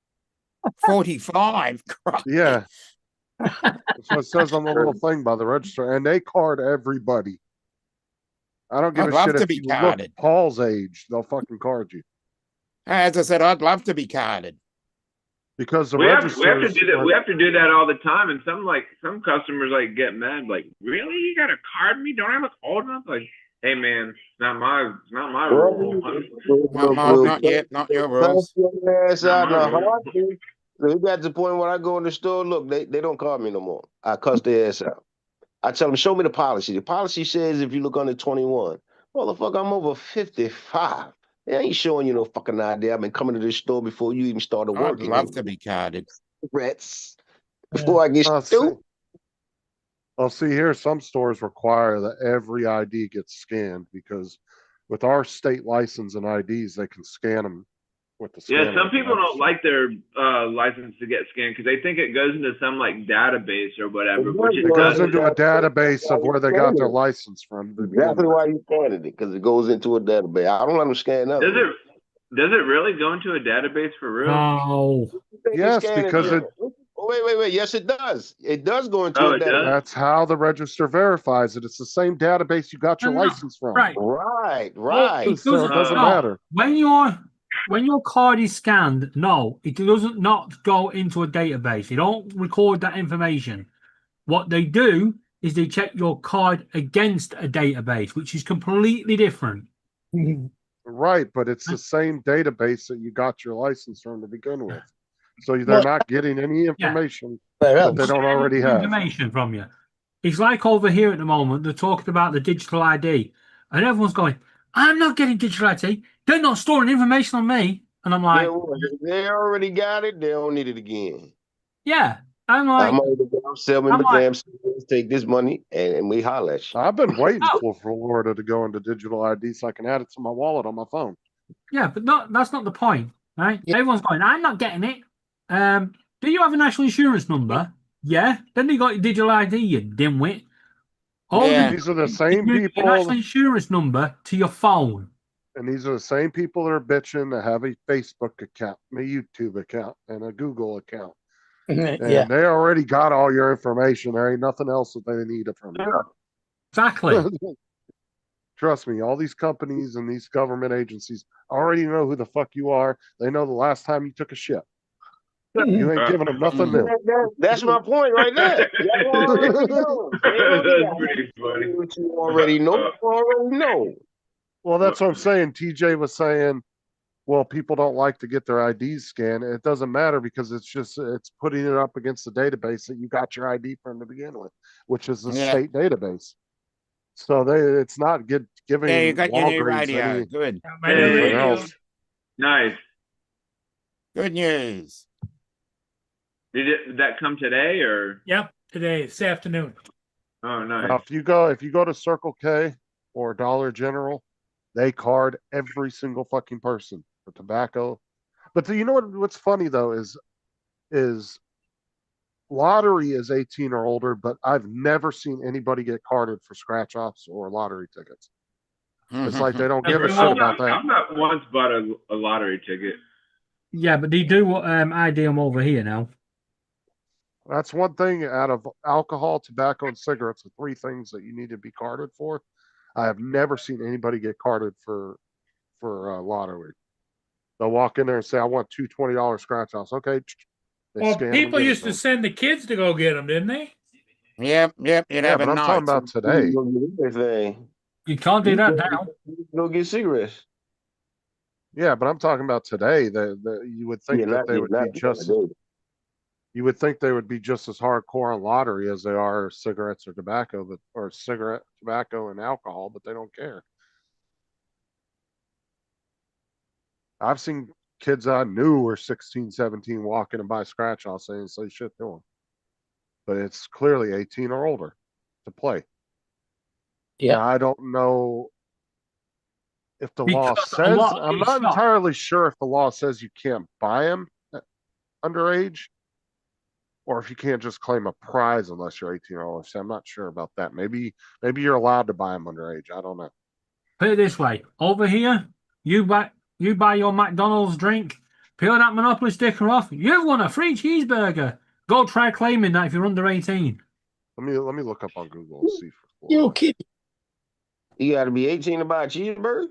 45. Yeah. That's what it says on the little thing by the register. And they card everybody. I don't give I'd a love shit to if be you look carded. Paul's age, they'll fucking card you. As I said, I'd love to be carded. Because the We have to registers do that. We have to do that all the time, and some customers like get mad, like, really, you gotta card me? Don't I look old enough? Like, hey man, it's not my rule. Not yet, not your rules. Ass out in Not a my rule. heartbeat. It got to the point when I go in the store, look, they don't call me no more. I cuss their ass out. I tell them, show me the policy. The policy says if you look under 21. Motherfucker, I'm over 55. They ain't showing you no fucking idea. I've been coming to this store before you even started I'd working. love to be carded. Cigarettes before I get stupid. See here, some stores require that every ID gets scanned because with our state license and IDs, they can scan them with the Yeah, scanner some at the people don't register. like their license to get scanned because they think it goes into some like database or whatever, which It it goes doesn't. into a database of where they got their license from to begin Exactly with. why you scanned it, because it goes into a database. I don't understand nothing. Does it really go into a database for real? Oh, Yes, because it, Wait. Yes, it does. It does go into Oh, a it does? database. that's how the register verifies it. It's the same database you got your No, license from. right. Right. It So doesn't, it doesn't no. matter. When your card is scanned, no, it doesn't not go into a database. They don't record that information. What they do is they check your card against a database, which is completely different. Right, but it's the same database that you got your license from to begin with. So they're Well, not getting any information Where that else? they don't already have. Information from you. It's like over here at the moment, they're talking about the digital ID, and everyone's going, I'm not getting digital ID. They're not storing information on me. And I'm like, They already got it. They don't need it again. yeah. I'm like, I'm already sell me I'm my like- damn cigarettes, take this money and we holler at you. I've been waiting Oh. for Florida to go into digital ID so I can add it to my wallet on my phone. yeah, but that's not the point, right? Yeah. Everyone's going, I'm not getting it. Do you have a national insurance number? Yeah. Then you got your digital ID, you dimwit. All Yeah. they These are the do is same use your people, national insurance number to your phone. and these are the same people that are bitching that have a Facebook account, a YouTube account, and a Google account. And Yeah. they already got all your information. There ain't nothing else that they need from you. Exactly. Trust me, all these companies and these government agencies already know who the fuck you are. They know the last time you took a shit. You ain't giving them nothing new. That's my point right there. Y'all already know. That's pretty funny. What you already know. You already know. Well, that's what I'm saying. TJ was saying, well, people don't like to get their IDs scanned. It doesn't matter because it's putting it up against the database that you got your ID from to begin with, which is the Yeah. state database. So it's not giving Yeah, you got your new Walgreens radio. any, Good. My new anything radio. else. Nice. Good news. Did that come today or? Yep, today, this afternoon. Oh, nice. Now, if you go to Circle K or Dollar General, they card every single fucking person for tobacco. But you know what's funny though is lottery is 18 or older, but I've never seen anybody get carded for scratch offs or lottery tickets. It's like they don't give a shit about that. I've not once bought a lottery ticket. Yeah, but they do ID them over here now. That's one thing out of alcohol, tobacco, and cigarettes, the three things that you need to be carded for. I have never seen anybody get carded for lottery. They'll walk in there and say, I want two $20 scratch offs. Okay. They Well, scan them people and give it used to send the kids to go get them, didn't they? Yep. You'd Yeah, have but a I'm talking night. about today. Everything. You can't do that now. Go get cigarettes. Yeah, but I'm talking about today. That you would think that they would be just. You would think they would be just as hardcore on lottery as they are cigarettes or tobacco, or cigarette, tobacco, and alcohol, but they don't care. I've seen kids I knew were 16, 17 walk in and buy scratch offs saying say shit to them. But it's clearly 18 or older to play. Yeah. Now, I don't know if the law Because a says, lot of I'm these not shops- entirely sure if the law says you can't buy them underage or if you can't just claim a prize unless you're 18 or older. So I'm not sure about that. Maybe you're allowed to buy them underage. I don't know. Put it this way: over here, you buy your McDonald's drink, peel that Monopoly sticker off. You've won a free cheeseburger. Go try claiming that if you're under 18. Let me look up on Google and see. You kidding? You got to be 18 to buy a cheeseburger?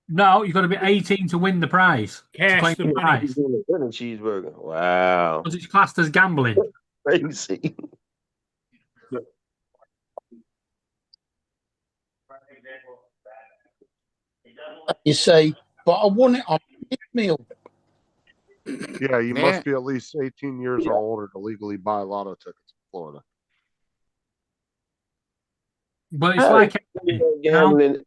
No, you've got to be 18 to win the prize. To Cash claim the the money. prize. A cheeseburger. Wow. Because it's classed as gambling. Crazy. You say, but I won it on a meal. Yeah, you Yeah. must be at least 18 years or older to legally buy lotto tickets in Florida. But it's like Gambling.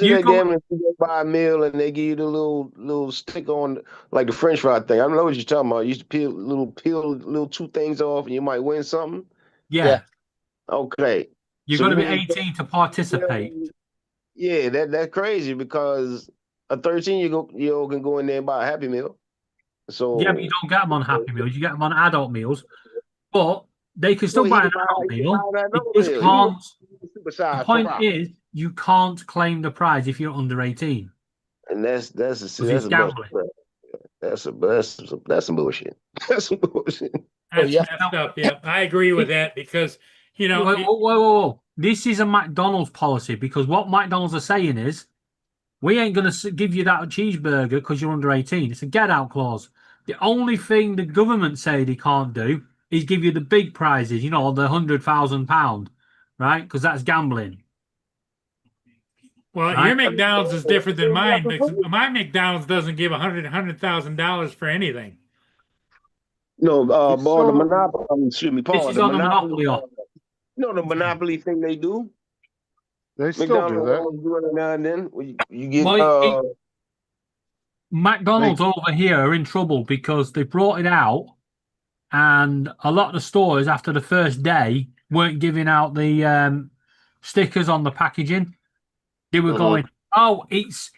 You go- Gambling, you go buy a meal and they give you the little stick on like the French fry thing. I don't know what you're talking about. You used to peel little two things off and you might win something. yeah. Okay. You've So got to be you mean- 18 to participate. Yeah, that's crazy because a 13-year-old can go in there and buy a Happy Meal. So Yeah, but you don't get them on Happy Meals. You get them on adult meals. But they can still well, buy an adult meal. It just can't. The supersized point fry. is, you can't claim the prize if you're under 18. And that's Because that's it's a bunch gambling. of that's some bullshit. That's some bullshit. That's yeah. messed up. Yeah, I agree with that because, you know, Whoa. This is a McDonald's policy because what McDonald's are saying is, we ain't going to give you that cheeseburger because you're under 18. It's a get out clause. The only thing the government say they can't do is give you the big prizes, you know, the £100,000, right? Because that's gambling. well, Right. your McDonald's is different than mine because my McDonald's doesn't give $100,000 for anything. No, It's boy, the so- monopoly. Excuse me, Paul. This is The on the monopoly. Monopoly. You know the monopoly thing they do. They still do that. McDonald's do it now and then. You get Well, McDonald's over here are in trouble because they brought it out, and a lot of the stores after the first day weren't giving out the stickers on the packaging. They were going, "Oh, it's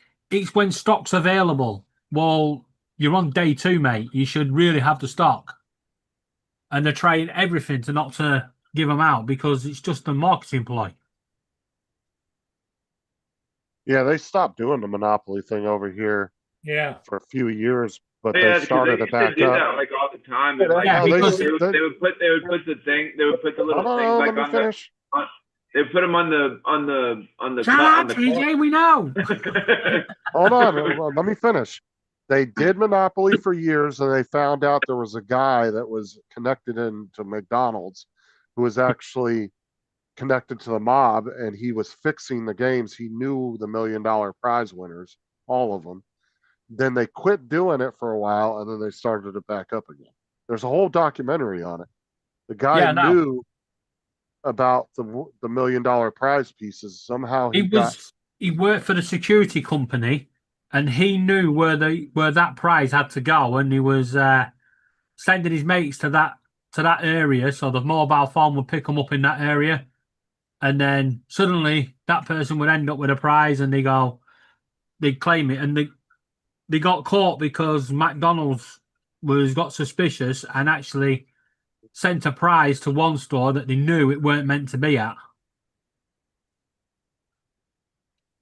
when stock's available." Well, you're on day 2, mate. You should really have the stock, and they're trying everything to not to give them out because it's just a marketing ploy. Yeah, they stopped doing the monopoly thing over here Yeah. for a few years, but Yeah, they because started they it back do up. that like all the time. And, like, Yeah, No, because they would put the thing. They would put the little Hold things on, like let me on finish. they put them on the Shut up, TJ. We know. Hold on, let me finish. They did Monopoly for years, and they found out there was a guy that was connected into McDonald's who was actually connected to the mob, and he was fixing the games. He knew the $1 million prize winners, all of them. Then they quit doing it for a while, and then they started it back up again. There's a whole documentary on it. The guy knew about the $1 million prize pieces. Somehow he worked for the security company, and he knew where that prize had to go, and he was sending his mates to that area, so the mobile phone would pick them up in that area, and then suddenly that person would end up with a prize, and they'd claim it, and they got caught because McDonald's got suspicious and actually sent a prize to one store that they knew it weren't meant to be at.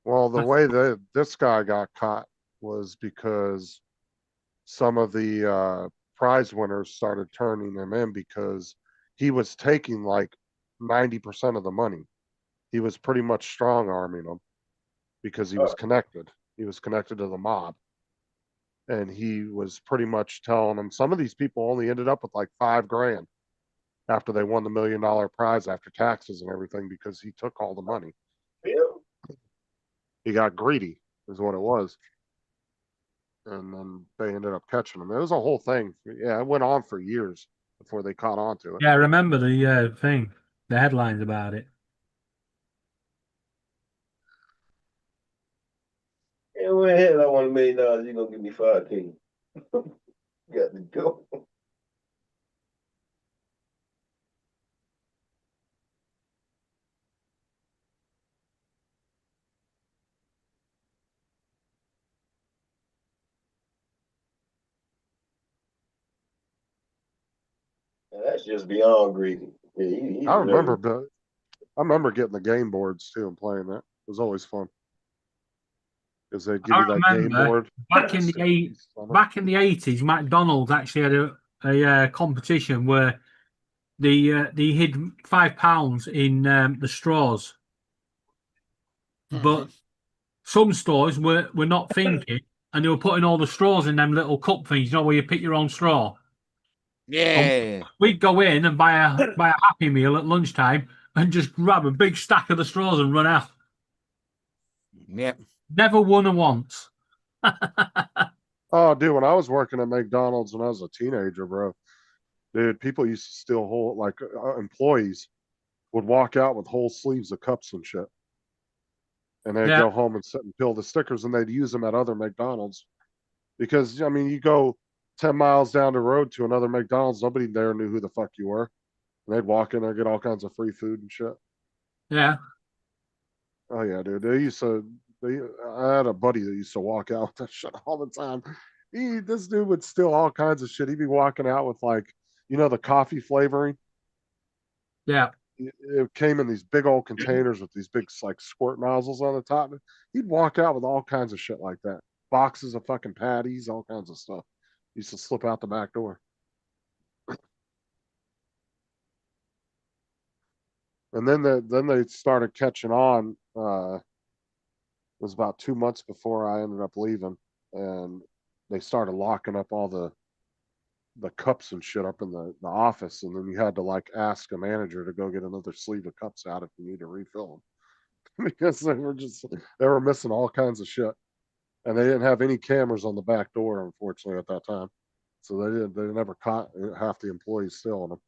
Well, the way that this guy got caught was because some of the prize winners started turning him in because he was taking like 90% of the money. He was pretty much strong arming them because he was connected. He was connected to the mob. And he was pretty much telling them some of these people only ended up with like $5,000 after they won the $1 million prize after taxes and everything because he took all the money. Yeah. He got greedy, is what it was. And then they ended up catching him. It was a whole thing. Yeah, it went on for years before they caught on to it. Yeah, I remember the thing, the headlines about it. Yeah, well, hell, I want $1 million. You're gonna give me 5K. Got to go. That's just beyond greedy. Yeah, I remember getting the game boards too and playing that. It was always fun. Because they'd give you that game board. Back in the 80s, McDonald's actually had a competition where they hid £5 in the straws, but some stores were not thinking, and they were putting all the straws in them little cup things, you know, where you pick your own straw. Yeah. We'd go in and buy a Happy Meal at lunchtime and just grab a big stack of the straws and run out. Yep. Never won a once. Oh, dude, when I was working at McDonald's when I was a teenager, bro, dude, people used to steal employees would walk out with whole sleeves of cups and shit. And they'd go home and sit and peel the stickers, and they'd use them at other McDonald's. Because, I mean, you go 10 miles down the road to another McDonald's, nobody there knew who the fuck you were. And they'd walk in there, get all kinds of free food and shit. Yeah. Oh, yeah, dude. I had a buddy that used to walk out with that shit all the time. This dude would steal all kinds of shit. He'd be walking out with like, the coffee flavoring. Yeah. It came in these big old containers with these big like squirt nozzles on the top. He'd walk out with all kinds of shit like that. Boxes of fucking patties, all kinds of stuff. He used to slip out the back door. And then they started catching on. It was about 2 months before I ended up leaving, and they started locking up all the cups and shit up in the office, and then you had to like ask a manager to go get another sleeve of cups out if you need to refill them because they were missing all kinds of shit, and they didn't have any cameras on the back door, unfortunately, at that time, so they never caught half the employees stealing them.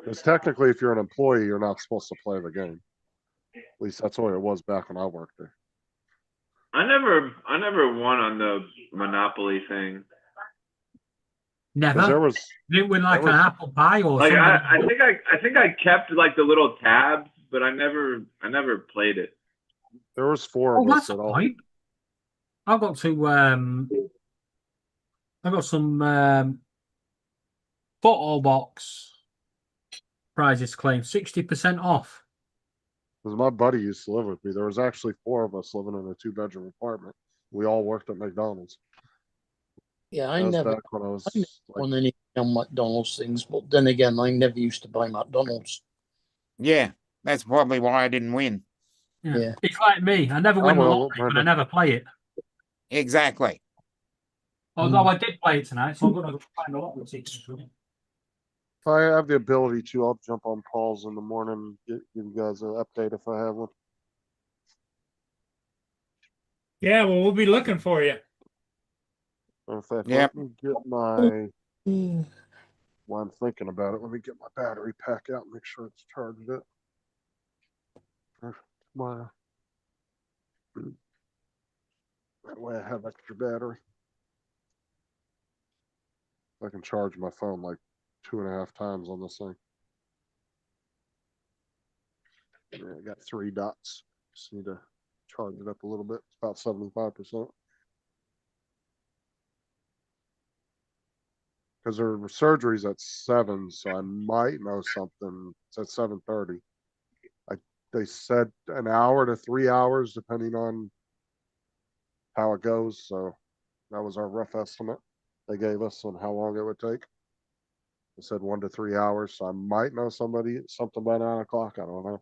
Because technically, if you're an employee, you're not supposed to play the game. At least that's the way it was back when I worked there. I never won on the Monopoly thing. Never. There was You didn't win like an apple pie or Like something. I think I kept like the little tabs, but I never played it. There was 4 Oh, of us that's a at all. point. I've got to I got some photo box prizes to claim, 60% off. Because my buddy used to live with me. There was actually 4 of us living in a 2-bedroom apartment. We all worked at McDonald's. Yeah, That I was never back when I was like, on any on McDonald's things, but then again, I never used to buy McDonald's. Yeah, that's probably why I didn't win. Yeah. It's like me. I never win the will, lottery, but I Brenda. never play it. Exactly. Although I did play it tonight, so I'm going to find a lottery ticket. if I have the ability to, I'll jump on calls in the morning and give you guys an update if I have one. Yeah, well, we'll be looking for you. In fact, Yep. let me get my, while I'm thinking about it, let me get my battery pack out and make sure it's charged up. For tomorrow. That way I have extra battery. I can charge my phone like 2.5 times on this thing. Yeah, I got 3 dots. Just need to charge it up a little bit. It's about 75%. Because their surgery's at 7, so I might know something. It's at 7:30. They said an hour to 3 hours, depending on how it goes. So that was our rough estimate they gave us on how long it would take. They said 1 to 3 hours, so I might know something by 9 o'clock. I don't know.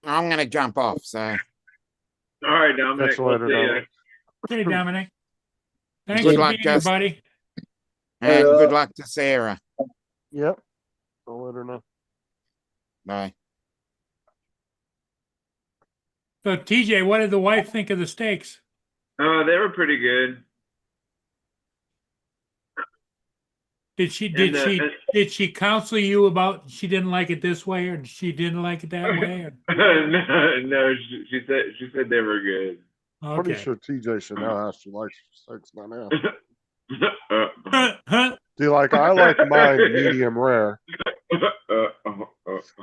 I'm going to jump off. So, All right, Dominic. Catch you We'll later, see ya. Dominic. Hey, Dominic. Thanks Good for luck, being here, Justin. buddy. and good luck to Sarah. Yep. I'll let her know. Bye. So, TJ, what did the wife think of the steaks? They were pretty good. Did she And, did she counsel you about she didn't like it this way or she didn't like it that way? Or? no, she said they were good. Pretty Okay. sure TJ should know how she likes steaks by now. Huh? See, like I like mine medium rare.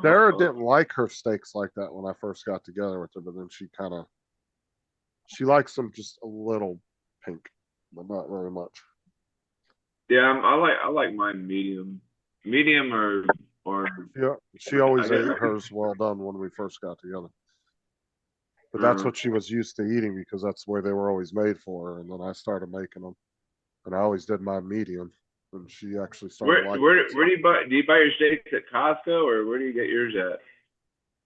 Sarah didn't like her steaks like that when I first got together with her, but then she likes them just a little pink, but not very much. Yeah, I like mine medium or Yeah, she always I guess- ate hers well done when we first got together. But that's what she was used to eating because that's the way they were always made for her. And then I started making them, and I always did my medium. And she actually started liking where it. do you buy your steaks at Costco or where do you get yours at?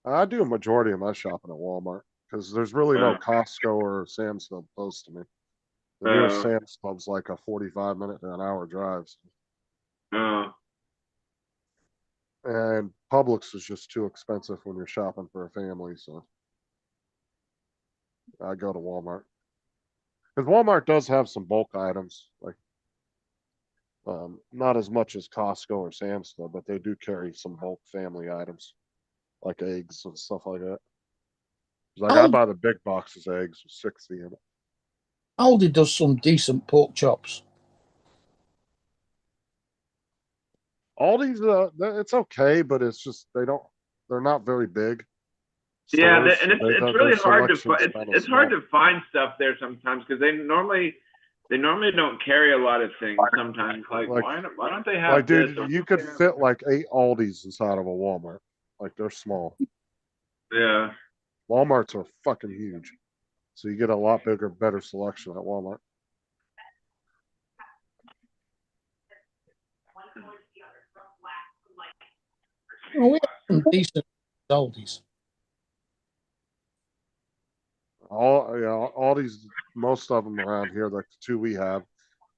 I do a majority of my shopping at Walmart because there's really no Costco or Sam's Club close to me. The nearest Sam's Club's like a 45-minute to an hour drive. And Publix is just too expensive when you're shopping for a family, so I go to Walmart. Because Walmart does have some bulk items, like Not as much as Costco or Sam's Club, but they do carry some bulk family items like eggs and stuff like that. Like I Oh. buy the big boxes of eggs with 60 in it. Aldi does some decent pork chops. Aldi's it's okay, but it's just they're not very big. Yeah, stores. and it's Their really hard to selection's find. kinda It's hard small. to find stuff there sometimes because they normally don't carry a lot of things. Sometimes, like Like- why don't they have Like, this? dude, you could fit like 8 Aldis inside of a Walmart. Like they're small. Yeah. Walmarts are fucking huge. So you get a lot bigger, better selection at Walmart. Well, we have some decent Aldis. All these, most of them around here, like the two we have,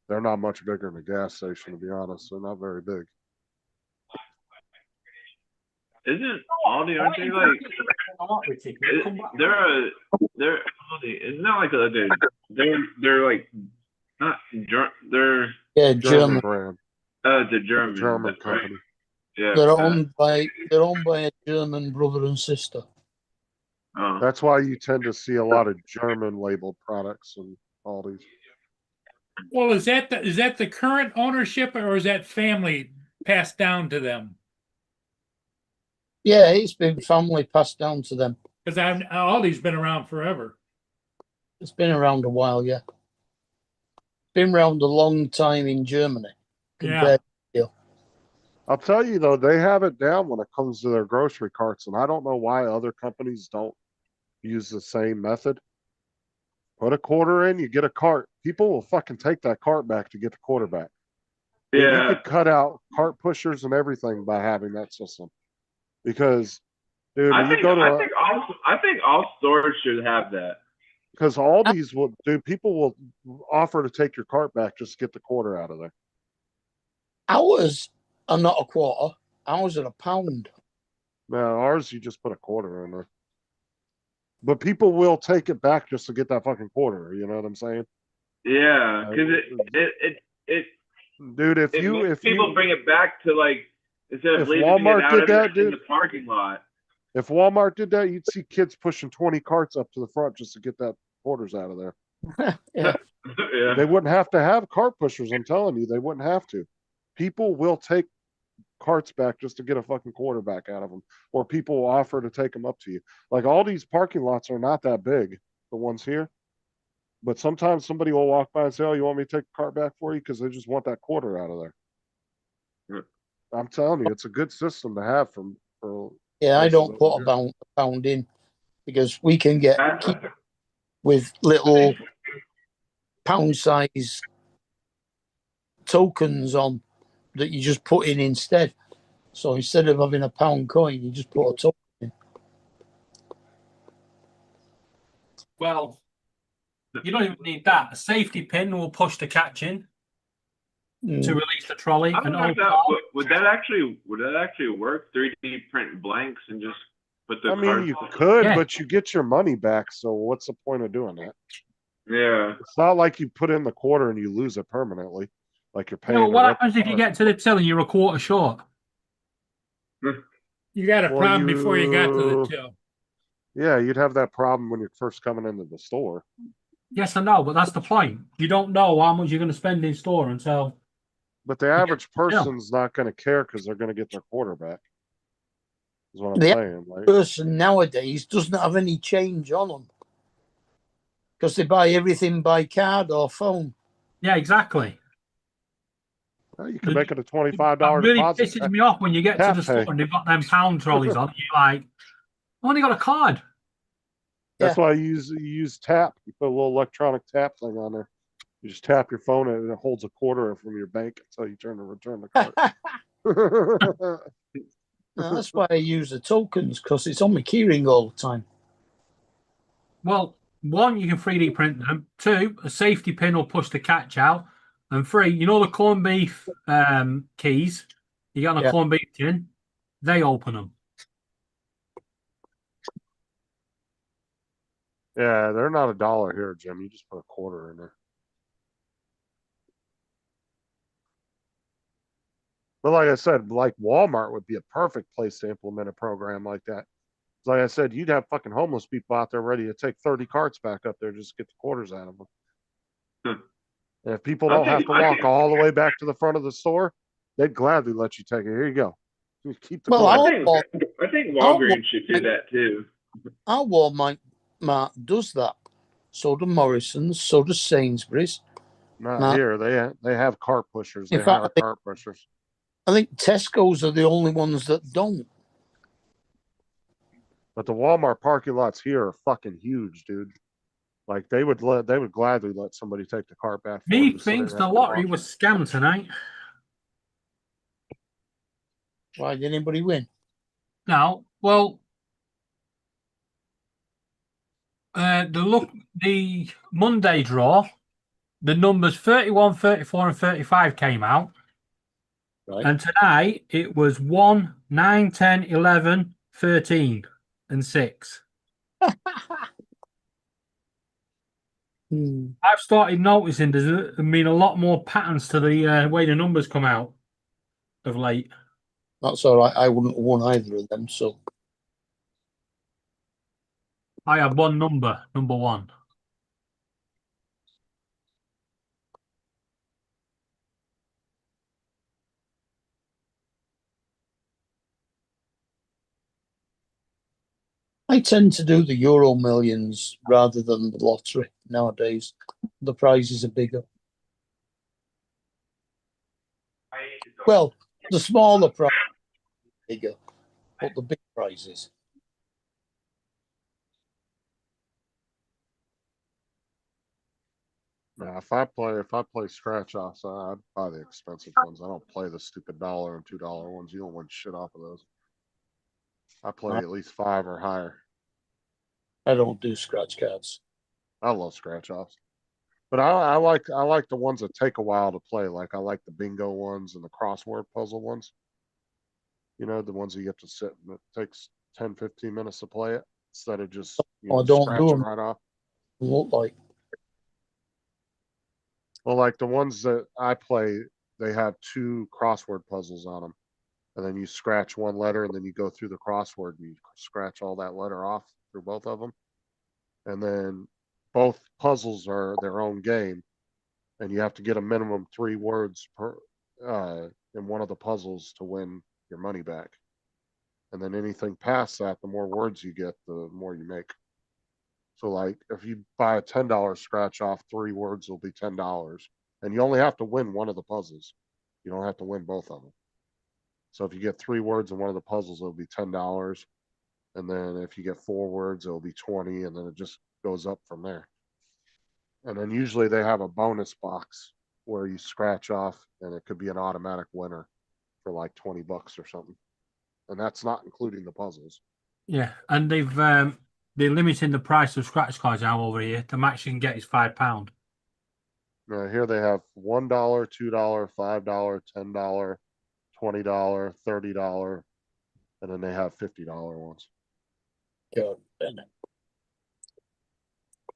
they're not much bigger than a gas station, to be honest. They're not very big. Isn't Aldi? Aren't they like? They're Aldi. Isn't that like they're like not they're Yeah, German German. brand, the German German right? company. Yeah. They're owned by a German brother and sister. Oh. That's why you tend to see a lot of German labeled products in Aldi's. Well, is that the current ownership or is that family passed down to them? Yeah, it's been family passed down to them. Because Aldi's been around forever. It's been around a while, yeah. Been around a long time in Germany. Compared I'll tell you though, they have it down when it comes to their grocery carts, and I don't know why other companies don't use the same method. Put a quarter in, you get a cart. People will fucking take that cart back to get the quarter back. You Yeah. could cut out cart pushers and everything by having that system. Because, dude, I when think you go to I think all stores should have that. because all these will do, people will offer to take your cart back just to get the quarter out of there. Ours are not a quarter. Ours are a pound. Now ours, you just put a quarter in there. But people will take it back just to get that fucking quarter. You know what I'm saying? Yeah, because it Dude, if people bring it back to like instead of if leaving Walmart it out did in, that, in dude, the parking lot. if Walmart did that, you'd see kids pushing 20 carts up to the front just to get that quarters out of there. Yeah. Yeah. They wouldn't have to have cart pushers. I'm telling you, they wouldn't have to. People will take carts back just to get a fucking quarter back out of them, or people will offer to take them up to you. Like all these parking lots are not that big, the ones here. But sometimes somebody will walk by and say, "Oh, you want me to take the cart back for you?" Because they just want that quarter out of there. Yeah. I'm telling you, it's a good system to have for Yeah, I places don't put over here. a pound in because we can get with little pound size tokens on that you just put in instead. So instead of having a pound coin, you just put a token in. Well, you don't even need that. A safety pin will push the catch in to release the trolley. I don't know if that would that actually work? 3D print blanks and just put the I mean, cards. you could, Yeah. but you get your money back. So what's the point of doing that? Yeah. It's not like you put in the quarter and you lose it permanently, like you're You paying. know, to what rent the happens if you cart. get to the till and you're a quarter short? You got a Well, problem before you got to the you- till. Yeah, you'd have that problem when you're first coming into the store. Yes, I know, but that's the point. You don't know how much you're going to spend in store until. But the average person's not going to care because they're going to get their quarter back. Is what I'm The saying. Like, person nowadays doesn't have any change on them because they buy everything by card or phone. Yeah, exactly. well, you can make it a $25 That really deposit. pisses me off when you get to Tap the store pay. and they've got them pound trolleys on. You're like, I only got a card. That's why you use tap. You put a little electronic tap thing on there. You just tap your phone and it holds a quarter from your bank until you return the card. No, that's why I use the tokens because it's on my keyring all the time. Well, one, you can 3D print them. Two, a safety pin will push the catch out. And three, you know the corned beef keys you get on a corned beef tin? They open them. Yeah, they're not $1 here, Jim. You just put a quarter in there. But like I said, like Walmart would be a perfect place to implement a program like that. Like I said, you'd have fucking homeless people out there ready to take 30 carts back up there just to get the quarters out of them. Hmm. And if people I don't have think- to I walk think- all the way back to the front of the store, they'd gladly let you take it. Here you go. You keep the Well, quarter. I think Walgreens should do that too. Our Walmart does that. So do Morrison's, so does Sainsbury's. Not Nah. here. They have cart pushers. They In fact, hire cart pushers. I think Tesco's are the only ones that don't. But the Walmart parking lots here are fucking huge, dude. Like they would gladly let somebody take the cart back. For Me them, so they thinks don't the have to lottery walk. was scammed tonight. Why did anybody win? Now, well, the Monday draw, the numbers 31, 34, and 35 came out. Right. And tonight it was 1, 9, 10, 11, 13, and 6. I've started noticing there's been a lot more patterns to the way the numbers come out of late. That's all right. I wouldn't have won either of them. So I have one number 1. I tend to do the Euro Millions rather than the lottery nowadays. The prizes are bigger. Well, the smaller prize is bigger, but the big prizes. Now, if I play scratch offs, I'd buy the expensive ones. I don't play the stupid $1 and $2 ones. You don't win shit off of those. I play at least 5 or higher. I don't do scratch cards. I love scratch offs, but I like the ones that take a while to play. Like I like the bingo ones and the crossword puzzle ones. You know, the ones that you have to sit and it takes 10, 15 minutes to play it instead of just I don't do scratching them. right off. Look like Well, like the ones that I play, they have 2 crossword puzzles on them. And then you scratch one letter and then you go through the crossword and you scratch all that letter off through both of them. And then both puzzles are their own game. And you have to get a minimum 3 words per in one of the puzzles to win your money back. And then anything past that, the more words you get, the more you make. So like if you buy a $10 scratch off, 3 words will be $10. And you only have to win one of the puzzles. You don't have to win both of them. So if you get 3 words in one of the puzzles, it'll be $10. And then if you get 4 words, it'll be 20, and then it just goes up from there. And then usually they have a bonus box where you scratch off and it could be an automatic winner for like $20 or something. And that's not including the puzzles. Yeah, and they're limiting the price of scratch cards now over here. The max you can get is £5. Now here they have $1, $2, $5, $10, $20, $30, and then they have $50 ones. God, Bennett.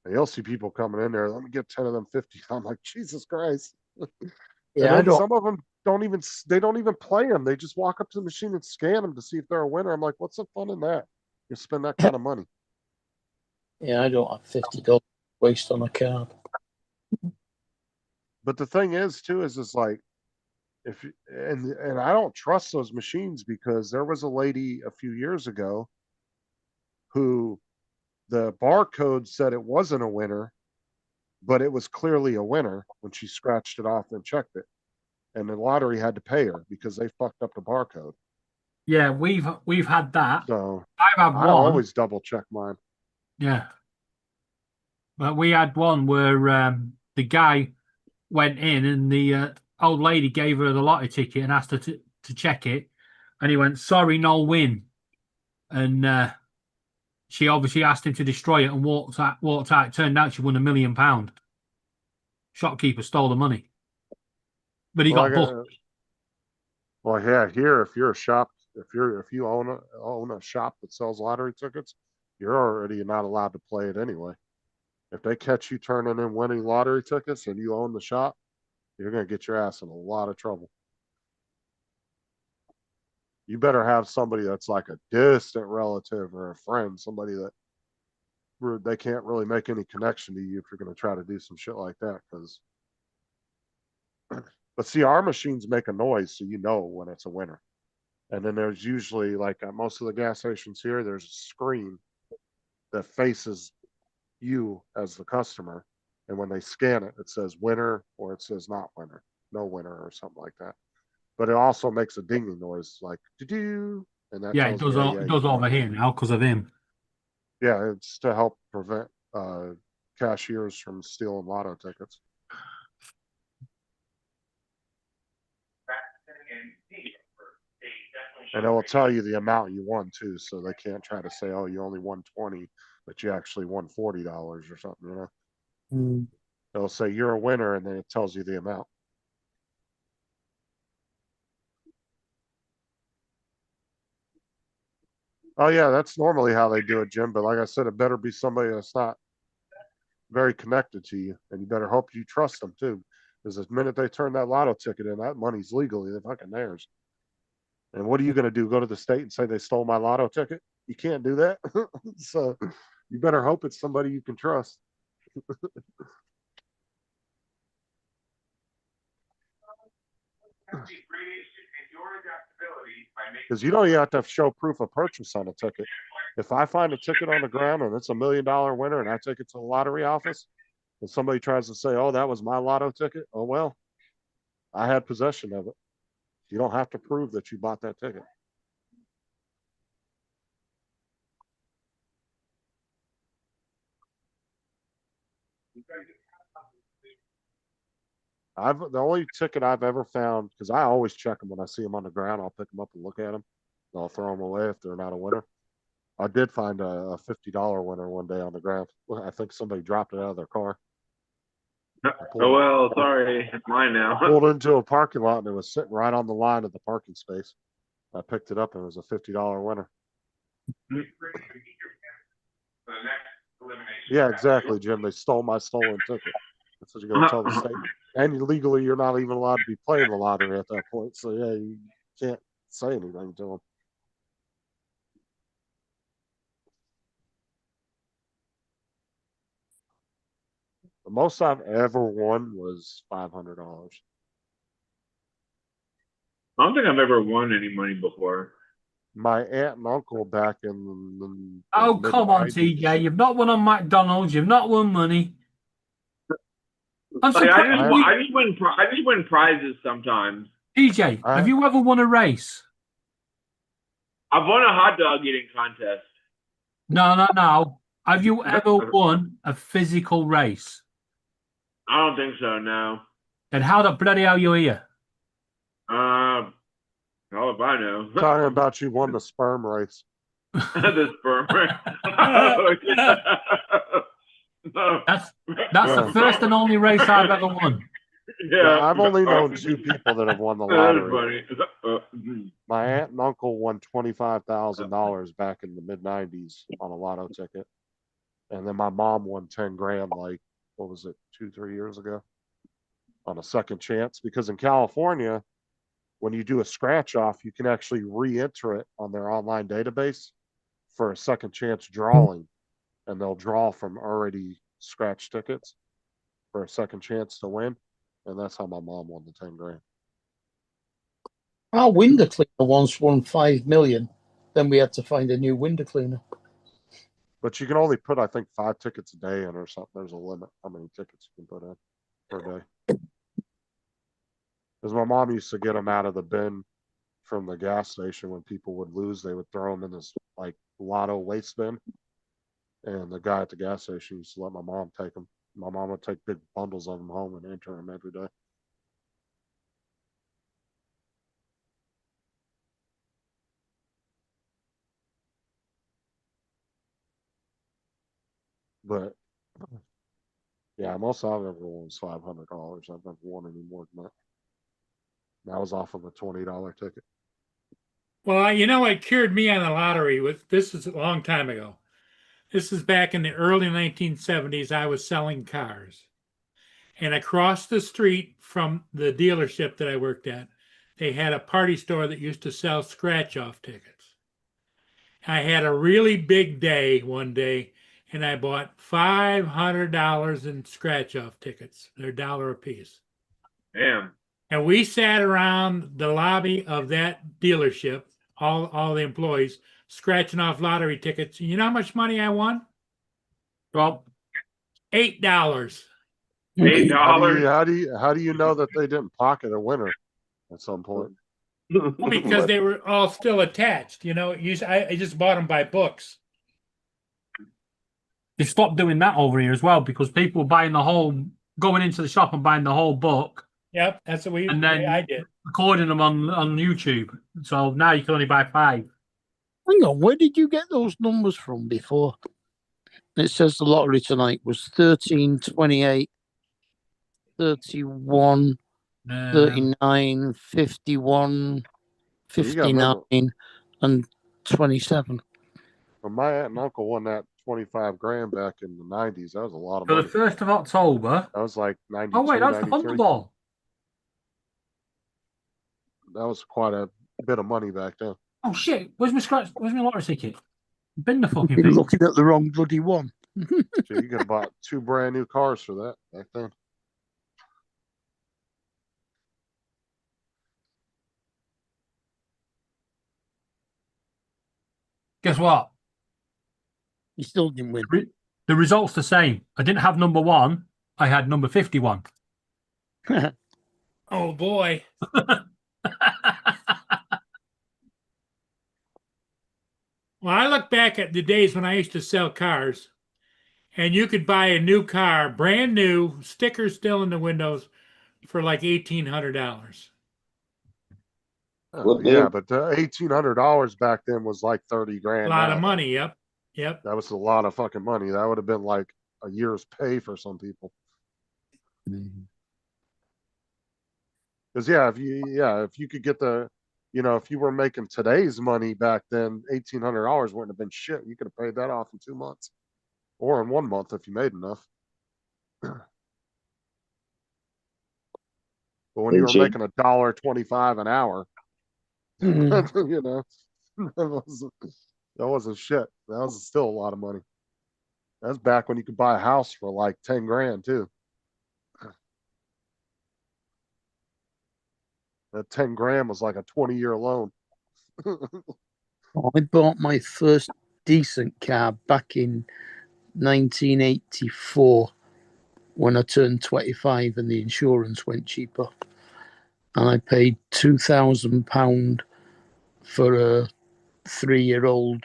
And you'll see people coming in there. Let me get 10 of them 50. I'm like, Jesus Christ. Yeah, and I then don't. some of them don't even play them. They just walk up to the machine and scan them to see if they're a winner. I'm like, what's the fun in that? You spend that kind of money. Yeah, I don't have $50 waste on a card. But the thing is, too, is like, and I don't trust those machines because there was a lady a few years ago who the barcode said it wasn't a winner, but it was clearly a winner when she scratched it off and checked it. And the lottery had to pay her because they fucked up the barcode. Yeah, we've had that. So I've had I one. always double check mine. Yeah. But we had one where the guy went in and the old lady gave her the lottery ticket and asked her to check it. And he went, sorry, no win. And she obviously asked him to destroy it and walked out. It turned out she won £1 million. Shopkeeper stole the money. But he Well, got booked. Well, yeah, here if you're a shop, if you own a shop that sells lottery tickets, you're already not allowed to play it anyway. If they catch you turning in winning lottery tickets and you own the shop, you're gonna get your ass in a lot of trouble. you better have somebody that's like a distant relative or a friend, somebody that they can't really make any connection to you if you're going to try to do some shit like that. Because, but see, our machines make a noise, so you know when it's a winner. And then there's usually, like at most of the gas stations here, there's a screen that faces you as the customer. And when they scan it, it says winner or it says not winner, no winner or something like that. But it also makes a dinging noise like do, and that Yeah, it tells does me, all, yeah, it you does got over it. here now because of him. Yeah, it's to help prevent cashiers from stealing lotto tickets. And it will tell you the amount you won too, so they can't try to say, "Oh, you only won 20, but you actually won $40 or something." You know, Mm. it'll say you're a winner, and then it tells you the amount. Oh yeah, that's normally how they do it, Jim. But like I said, it better be somebody that's not very connected to you, and you better hope you trust them too, because the minute they turn that lotto ticket in, that money's legally the fucking theirs. And what are you going to do? Go to the state and say they stole my lotto ticket? You can't do that. So you better hope it's somebody you can trust. Because you know you have to show proof of purchase on a ticket. If I find a ticket on the ground and it's $1 million winner and I take it to the lottery office and somebody tries to say, "Oh, that was my lotto ticket," oh well, I had possession of it. You don't have to prove that you bought that ticket. The only ticket I've ever found, because I always check them when I see them on the ground, I'll pick them up and look at them. I'll throw them away if they're not a winner. I did find a $50 winner one day on the ground. I think somebody dropped it out of their car. Oh well, sorry, it's mine now. Pulled into a parking lot and it was sitting right on the line of the parking space. I picked it up and it was a $50 winner. Yeah, exactly, Jim. They stole my stolen ticket. That's what you're going to tell the state. And legally, you're not even allowed to be playing the lottery at that point. So yeah, you can't say anything to them. The most I've ever won was $500. I don't think I've ever won any money before. My aunt and uncle back in the Oh, come on, mid-90s. TJ. You've not won on McDonald's. You've not won money. I'm Like, surprised. I just win prizes sometimes. TJ, have you ever won a race? I've won a hot dog eating contest. No. Have you ever won a physical race? I don't think so. No. Then how the bloody hell you here? How if I know? Talking about you won the sperm race. The sperm race. No. That's the first and only race I've ever won. Yeah, I've only known 2 people that have won the lottery. Funny. My aunt and uncle won $25,000 back in the mid-90s on a lotto ticket, and then my mom won 10 grand, like what was it, 2-3 years ago, on a second chance. Because in California, when you do a scratch off, you can actually re-enter it on their online database for a second chance drawing, and they'll draw from already scratched tickets for a second chance to win. And that's how my mom won the 10 grand. Our window cleaner once won 5 million. Then we had to find a new window cleaner. But you can only put, I think, 5 tickets a day in or something. There's a limit how many tickets you can put in per day. Because my mom used to get them out of the bin from the gas station when people would lose. They would throw them in this like lotto waste bin. And the guy at the gas station used to let my mom take them. My mom would take big bundles of them home and enter them every day. But yeah, most I've ever won was $500. I've never won any more than that. That was off of a $20 ticket. Well, what cured me on the lottery this is a long time ago. This is back in the early 1970s. I was selling cars. And across the street from the dealership that I worked at, they had a party store that used to sell scratch-off tickets. I had a really big day one day, and I bought $500 in scratch-off tickets. They're $1 a piece. Damn. And we sat around the lobby of that dealership, all the employees, scratching off lottery tickets. You know how much money I won? Well, $8. $8. How do you know that they didn't pocket a winner at some point? Because they were all still attached. You know, I just bought them by books. they stopped doing that over here as well because people were buying going into the shop and buying the whole book, Yep, that's what and then I did. recording them on YouTube. So now you can only buy 5. Hang on, where did you get those numbers from before? It says the lottery tonight was 13, 28, 31, 39, 51, You gotta remember- 59, and 27. Well, my aunt and uncle won that 25 grand back in the 90s. That was a lot of So the money. 1st of October. That was like 92, Oh wait, that's the 93. Thunderball. That was quite a bit of money back then. Oh shit! Where's my lottery ticket? Bin the fucking You're thing. looking at the wrong bloody one. So you could have bought 2 brand new cars for that back then. Guess what? You still didn't win. The result's the same. I didn't have number 1. I had number 51. Oh boy. Well, I look back at the days when I used to sell cars, and you could buy a new car, brand new, stickers still in the windows, for like $1,800. Well, Yeah, damn. but $1,800 back then was like 30 A grand. lot now, of though. money. Yep. Yep. That was a lot of fucking money. That would have been like a year's pay for some people. Because if you could get if you were making today's money back then, $1,800 wouldn't have been shit. You could have paid that off in 2 months, or in 1 month if you made enough. But when you were making $1.25 an hour, that wasn't shit. That was still a lot of money. That's back when you could buy a house for like 10 grand too. That 10 grand was like a 20-year loan. I bought my first decent car back in 1984 when I turned 25 and the insurance went cheaper. And I paid £2,000 for a 3-year-old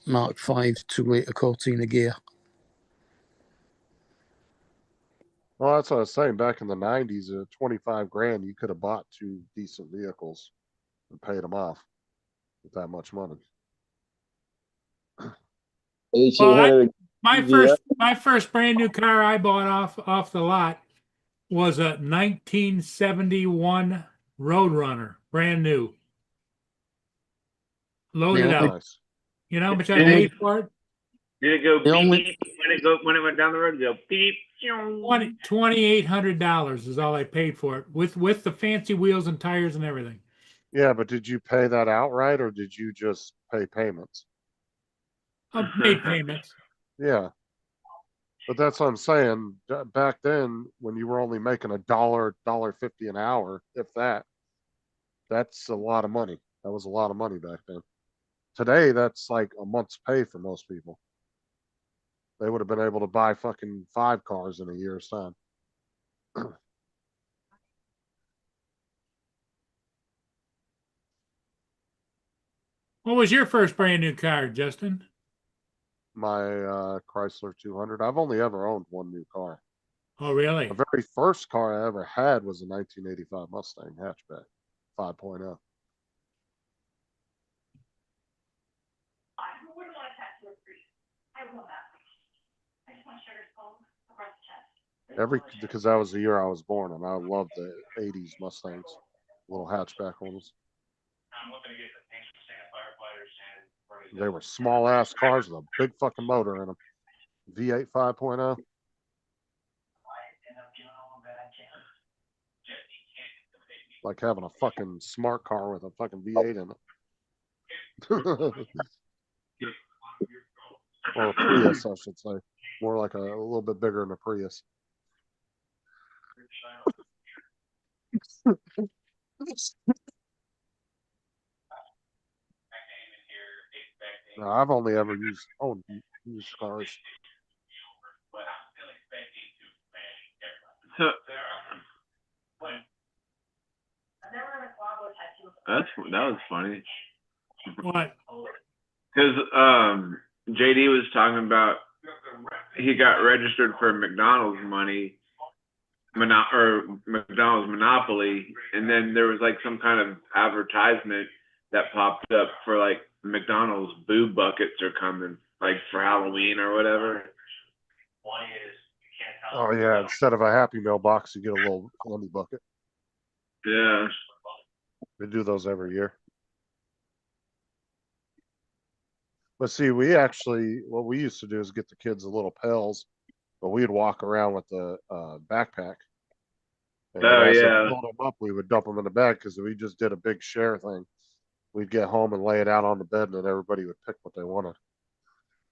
Mark 5 2-litre Cortina gear. Well, that's what I was saying. Back in the 90s, 25 grand, you could have bought 2 decent vehicles and paid them off with that much money. Well, my first brand new car I bought off the lot was a 1971 Roadrunner, brand new, loaded Yeah, up. Nice. You know how much I paid for it? Did it go The beep only- beep when it went down the road? It go beep. $2,800 is all I paid for it, with the fancy wheels and tires and everything. Yeah, but did you pay that outright or did you just pay payments? I paid payments. Yeah. But that's what I'm saying. Back then, when you were only making $1.50 an hour, if that, that's a lot of money. That was a lot of money back then. Today, that's like a month's pay for most people. They would have been able to buy fucking 5 cars in a year's time. What was your first brand new car, Justin? My Chrysler 200. I've only ever owned one new car. Oh, really? The very first car I ever had was a 1985 Mustang hatchback 5.0. Because that was the year I was born, and I loved the 80s Mustangs, little hatchback ones. They were small ass cars with a big fucking motor in them. V8 5.0. like having a fucking smart car with a fucking V8 in it. Or a Prius, I should say. More like a little bit bigger than a Prius. No, I've only ever owned used cars. So, that was funny. What? Because JD was talking about he got registered for McDonald's money, McDonald's monopoly, and then there was like some kind of advertisement that popped up for like McDonald's boo buckets are coming, like for Halloween or whatever. Oh yeah, instead of a Happy Meal box, you get a little Funny bucket. Yeah. They do those every year. But see, what we used to do is get the kids a little pails, but we'd walk around with the backpack. And Oh, as they yeah. filled them up, we would dump them in the bag because we just did a big share thing. We'd get home and lay it out on the bed, and then everybody would pick what they wanted.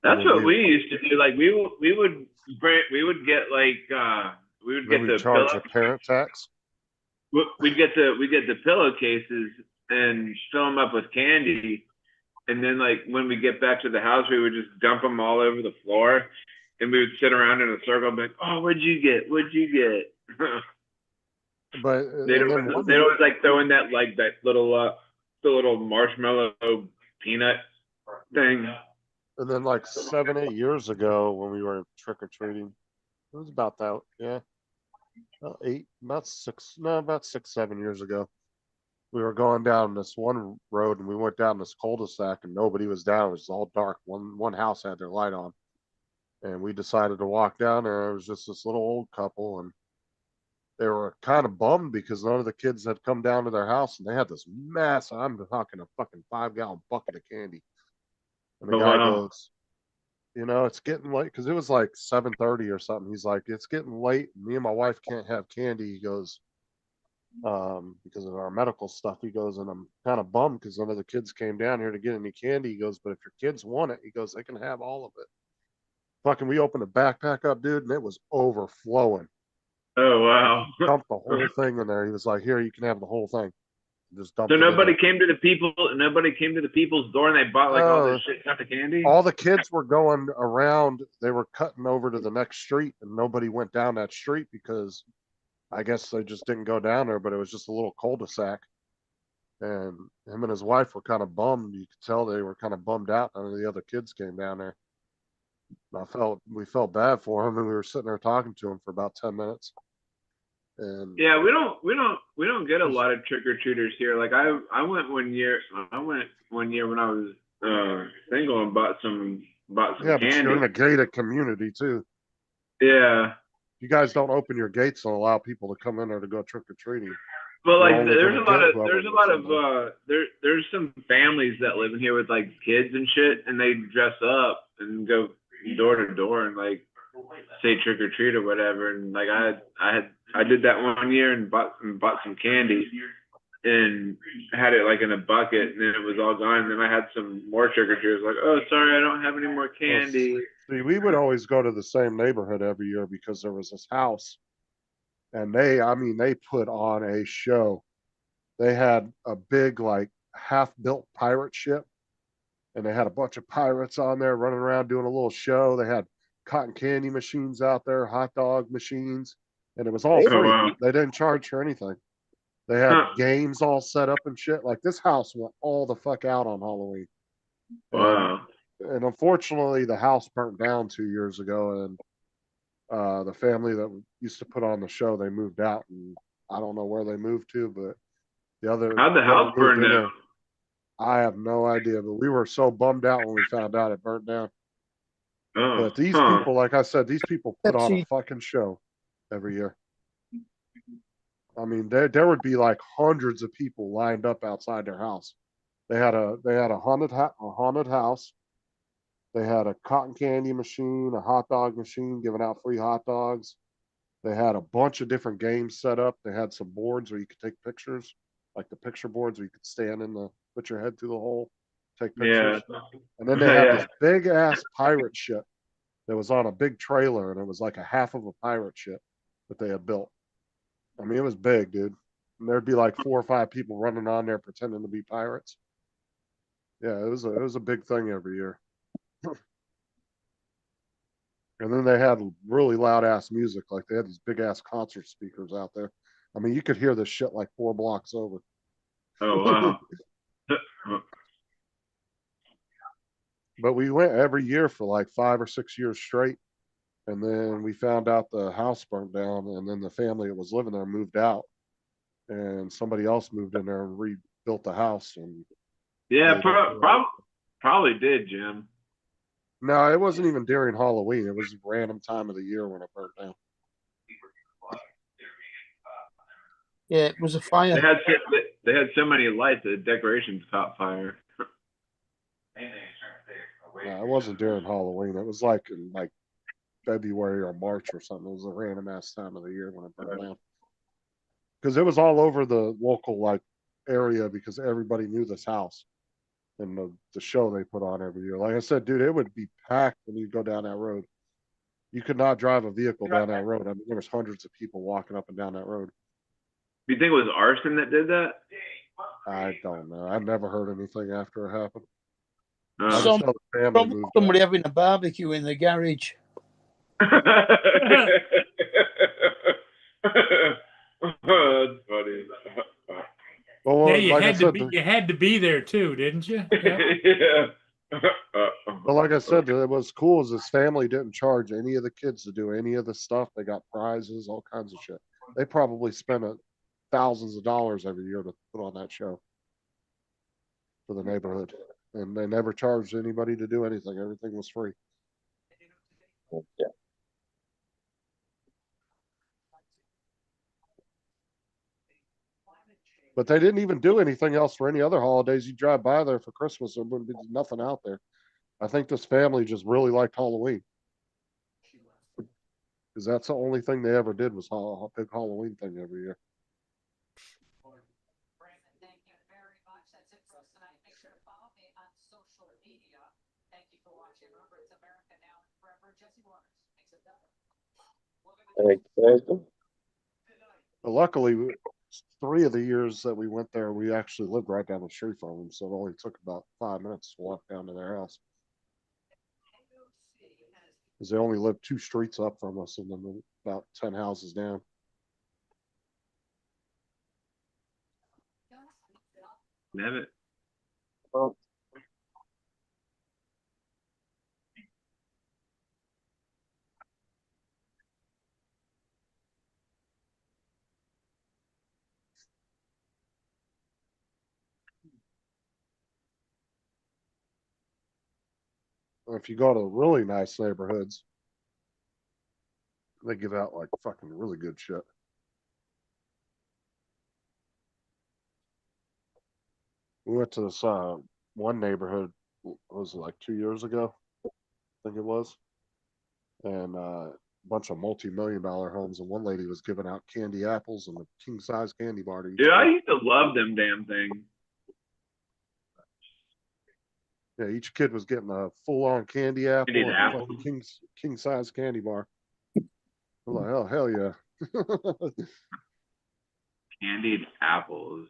That's what we used to do. Like we would get like we would get the charge pillow. a parent tax. We'd get the pillowcases and fill them up with candy, and then like when we get back to the house, we would just dump them all over the floor, and we would sit around in a circle and be like, "Oh, what'd you get? What'd you get?" But they'd always like throw in that like that little the little marshmallow peanut thing. And then like 7-8 years ago when we were trick or treating, it was about that, yeah. About 6-7 years ago. We were going down this one road and we went down this cul-de-sac and nobody was down. It was all dark. One house had their light on. And we decided to walk down there. It was just this little old couple and they were kind of bummed because none of the kids had come down to their house and they had this massive, I'm talking a fucking 5-gallon bucket of candy. And the guy goes, it's getting late because it was like 7:30 or something. He's like, it's getting late. Me and my wife can't have candy. He goes, because of our medical stuff. He goes, and I'm kind of bummed because none of the kids came down here to get any candy. He goes, but if your kids want it, he goes, they can have all of it. Fucking, we opened the backpack up, dude, and it was overflowing. Oh wow! Dumped the whole thing in there. He was like, here, you can have the whole thing. Just dumped so it nobody came to the people. Nobody came to the people's door, and they bought like all this shit kind of candy. All the kids were going around. They were cutting over to the next street, and nobody went down that street because I guess they just didn't go down there. But it was just a little cul-de-sac, and him and his wife were kind of bummed. You could tell they were kind of bummed out. None of the other kids came down there. We felt bad for him, and we were sitting there talking to him for about 10 minutes. And yeah, we don't get a lot of trick or treaters here. Like I went one year. I went one year when I was single and bought some yeah, candy. but you're in a gated community too. Yeah. You guys don't open your gates and allow people to come in there to go trick or treating. Well, like there's some families that live in here with like kids and shit, and they dress up and go door to door and like say trick or treat or whatever. And like I did that one year and bought some candy and had it like in a bucket, and then it was all gone. And then I had some more trick or treaters like, oh, sorry, I don't have any more candy. See, we would always go to the same neighborhood every year because there was this house, and they put on a show. They had a big like half-built pirate ship, and they had a bunch of pirates on there running around doing a little show. They had cotton candy machines out there, hot dog machines, and it was all free. Wow. They didn't charge for anything. They had games all set up and shit. Like this house went all the fuck out on Halloween. Wow. And unfortunately, the house burnt down 2 years ago, and the family that used to put on the show, they moved out, and I don't know where they moved to, but how'd the house burn down? I have no idea, but we were so bummed out when we found out it burnt down. Oh, but these people, like I said, these people put on a fucking show every year. I mean, there would be like hundreds of people lined up outside their house. They had a haunted house. They had a cotton candy machine, a hot dog machine giving out free hot dogs. They had a bunch of different games set up. They had some boards where you could take pictures, like the picture boards where you could stand in the, put your head through the hole, take Yeah. pictures. And then they had Yeah. this big ass pirate ship that was on a big trailer, and it was like a half of a pirate ship that they had built. I mean, it was big, dude. And there'd be like 4 or 5 people running on there pretending to be pirates. Yeah, it was a big thing every year. And then they had really loud ass music, like they had these big ass concert speakers out there. I mean, you could hear this shit like 4 blocks over. Oh wow. But we went every year for like 5 or 6 years straight. And then we found out the house burnt down, and then the family that was living there moved out, and somebody else moved in there and rebuilt the house. And Yeah, they don't do it. probably did, Jim. No, it wasn't even during Halloween. It was a random time of the year when it burnt down. Yeah, it was a They fire. had they had so many lights that the decorations caught fire. No, it wasn't during Halloween. It was like in like February or March or something. It was a random ass time of the year when it burned down. Because it was all over the local like area, because everybody knew this house and the show they put on every year. Like I said, dude, it would be packed when you go down that road. You could not drive a vehicle down that road. I mean, there was hundreds of people walking up and down that road. Do you think it was arson that did that? I don't know. I never heard anything after it happened. I Uh, just Some- know the family Probably moved somebody out. having a barbecue in the garage. That's funny. Well, Yeah, you like I had to said, be, you had to be there too, didn't you? Yeah. Yeah. but like I said, it was cool is his family didn't charge any of the kids to do any of the stuff. They got prizes, all kinds of shit. They probably spent thousands of dollars every year to put on that show for the neighborhood, and they never charged anybody to do anything. Everything was free. Yeah. But they didn't even do anything else for any other holidays. You drive by there for Christmas, there wouldn't be nothing out there. I think this family just really liked Halloween, because that's the only thing they ever did was a big Halloween thing every year. Brandon, thank you very much. That's it for us tonight. Make sure to follow me on social media. Thank you for watching. Remember, it's America Now and Forever. Jesse Waters makes it better. Exactly. But luckily, 3 of the years that we went there, we actually lived right down the street from them, so it only took about 5 minutes to walk down to their house. Because they only lived 2 streets up from us, and then about 10 houses down. Never. Well, If you go to really nice neighborhoods, they give out like fucking really good shit. We went to this one neighborhood, was it like 2 years ago? I think it was. And a bunch of multi-million-dollar homes, and one lady was giving out candy apples and a king-size candy bar to each Dude, I kid. used to love them damn things. Yeah, each kid was getting a full-on candy apple Candied and a apple. fucking king-size candy bar. I'm like, oh hell yeah. Candied apples.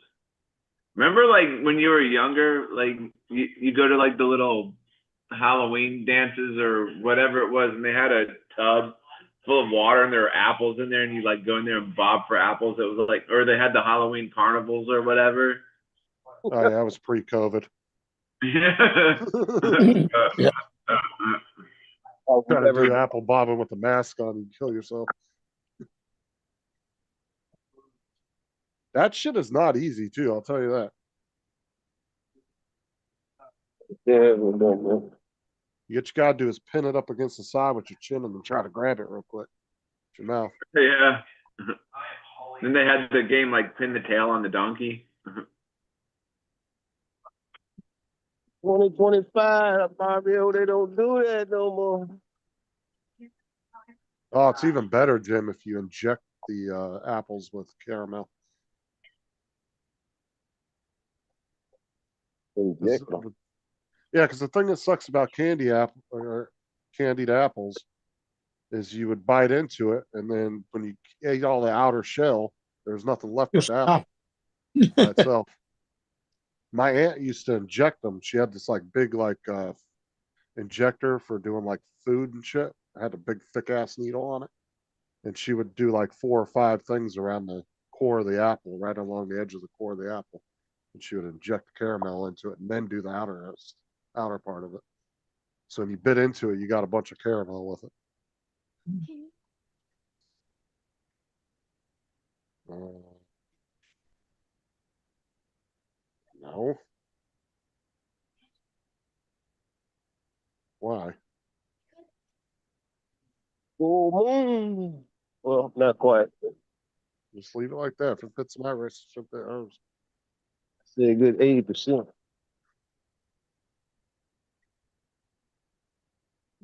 Remember, like when you were younger, like you go to like the little Halloween dances or whatever it was, and they had a tub full of water and there were apples in there, and you like go in there and bob for apples. It was like, or they had the Halloween carnivals or whatever. Oh yeah, that was pre-COVID. Yeah. Yeah. oh, Trying to whatever. do apple bobbing with the mask on and kill yourself. That shit is not easy too, I'll tell you that. Yeah, whatever. What you gotta do is pin it up against the side with your chin and then try to grab it real quick with your mouth. Yeah. Then they had the game like pin the tail on the donkey. 2025, Mario, they don't do that no more. Oh, it's even better, Jim, if you inject the apples with caramel. 'Cause Inject them. Yeah, because the thing that sucks about candy apple or candied apples is you would bite into it, and then when you ate all the outer shell, there's nothing left but Just the apple by itself. My aunt used to inject them. She had this like big injector for doing like food and shit. It had a big thick ass needle on it, and she would do like 4 or 5 things around the core of the apple, right along the edge of the core of the apple, and she would inject caramel into it and then do the outer part of it. So when you bit into it, you got a bunch of caramel with it. No. Why? Full moon. Well, not quite. Just leave it like that. If it fits my wrist, it fit hers. Say a good 80%.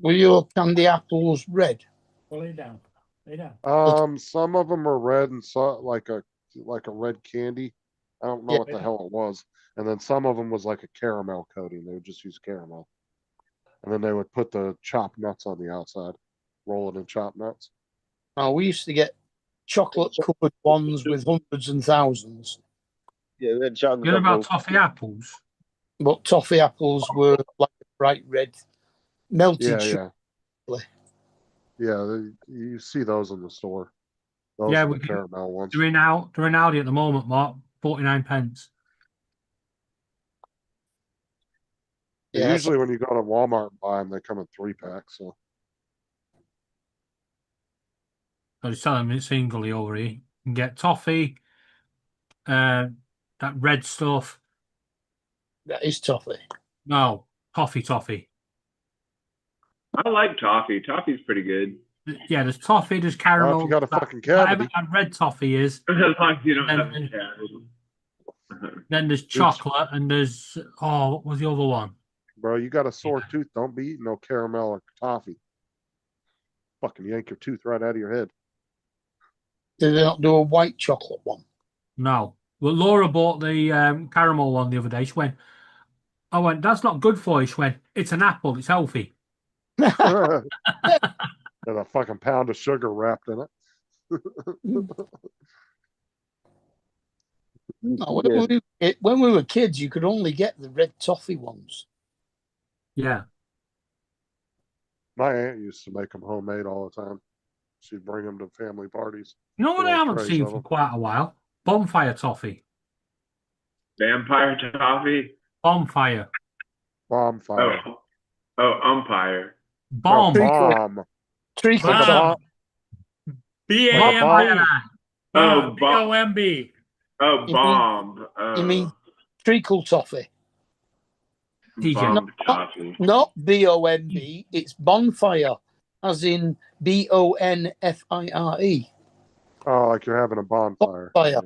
Were your candy apples red? Well, lay down, lay down. Some of them are red and so like a red candy. I don't know Yeah. what the hell it was. And then some of them was like a caramel coating. They would just use caramel. And then they would put the chopped nuts on the outside, roll it in chopped nuts. Oh, we used to get chocolate covered ones with hundreds and thousands, Yeah, that chocolate. You know about toffee apples? but toffee apples were like a bright red, melted Yeah, sugar. yeah. Yeah, you see those in the store. Those Yeah, are we the can- caramel ones. They're in Aldi at the moment, Mark. 49p. Yeah, Usually when you go to Walmart and buy them, they come in 3-packs. So I was telling them it's singly over here. You can get toffee, that red stuff. that is toffee. No, toffee. I like toffee. Toffee's pretty good. Yeah, there's toffee, there's if caramel. you got a that- fucking whatever cavity, that red toffee is. As long as you don't And have then- cavities. Then there's chocolate, and there's what was the other one? bro, you got a sore tooth. Don't be eating no caramel or toffee. Fucking yank your tooth right out of your head. Did they not do a white chocolate one? No. Well, Laura bought the caramel one the other day. She went, I went, that's not good for you. She went, it's an apple, it's healthy. And a fucking pound of sugar wrapped in it. No, Yeah. when we were kids, you could only get the red toffee ones. Yeah. My aunt used to make them homemade all the time. She'd bring them to family parties. You know what I Little haven't trays seen of for them. quite a while? Bonfire toffee. Vampire toffee. Bonfire. Bonfire. Umpire. Bomb. No, bomb. Treacle Like a toffee. bomb. B-A-M-B. Oh, B-O-M-B. Oh, mean- bomb. You mean treacle toffee? TJ. Bomb toffee. Not BOMB, it's bonfire, as in BONFIRE. Oh, like you're having a bonfire. Bonfire.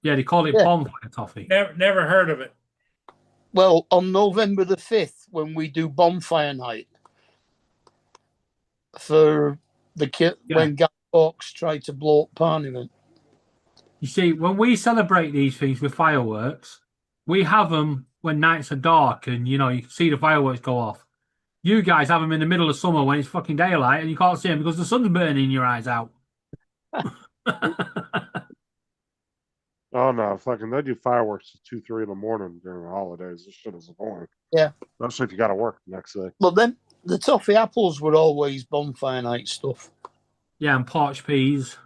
Yeah, they call it Yeah. bonfire toffee. Never heard of it. Well, on November the 5th, when we do bonfire night for the kid, Yeah. when Guy Fawkes tried to blow up Parliament. You see, when we celebrate these things with fireworks, we have them when nights are dark and, you can see the fireworks go off. You guys have them in the middle of summer when it's fucking daylight and you can't see them because the sun's burning your eyes out. Oh no, fucking they do fireworks at 2, 3 in the morning during the holidays. This shit is annoying. Yeah. Especially if you gotta work the next day. But then the toffee apples were always bonfire night stuff. Yeah, and parched peas.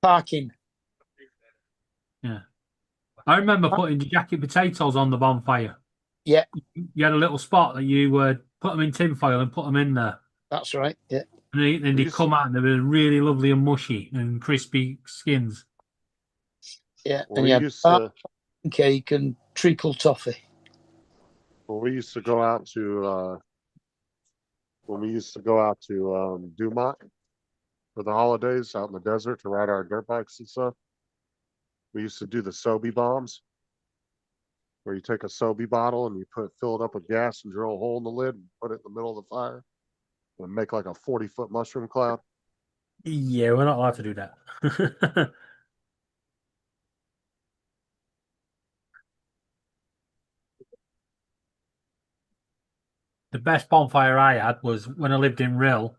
Parking. Yeah. I remember putting the jacket potatoes on the bonfire. Yeah. You had a little spot that you would put them in tinfoil and put them in there. That's right. Yeah. And then they come out and they were really lovely and mushy and crispy skins. Yeah. Well, and we you had used to cake and treacle toffee. when we used to go out to Dumont for the holidays out in the desert to ride our dirt bikes and stuff. We used to do the Sobe bombs, where you take a Sobe bottle and you fill it up with gas and drill a hole in the lid and put it in the middle of the fire. and make like a 40-foot mushroom cloud? Yeah, we're not allowed to do that. The best bonfire I had was when I lived in Rill.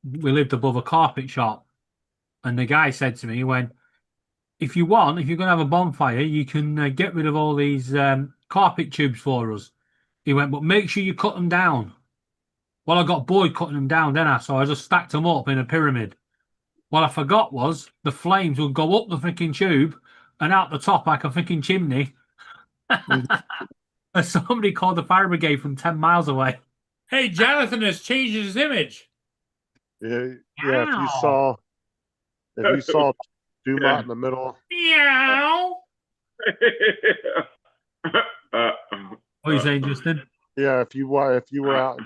We lived above a carpet shop, and the guy said to me, he went, if you want, if you're going to have a bonfire, you can get rid of all these carpet tubes for us. He went, but make sure you cut them down. Well, I got bored cutting them down, didn't I? So I just stacked them up in a pyramid. What I forgot was the flames would go up the freaking tube and out the top like a freaking chimney. And somebody called the fire brigade from 10 miles away. Hey, Jonathan has changed his image. Yeah, yeah. If you saw Dumont in the middle, Meow. What are you saying, Justin? yeah. If you were out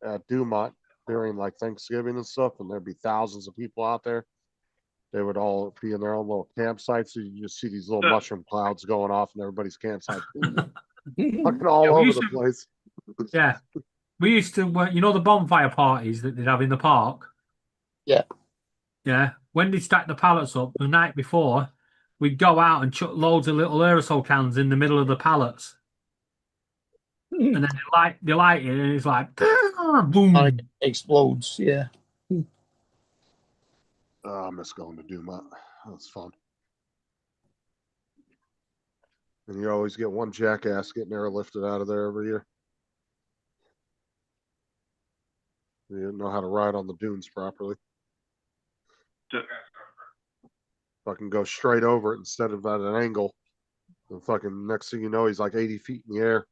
at Dumont during like Thanksgiving and stuff, and there'd be thousands of people out there, they would all be in their own little campsites. So you just see these little mushroom clouds going off in everybody's campsite, fucking all over the place. Yeah. We used to, you know, the bonfire parties that they'd have in the park? Yeah. Yeah. When they stack the pallets up the night before, we'd go out and chuck loads of little aerosol cans in the middle of the pallets. And then they light it, and it's like, boom. And it explodes, yeah. I miss going to Dumont. That's fun. And you always get one jackass getting airlifted out of there every year. You didn't know how to ride on the dunes properly. Fucking go straight over it instead of at an angle. And fucking next thing you know, he's like 80 feet in the air.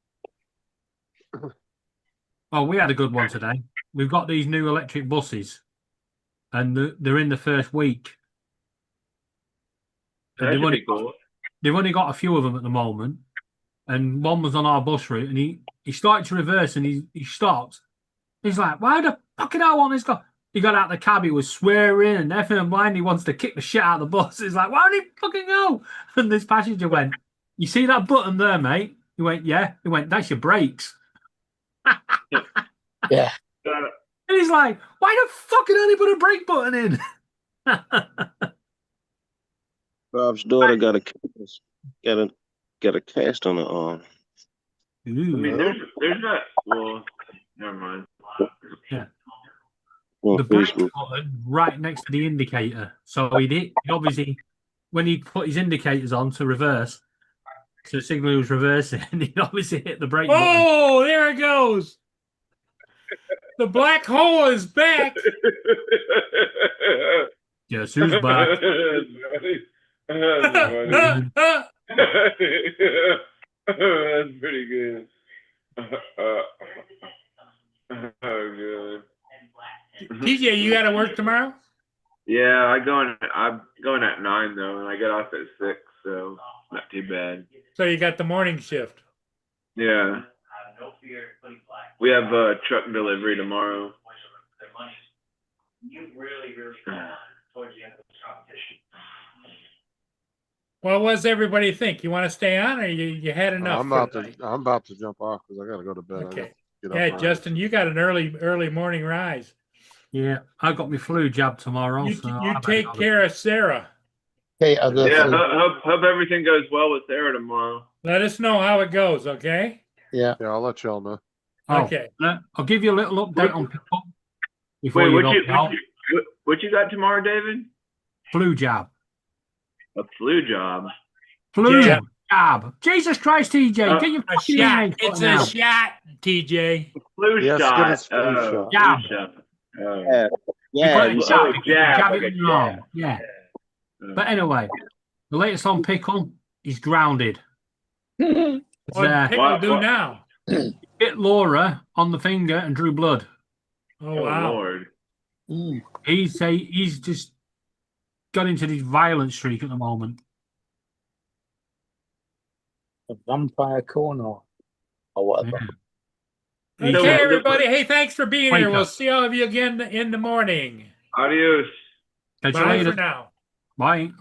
Well, we had a good one today. We've got these new electric buses, and they're in the first week. And That should be cool. They've only got a few of them at the moment, and one was on our bus route, and he started to reverse, and he stopped. He's like, why the fuck did I want this guy? He got out the cab, he was swearing and effing and blind. He wants to kick the shit out of the bus. He's like, why don't he fucking go? And this passenger went, you see that button there, mate? He went, yeah. He went, that's your brakes. Yeah. And he's like, why the fuck did I put a brake button in? Bob's daughter got a cast on her arm. I mean, there's not. Well, never mind. Yeah. On The brake Facebook. button right next to the indicator. So he obviously, when he put his indicators on to reverse, so the signal was reversing, he'd obviously hit the brake button. Oh, there it goes. The black hole is back. Guess who's back? That's pretty good. Oh, good. TJ, you got to work tomorrow? Yeah, I'm going at 9 though, and I get off at 6, so not too bad. So you got the morning shift. Yeah. We have a truck delivery tomorrow. Well, what does everybody think? You want to stay on, or you had enough? I'm about to jump off because I got to go to bed. I Okay. gotta get up Yeah, early. Justin, you got an early morning rise. Yeah, I got my flu jab tomorrow. You, so you I've take had care of Sarah. Okay, Yeah, hope everything goes well with Sarah tomorrow. Let us know how it goes, okay? Yeah. Yeah, I'll let y'all know. Oh, Okay. I'll give you a little update on people before Wait, you go. what you got tomorrow, David? Flu jab. A flu job. Flu Yeah. jab. Jesus Christ, TJ, get your A fucking shot. name It's out a now. shot, TJ. Flu Yes, shot. get his flu shot. Jab. Flu shot. Yeah. You call it Yeah. jab, Oh, because you jab, jab like it a in your arm. jab. Yeah. But anyway, the latest on Pickle, he's grounded. What did Pickle What- do what- now? Hit Laura on the finger and drew blood. Oh, Oh, wow. Lord. Ooh. He's just got into this violent streak at the moment. A vampire corner or whatever. Yeah. Okay, So- everybody. Hey, thanks for being Wake here. We'll up. see all of you again in the morning. Catch Adios. you Bye later. for now. Bye.